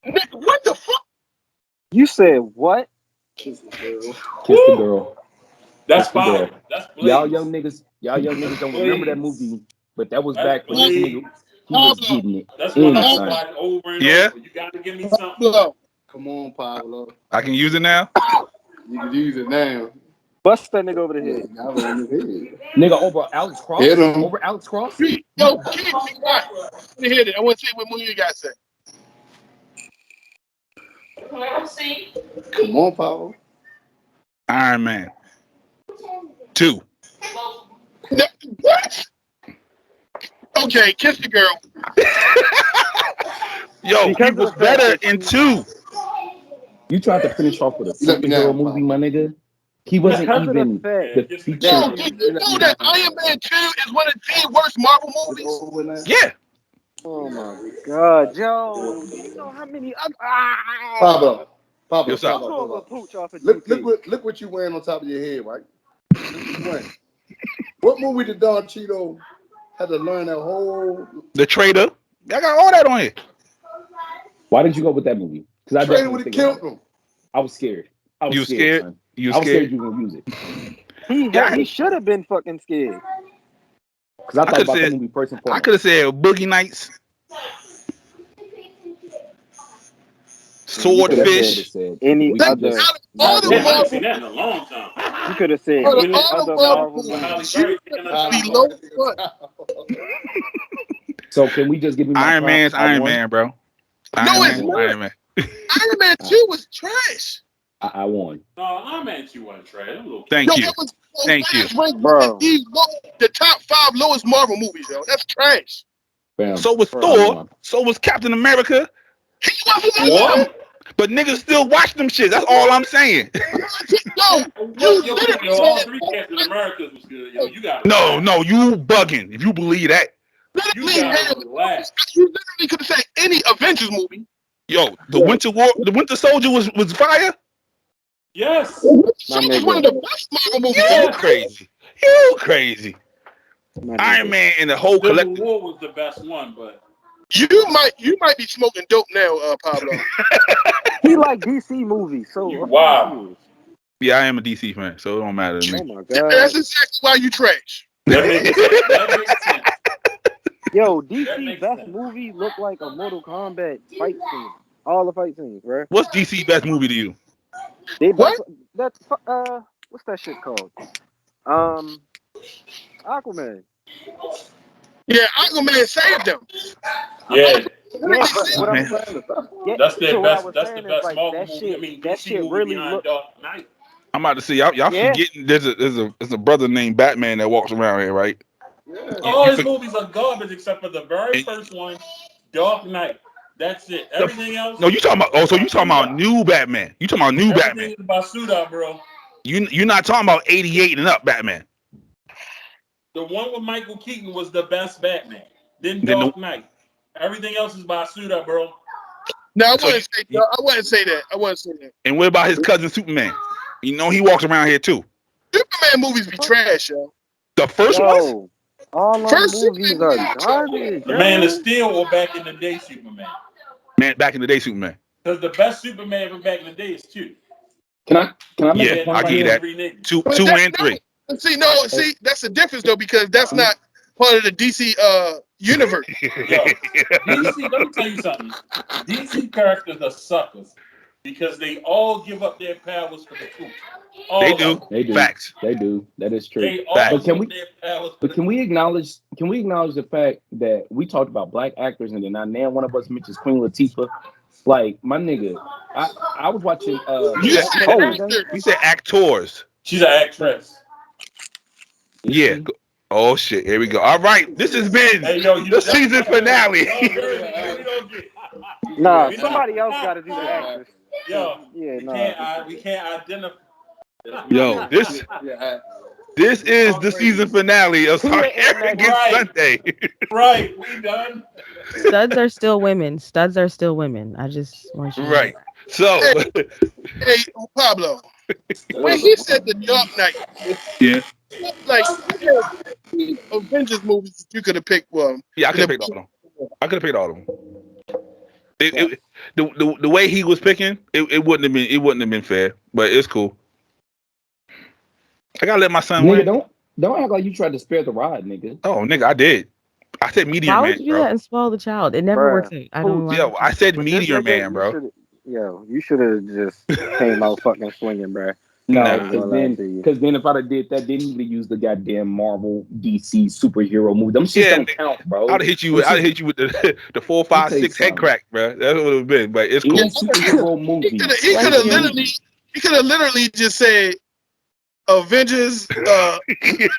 What the fuck? You said what? Kiss the Girl. That's It's the girl. fire. That's Blaze. Y'all young niggas don't remember that movie, but that was back when this nigga he was getting it. That's one I can Anytime. watch over and Yeah. over. You gotta give me something. Pablo. Come on, Pablo. I can use it now. You can use it now. Bust that nigga over the head. I was on his head. Nigga over Alex Cross. Hit him. Over Alex Cross. Yo, kid, be quiet. Let me hear it. I want to see what movie you guys say. Come on, Pablo. Iron Man 2. What? Okay, kiss the girl. Yo, Because he of was the fact better that in 2. You tried to finish off with a Let me superhero know, movie, Pablo. my nigga. He wasn't Because of the even fact- the Kiss the feature. Yo, did you know that Iron Man 2 is one of the worst Marvel movies? Over now. Yeah. Oh my god, Joe! Do you know how many? Pablo. Pablo. What's up? I'm Pablo, going Pablo. with Pooch off of Look GT. what you wearing on top of your head, right? Look what you wearing. What movie did Don Cheeto had to learn that whole The Traitor. I got all that on here. Why did you go with that movie? Because I trailer definitely would have think killed about it. him? I was scared. I was You scared, scared? son. You I was scared scared? you were gonna use it. He should have been fucking scared. Because I thought could've about that said- movie first and I foremost. could have said Boogie Nights. Swordfish. Any We could other. just- All the Damn, I Marvel haven't seen that in a long time. You could have said Hold on, any all the other Marvel Marvel Halle movie. Berry taking her Be time low off. front. So can we just give me my Iron props? Man's I Iron won. Man, bro. No, Iron it's Man, not. Iron Man. Iron Man 2 was trash. I won. No, Iron Man 2 wasn't trash. It was okay. Thank Yo, you. that was Thank you. ranked one Bro. of the top 5 lowest Marvel movies, yo. That's trash. Bam. So was I Thor. won. So was Captain America. He wasn't that What? But niggas still watch them shit. That's all I'm saying. Yo, Yo, you all literally three Captain Americas was good. Yo, you got No, you bugging if you believe that. You gotta relax. You literally could have said any Avengers movie. Yo, the Winter Soldier was fire. Yes. That was one of the best Marvel movies. You crazy. You crazy. Iron Man and the whole Civil collective. War was the best one, but You might be smoking dope now, Pablo. He like DC movies, so You of course wow. he is. Yeah, I am a DC fan, so it don't matter to Oh me. my That's god. exactly why you trash. that makes sense. Yo, That DC makes best sense. movie look like a Mortal Kombat fight scene. All the fight scenes, bro. What's DC best movie to you? They What? that what's that shit called? Aquaman. Yeah, Aquaman saved them. Yeah, Yeah, but what I'm Man. saying, yeah, that's their so what I best. was That's saying the is best like Marvel that movie. shit. I mean, That DC shit movie really behind look. Dark Knight. I'm about to see y'all Yeah. forgetting there's a brother named Batman that walks around here, right? All You his for- movies are garbage except for the very And- first one, Dark Knight. That's it. Everything else. No, you talking about so you talking about new Batman. You talking about new Everything Batman. is Basuda, bro. You're not talking about 88 and up Batman. The one with Michael Keaton was the best Batman. Then Then Dark Knight. Everything else is Basuda, bro. No, I So wouldn't say that. I wouldn't say that. I wouldn't say that. And what about his cousin Superman? You know he walks around here too. Superman movies be trash, yo. The first ones? Yo, all them First movies Superman are movie garbage. The yo. Man of Steel or back in the day Superman. Man, back in the day, Superman. Because the best Superman from back in the day is 2. Can I make Yeah, a point I'll right give you here? that. 3 niggas. Two But and three. See, that's the difference though, because that's not part of the DC universe. Yo, DC, let me tell you something. DC characters are suckers because they all give up their powers for the truth. All They of do. them. They do. Facts. They do. That is true. They all Facts. give But can up we- their powers for But the can truth. we acknowledge the fact that we talked about black actors and then now one of us mentions Queen Latifah? Like my nigga, I was watching You said, Black Panther today. you said actors. She's an actress. Is Yeah. she? Oh shit. Here we go. All right. This has been Hey, yo, the season finale. Nah, somebody else got to do the actress. Yo, Yeah, we can't identify. Yo, this is the season finale of Sarcarrogance Right. Sunday. Right, we done. Studs are still women. Studs are still women. I just want you to know Right. that. So Hey, Pablo, when he said the Dark Knight, yeah. like Avengers movies that you could have picked one. Yeah, I could have picked all of them. I could have picked all of them. The way he was picking, it wouldn't have been fair, but it's cool. I gotta let my son Nigga, win. don't act like you tried to spare the rod, nigga. Oh, nigga, I did. I said Meteor Why Man, would you do bro. that and spoil the child? It never works out. I don't know why. Yo, I said But this Meteor nigga, Man, bro. you should have just came out fucking swinging, bro. No, Nah. I ain't gonna lie to you. because then if I'd have did that, then he would have used the goddamn Marvel DC superhero movie. Them shit Yeah, don't count, bro. I'd hit you with the 4, 5, 6 head crack, bro. That's what it would have been. But it's cool. Any superhero movie. He could have literally just said Avengers. He could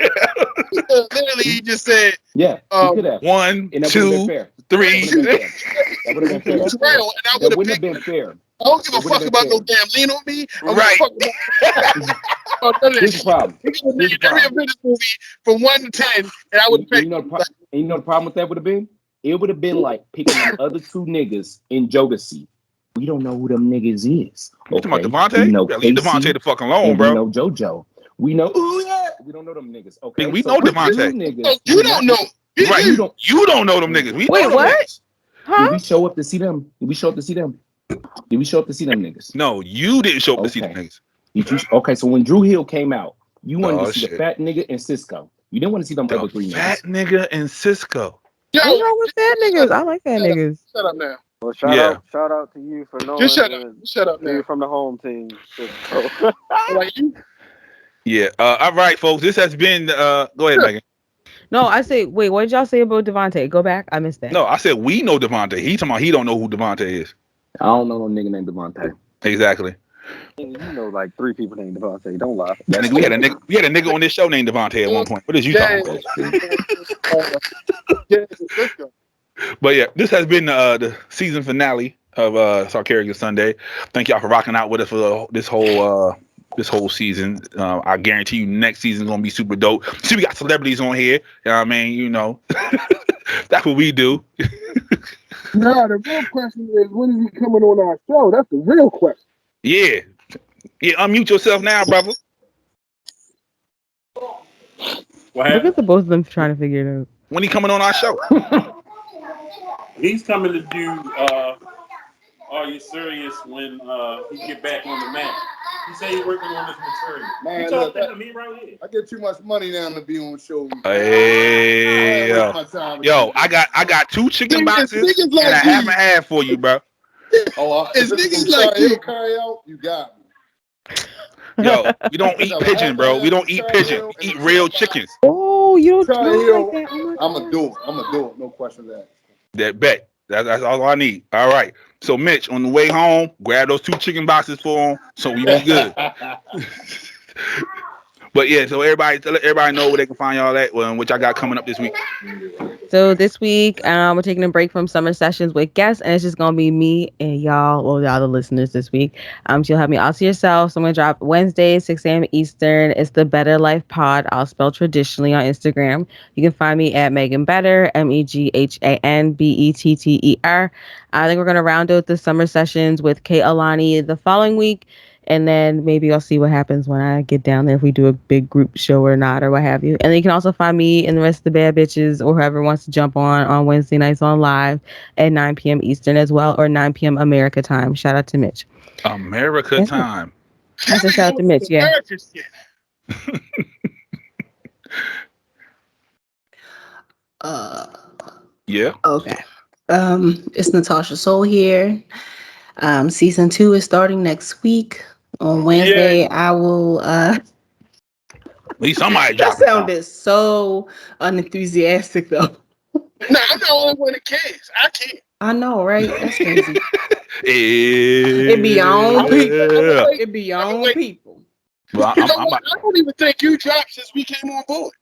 have literally just said, Yeah, he could have. 1, And that would have 2, been fair. 3. That would have been fair. Betrayal, and I That would have wouldn't picked. have been fair. I don't give a It would've fuck been about no fair. damn lean on me. I Right. don't give a fuck about none of that Here's the shit. problem. He could have Here's the made every problem. Avengers movie from 1 to 10, and I would And pick. you know the problem with that would have been? It would have been like picking them other two niggas in Jodeci. We don't know who them niggas is. You Okay? talking about We Devontae? know Yeah, leave Casey, Devontae the fuck alone, and bro. we know JoJo. We know, we don't know them niggas. Okay, Nigga, we so know with Devontae. you niggas, Oh, you don't know. Right. You don't. You don't know them niggas. We Wait, know them what? niggas. Huh? Did we show up to see them? Did we show up to see them? Did we show up to see them niggas? No, you didn't show up to see them Okay. niggas. Did you? Okay, so when Drew Hill came out, you wanted Oh, to see shit. the fat nigga and Cisco. You didn't want to see them The other three fat niggas. nigga and Cisco. Yo, What's wrong with fat niggas? I like fat niggas. shut up now. Well, Yeah. shout out to you for knowing. Just shut up. Shut up Dude now. from the home team. Like you. Yeah. All right, folks. This has been. Go ahead, Megan. No, I say, wait, what did y'all say about Devontae? Go back. I missed that. No, I said we know Devontae. He talking about he don't know who Devontae is. I don't know no nigga named Devontae. Exactly. You know, like 3 people named Devontae. Don't lie. Nigga, we had a nigga on this show named Devontae at one point. What is you talking about? But yeah, this has been the season finale of Sarcarrogance Sunday. Thank y'all for rocking out with us for this whole season. I guarantee you next season is gonna be super dope. See, we got celebrities on here. You know what I mean? You know, that's what we do. No, the real question is, when is he coming on our show? That's the real question. Yeah. Unmute yourself now, brother. What Look happened? at the both of them trying to figure it out. When he coming on our show? He's coming to do Are You Serious when he get back on the map. He said he's working on this material. Man, You look, talking to me right here. I get too much money now to be on shows. Hey, yo, I got 2 chicken boxes and a half and a half for you, bro. It's niggas like you. Carry out, you got me. Yo, we don't eat pigeon, bro. We don't eat pigeon. We eat real chickens. Oh, you don't Try talk Hill. like that. Oh my I'm God. gonna do it. I'm gonna do it. No question of that. That bet. That's all I need. All right. So, Mitch, on the way home, grab those 2 chicken boxes for him, so we be good. But yeah, so let everybody know where they can find y'all at, which I got coming up this week. So this week, we're taking a break from summer sessions with guests, and it's just gonna be me and y'all, the listeners this week. You'll have me all to yourself. So I'm gonna drop Wednesday, 6 a.m. Eastern. It's the Better Life Pod. I'll spell traditionally on Instagram. You can find me at Megan Better, MEGHANBETTER. I think we're gonna round out the summer sessions with Kay Alani the following week. And then maybe I'll see what happens when I get down there, if we do a big group show or not, or what have you. And then you can also find me and the rest of the bad bitches, or whoever wants to jump on Wednesday nights on live at 9 p.m. Eastern as well, or 9 p.m. America time. Shout out to Mitch. America time. I said shout out to Mitch, yeah. Yeah. Okay. It's Natasha Soul here. Season 2 is starting next week. On Wednesday, I will At least somebody that dropping. sounded so unenthusiastic though. No, I'm the only one that cares. I can't. I know, right? That's crazy. It It be on people. Yeah. It be on people. Well, You know what? I don't even think you dropped since we came on board.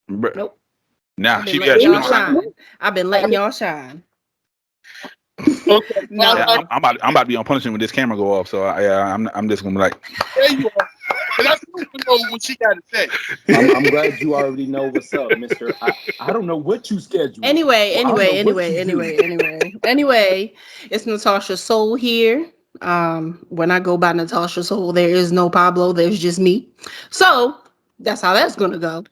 Nope. Nah, I've she been letting y'all got shine. I've been letting y'all shine. Okay. No. I'm about to be on punishment when this camera go off. So I'm just gonna be like, There you are. And I still know what she got to say. I'm glad you already know what's up, mister. I don't know what you scheduled. Anyway, Anyway, it's Natasha Soul here. When I go by Natasha Soul, there is no Pablo, there's just me. So that's how that's gonna go.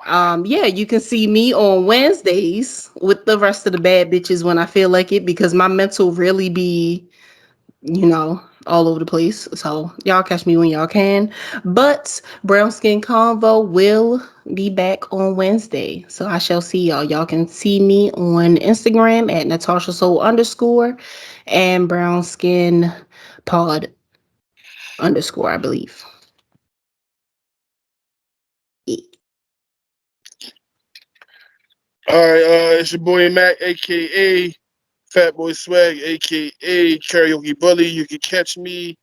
Yeah, you can see me on Wednesdays with the rest of the bad bitches when I feel like it, because my mental really be, all over the place. So y'all catch me when y'all can. But Brown Skin Convo will be back on Wednesday. So I shall see y'all. Y'all can see me on Instagram at Natasha Soul _ and Brown Skin Pod _ I believe. Yeah. All right, it's your boy Mac, aka Fat Boy Swag, aka Karaoke Bully. You can catch me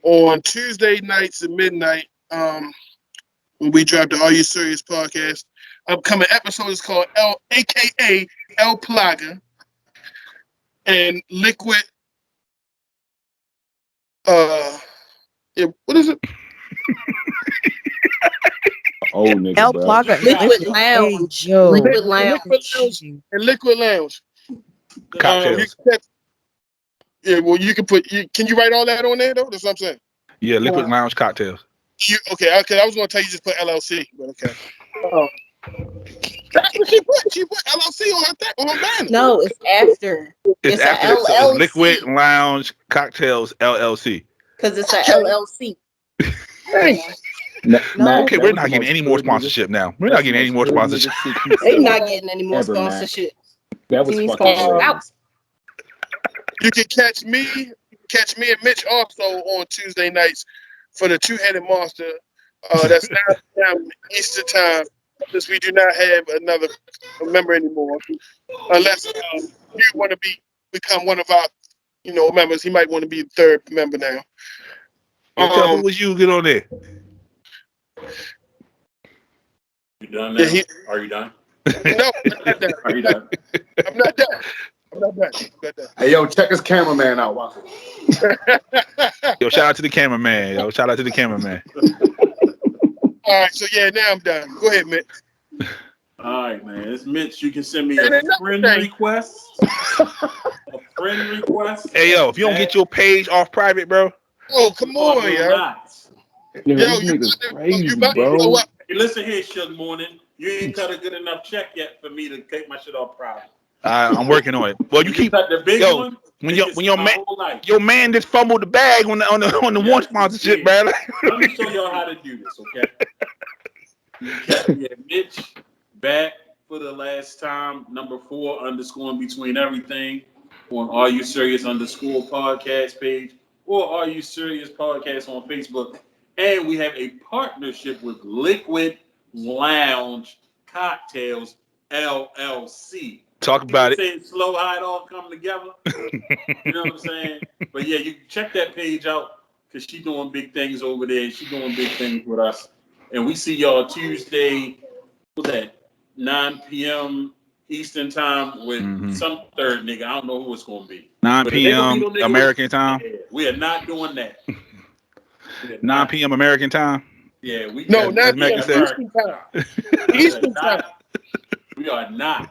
on Tuesday nights at midnight. When we drop the Are You Serious podcast. Upcoming episode is called aka El Plaga and Liquid. Yeah, what is it? Old nigga, El bro. Plaga. Liquid Hey, Lounge. yo. Liquid Lounge. Liquid Lounge. Cocktails. Well, you can put. Can you write all that on there though? That's what I'm saying. Yeah, Liquid Lounge cocktails. Okay. I was going to tell you just put LLC, but okay. That's what she put. She put LLC on her banner. No, it's after. It's a after so it's Liquid LLC. Lounge Cocktails LLC. Because it's a LLC. Okay, we're not getting any more sponsorship now. We're not getting any more sponsorship. They not getting any more Ever, sponsorship. That was fucking out. You can catch me and Mitch also on Tuesday nights for the Two-Headed Monster. That's 9 p.m. Eastern time, since we do not have another member anymore. Unless you want to become one of our, members. He might want to be the third member now. Tell who was you get on there. You done now? Yeah, Are you done? No, I'm not done. Are you done? I'm not done. Hey, yo, check this cameraman out. Watch it. Yo, shout out to the cameraman. All right, so yeah, now I'm done. Go ahead, Mitch. All right, man. It's Mitch. You can send me a friend request. A friend request. Hey, yo, if you don't get your page off private, bro. Oh, come on, yo. Yo, Yo, this nigga's crazy, you bro. Hey, listen here, Suge Morning. You ain't cut a good enough check yet for me to take my shit off private. I'm working on it. Well, you keep cut the big one. When your man just fumbled the bag on the one sponsorship, bro. Let me show y'all how to do this, okay? You catch me at Mitch back for the last time, number 4 _ in between everything on Are You Serious _ podcast page or Are You Serious podcast on Facebook. And we have a partnership with Liquid Lounge Cocktails LLC. Talk about it. Say slow how it all come together. You know what I'm saying? But yeah, you check that page out because she's doing big things over there. She's doing big things with us. And we see y'all Tuesday, what's that, 9 p.m. Eastern time with some third nigga. I don't know who it's going to be. 9 p.m. American time? Yeah, we are not doing that. 9 p.m. American time? Yeah, we no, 9 p.m. Eastern time. Eastern time. We are not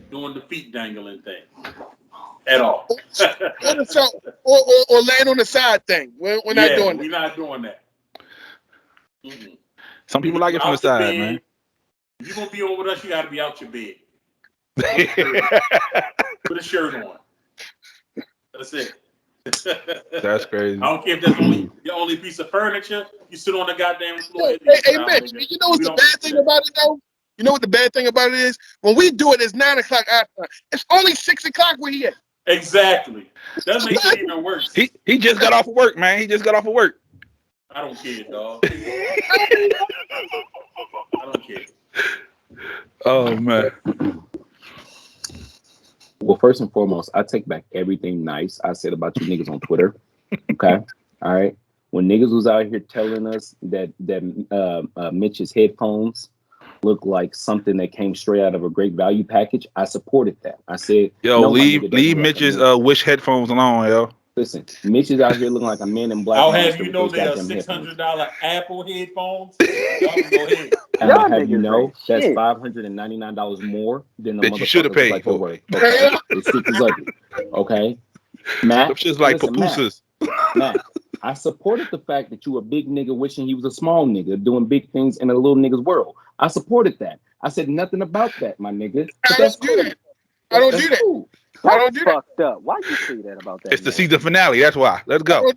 doing the feet dangling thing at all. or laying on the side thing. We're not doing that. We're not doing that. Mm-hmm. Some people like it from the side, bed, man. If you're going to be on with us, you got to be out your bed. Put a shirt on. That's it. That's crazy. I don't care if that's your only piece of furniture. You sit on the goddamn floor. Hey, Mitch, you know what's the bad thing about it, though? You know what the bad thing about it is? When we do it, it's 9 o'clock our time. It's only 6 o'clock we're here. Exactly. That makes it even worse. He just got off of work, man. He just got off of work. I don't care, dog. I don't care. Oh, man. Well, first and foremost, I take back everything nice I said about you niggas on Twitter. Okay? All right? When niggas was out here telling us that Mitch's headphones look like something that came straight out of a great value package, I supported that. I said, yo, no, leave Mitch's Wish headphones alone, yo. Listen, Mitch is out here looking like a man in black. I'll have you know they are $600 Apple headphones. Y'all can go ahead. And I'll have you know that's $599 more than the that you should have paid for. Okay, it's shit is ugly. Okay, Matt. It's just like pupusas. Matt, I supported the fact that you a big nigga wishing he was a small nigga doing big things in a little nigga's world. I supported that. I said nothing about that, my nigga. I don't do that. I That's don't do that. fucked up. Why you say that about that? It's the man? season finale. That's why. Let's go.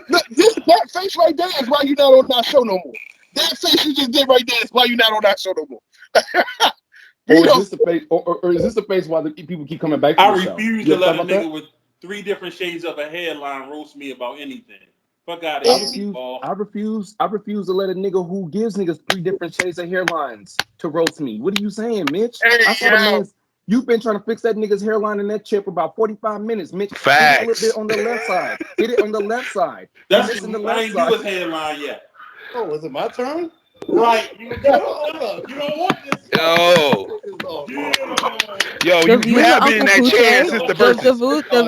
Look, that face right there is why you're not on that show no more. That face you just did right there is why you're not on that show no more. Or You is know, this the face? Or is this the face why the people keep coming back to I the show? refuse You to ever let thought a about nigga that? with 3 different shades of a hairline roast me about anything. Fuck out I of here, refuse. meatball. I refuse to let a nigga who gives niggas 3 different shades of hairlines to roast me. What are you saying, Mitch? hey, I saw the yo, man's. You've been trying to fix that nigga's hairline in that chip for about 45 minutes, Mitch. Hit it a little Facts. bit on the left side. Hit it on the left side. That's Missing the I left ain't side. do his hairline yet. Oh, is it my turn? Right. You don't want this. Yo, Yeah. yo, The you views of have been in Uncle that chair Poochie, since the the verses.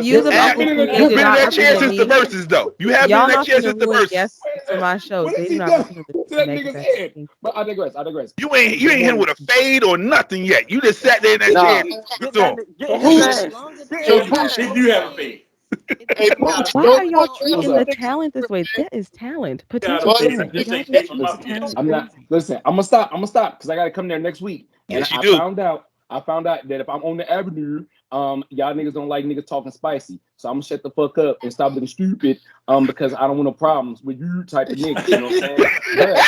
views of Have, Uncle been in Poochie that- you've did been in not that chair represent since the me. verses, though. You have been Y'all in that not chair gonna since the ruin verses. guests for my show. What They has do he not done represent to the that Megan nigga's Better. head? But I digress. You ain't Good hit him morning. with a fade or nothing yet. You just sat there in that chair Nah, and talking get to that him. get but his who? ass. Longer Get Hey, his than Pooch, He ass. do have a fade. hey, Pooch, why don't are y'all don't treating answer the niggas talent this way? man. That is talent, Got potential a Well, fade. talent. This Y'all ain't just came from treat my the Listen, penis. talent I'm not. crazy. Listen, I'm gonna stop because I gotta come there next week. And Yes, you I do. found out that if I'm on the avenue, y'all niggas don't like niggas talking spicy. So I'm gonna shut the fuck up and stop looking stupid. Because I don't want no problems with you type of niggas. You know what I'm saying? But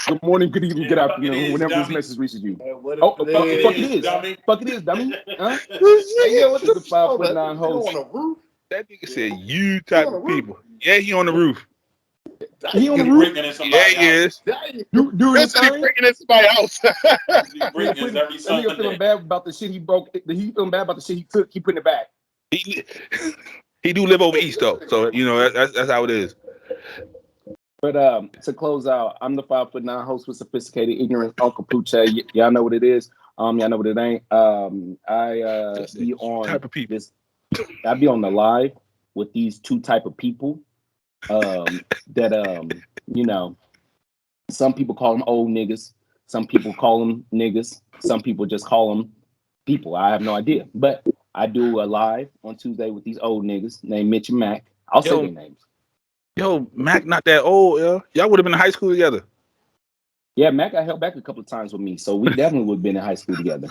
good morning, good evening, good Fuck it afternoon, is, whenever this dummy. message reaches you. What Oh, if fuck, Fuck it fuck it is, is. dummy. Fuck it is, dummy. Huh? Hey, yo, This is the 5'9" you host. on the roof? That nigga said you You type on the of roof? people. Yeah, he on the roof. He on the He roof. breaking in Yeah, somebody's he house. is. You doing his Listen, he thing? breaking in somebody else. He Nigga breaking putting, every that nigga feeling Sunday. bad about the shit he broke. He feeling bad about the shit he took. He putting it back. He, he do live over east though, so you know that's how it is. But to close out, I'm the 5'9" host with sophisticated ignorance, Uncle Poochie. Y'all know what it is. Y'all know what it ain't. I Just be you on type of people. this. I be on the live with these 2 type of people. That you know, some people call them old niggas. Some people call them niggas. Some people just call them people. I have no idea. But I do a live on Tuesday with these old niggas named Mitch and Mac. I'll say their names. Yo, Mac not that old, yo. Y'all would have been in high school together. Yeah, Mac got held back a couple of times with me, so we definitely would have been in high school together.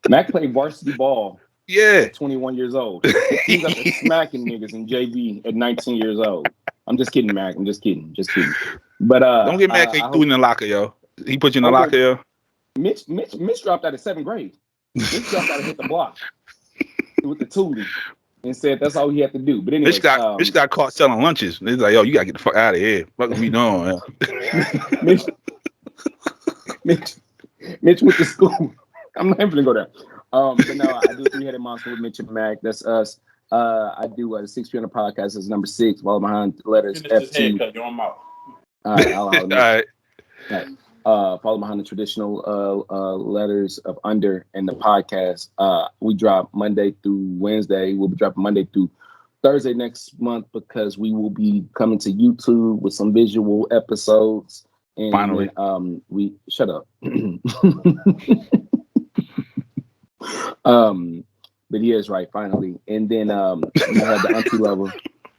Mac played varsity ball Yeah. at 21 years old. He was up there smacking niggas in JV at 19 years old. I'm just kidding, Mac. I'm just kidding. But Don't get mad 'cause he threw you in the locker, yo. He put you in the locker, yo. Mitch dropped out of 7th grade. Mitch dropped out and hit the block with the toolie and said that's all he had to do. But anyway, Mitch got caught selling lunches. He's like, yo, you gotta get the fuck out of here. What we doing? Yo? Mitch went to school. I'm not even gonna go there. But no, I do 3-Headed Monster with Mitch and Mac. That's us. I do the 6 P.M. podcast is number 6, while behind the letters Finish this FT. haircut, you're on mouth. All right, I'll All right. follow behind the traditional letters of under and the podcast. We drop Monday through Wednesday. We'll be dropping Monday through Thursday next month because we will be coming to YouTube with some visual episodes. And Finally. then, we shut up. But he is right, finally. And then we have the auntie level.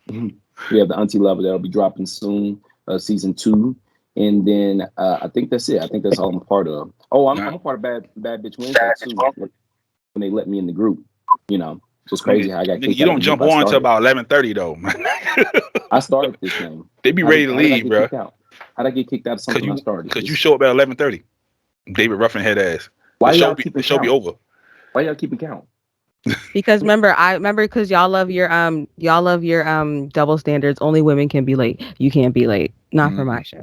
We have the auntie level that'll be dropping soon, season 2. And then I think that's it. I think that's all I'm a part of. Oh, I'm a part of Bad Bitch Wednesday too. When they let me in the group, you know, just crazy how I got kicked You out don't of the jump group on until about 11:30 though. I started this thing. They be ready to leave, bro. How'd I get kicked out of something I started? Because you show up at 11:30. David Ruffin head ass. Why the y'all show be over. Why y'all keeping count? Because remember because y'all love your double standards. Only women can be late. You can't be late. Not for my show.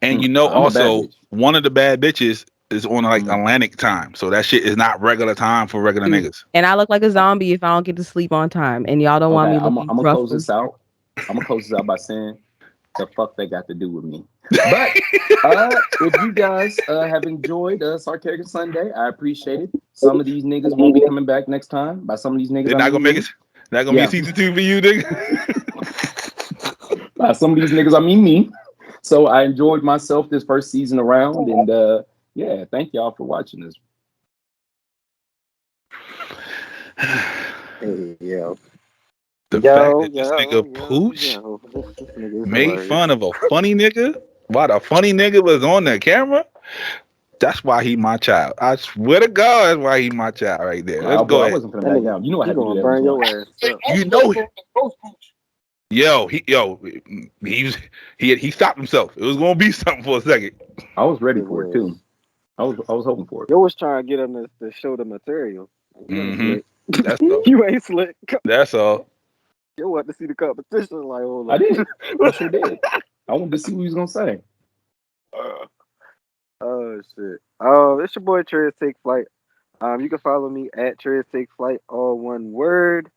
And you know, I'm a bad also bitch. one of the bad bitches is on like Atlantic time, so that shit is not regular time for regular niggas. And I look like a zombie if I don't get to sleep on time. And y'all don't want me looking I'm gonna rough. close this out. I'm gonna close this out by saying the fuck they got to do with me. But if you guys have enjoyed Sarcarrogance Sunday, I appreciate it. Some of these niggas won't be coming back next time. By some of these niggas, They're not gonna make it. Not gonna be season 2 for you, nigga. By some of these niggas, I mean me. So I enjoyed myself this first season around, and yeah, thank y'all for watching this. Hey, yo. The fact that this nigga Pooch made fun of a funny nigga while the funny nigga was on the camera. That's why he my child. I swear to God, that's why he my child right there. Let's Oh, go boy, I ahead. wasn't finna That back nigga, down. You know I he had to do gonna that. burn Before. your ass up. You know, he stopped himself. It was gonna be something for a second. I was ready It for it was. too. I was hoping for it. You was trying to get him to show the material. You ain't Mhm. slick. That's all. You ain't slick. That's all. You want to see the competition? Like, hold I on. did. I sure did. I wanted to see what he was gonna say. Oh shit. It's your boy Trez Take Flight. You can follow me at Trez Take Flight, all one word.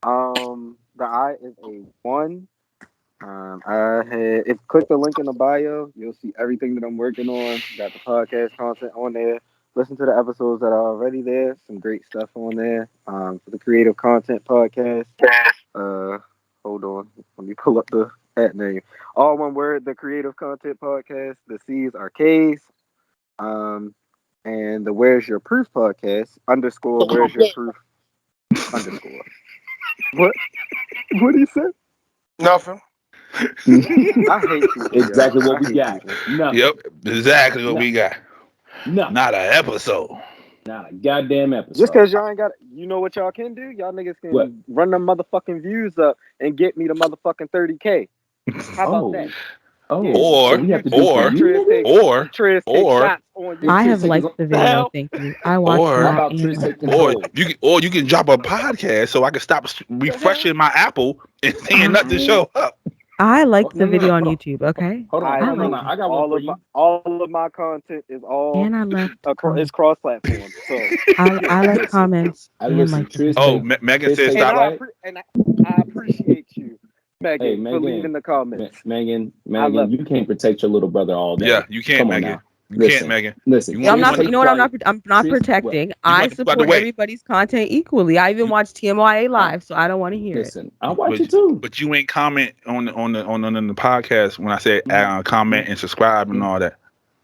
The I is a one. If click the link in the bio, you'll see everything that I'm working on. Got the podcast content on there. Listen to the episodes that are already there. Some great stuff on there. For the Creative Content Podcast. Hold on. Let me pull up the at name. All one word, the Creative Content Podcast. The C's are K's. And the Where's Your Proof podcast _ Where's Your Proof _ What? What do you say? Nothing. I hate people. Exactly yo. what I we hate got. people. Nothing. Yep, exactly what we got. Nothing. Not an episode. Not a goddamn episode. Just because y'all ain't got, you know what y'all can do? Y'all niggas can What? run them motherfucking views up and get me the motherfucking 30K. How about that? Oh, Or- so we have to do or- for you, nigga? Trez take shots on you. I Trish have take liked his- the video. Hell. Thank you. I watched Or- How that. about Trish and take Or control? you can drop a podcast so I can stop refreshing my Apple and seeing nothing show up. I liked No, the video on hold on. YouTube. Okay. Hold on, I hold on. like I got one for you. all of my content is all And I left. it's cross platform. So I left Listen, comments and listen, liked the Trish video. Oh, Megan Trish said take stop. flight. I appreciate you, Megan, Hey, for Megan, leaving the comments. Megan, I love you can't protect your little brother all day. Yeah, you can't, Come on Megan. now. You Listen, can't, Megan. Listen. You Yeah, I'm want- not. want- You know what? I'm not Trish, protecting. what? I want to put out the support way. everybody's content equally. I even watch TMYA live, so I don't want to hear it. Listen, I watch it too. But you ain't comment on the podcast when I said comment and subscribe and all that.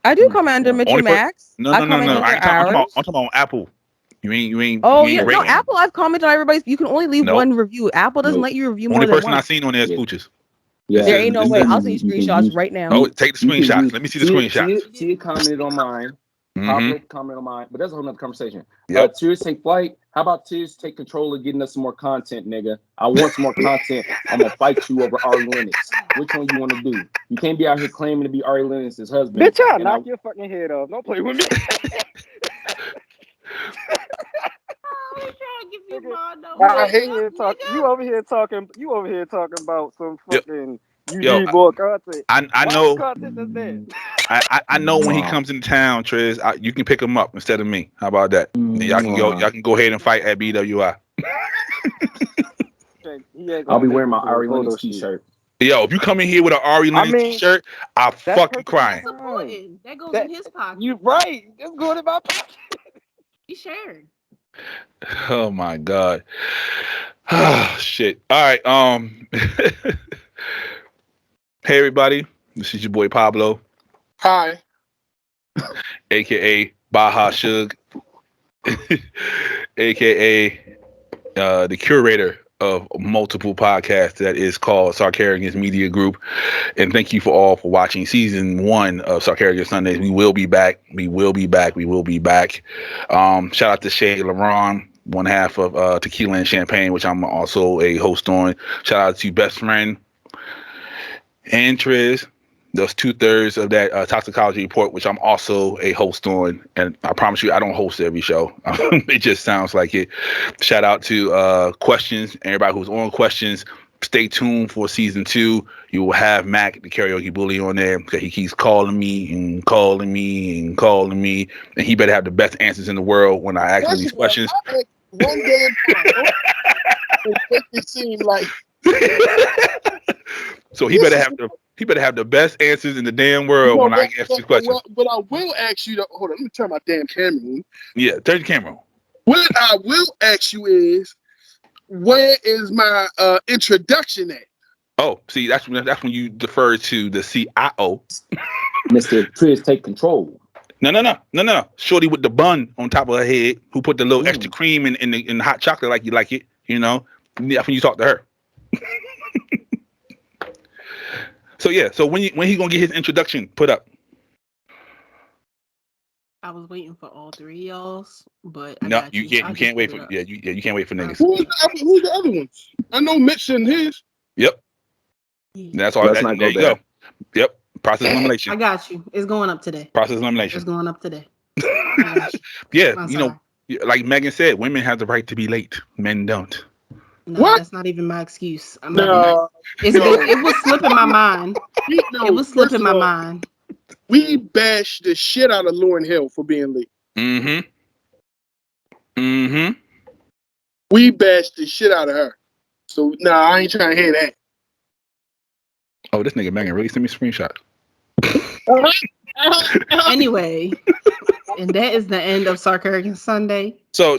I do comment under Mitch Only and for- Max. No. I comment under I ain't talking, ours. I'm talking on Apple. You ain't. Oh you yeah, ain't no, rating. Apple. I've commented on everybody's. You can only leave Nope. one review. Apple doesn't Nope. let you review Only more than person I one. seen on there is Pooches. Yeah. There ain't no This- way. this- I'll send you screenshots right now. Oh, take the You can screenshots. use- Let me see the screenshots. Tia commented on mine. Mhm. Pablo commented on mine. But that's a whole nother conversation. Yep. Tears take flight. How about Tears take control of getting us some more content, nigga? I want some more content. I'm gonna fight you over Ari Lennox. Which one you want to do? You can't be out here claiming to be Ari Lennox's husband. Bitch, I'll and knock your fucking head off. Don't play with me. I hate You over here talking about some Yo, fucking you yo, need more content. I What know. content is that? I know when he comes in town, Trez, you can pick him up instead of me. How about that? And y'all can go ahead and fight at BWI. I'll be wearing my Ari Lennox t-shirt. Yo, if you come in here with an Ari Lennox t-shirt, I'll fucking crying. Supporting. That goes That- in his pocket. You right. That's going in my pocket. He shared. Oh my god. Shit. All right. Hey everybody, this is your boy Pablo, Hi. aka Baja Shug, aka the curator of multiple podcasts that is called Sarcarrogance Media Group. And thank you for watching season 1 of Sarcarrogance Sundays. We will be back. Shout out to Shay LaRon, one half of Tequila and Champagne, which I'm also a host on. Shout out to Best Friend and Trez. Those 2/3 of that toxicology report, which I'm also a host on. And I promise you, I don't host every show. It just sounds like it. Shout out to Questions, everybody who's on Questions. Stay tuned for season 2. You will have Mac, the karaoke bully, on there because he keeps calling me, and he better have the best answers in the world when I ask him these questions. I asked one damn time. It make it seem like So he better have the best answers in the damn world when I ask these questions. What I will ask you, hold on, let me turn my damn camera on. Yeah, turn the camera on. What I will ask you is, where is my introduction at? Oh, see, that's when you defer to the CIO. Mr. Triz take control. No. Shorty with the bun on top of her head, who put the little extra cream in the hot chocolate like you like it. You know, that's when you talk to her. So yeah, so when he gonna get his introduction put up? I was waiting for all three y'all's, but I No, got you you. can't. I'll You just can't wait put for. it up. Yeah, you can't wait for niggas. Who's the other ones? I know Mitch and his. Yep, Yeah. that's all. Let's That, not there go you there. go. Yep, process elimination. I got you. It's going up today. Process It's elimination. going up today. I got you. Yeah, I'm you know, sorry. like Megan said, women have the right to be late. Men don't. No, What? that's not even my excuse. I'm not. No, It's been. It was slipping my mind. It was slipping my mind. We bashed the shit out of Lauryn Hill for being late. Mm-hmm. Mm-hmm. We bashed the shit out of her. So I ain't trying to hear that. Oh, this nigga Megan really sent me screenshots. Anyway, and that is the end of Sarcarrogance Sunday. So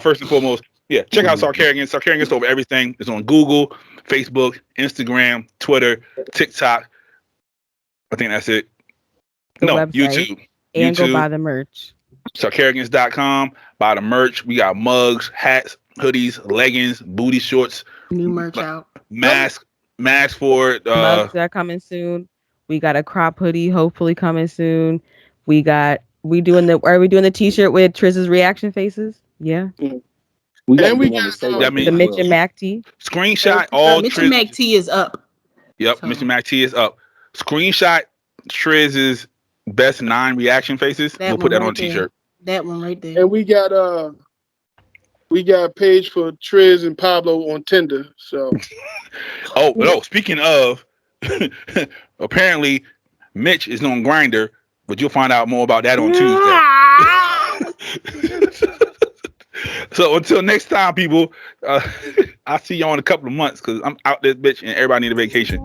first and foremost, yeah, check out Sarcarrogance. Sarcarrogance over everything. It's on Google, Facebook, Instagram, Twitter, TikTok. I think that's it. The No, website. YouTube. And go YouTube. buy the merch. Sarcarrogance.com. Buy the merch. We got mugs, hats, hoodies, leggings, booty shorts, New merch out. mask for Mugs are coming soon. We got a crop hoodie hopefully coming soon. Are we doing the t-shirt with Triz's reaction faces? Yeah. We got And we the one got with say I that. mean, The as Mitch well. and Mac tee. screenshot all Mitch Triz. and Mac T is up. Yep, So- Mr. Mac T is up. Screenshot Triz's best 9 reaction faces. We'll put that on a t-shirt. That one right there. we got a page for Triz and Pablo on Tinder. So Oh, no, speaking of, apparently Mitch is on Grindr, but you'll find out more about that on Tuesday. So until next time, people, I'll see y'all in a couple of months because I'm out this bitch and everybody need a vacation.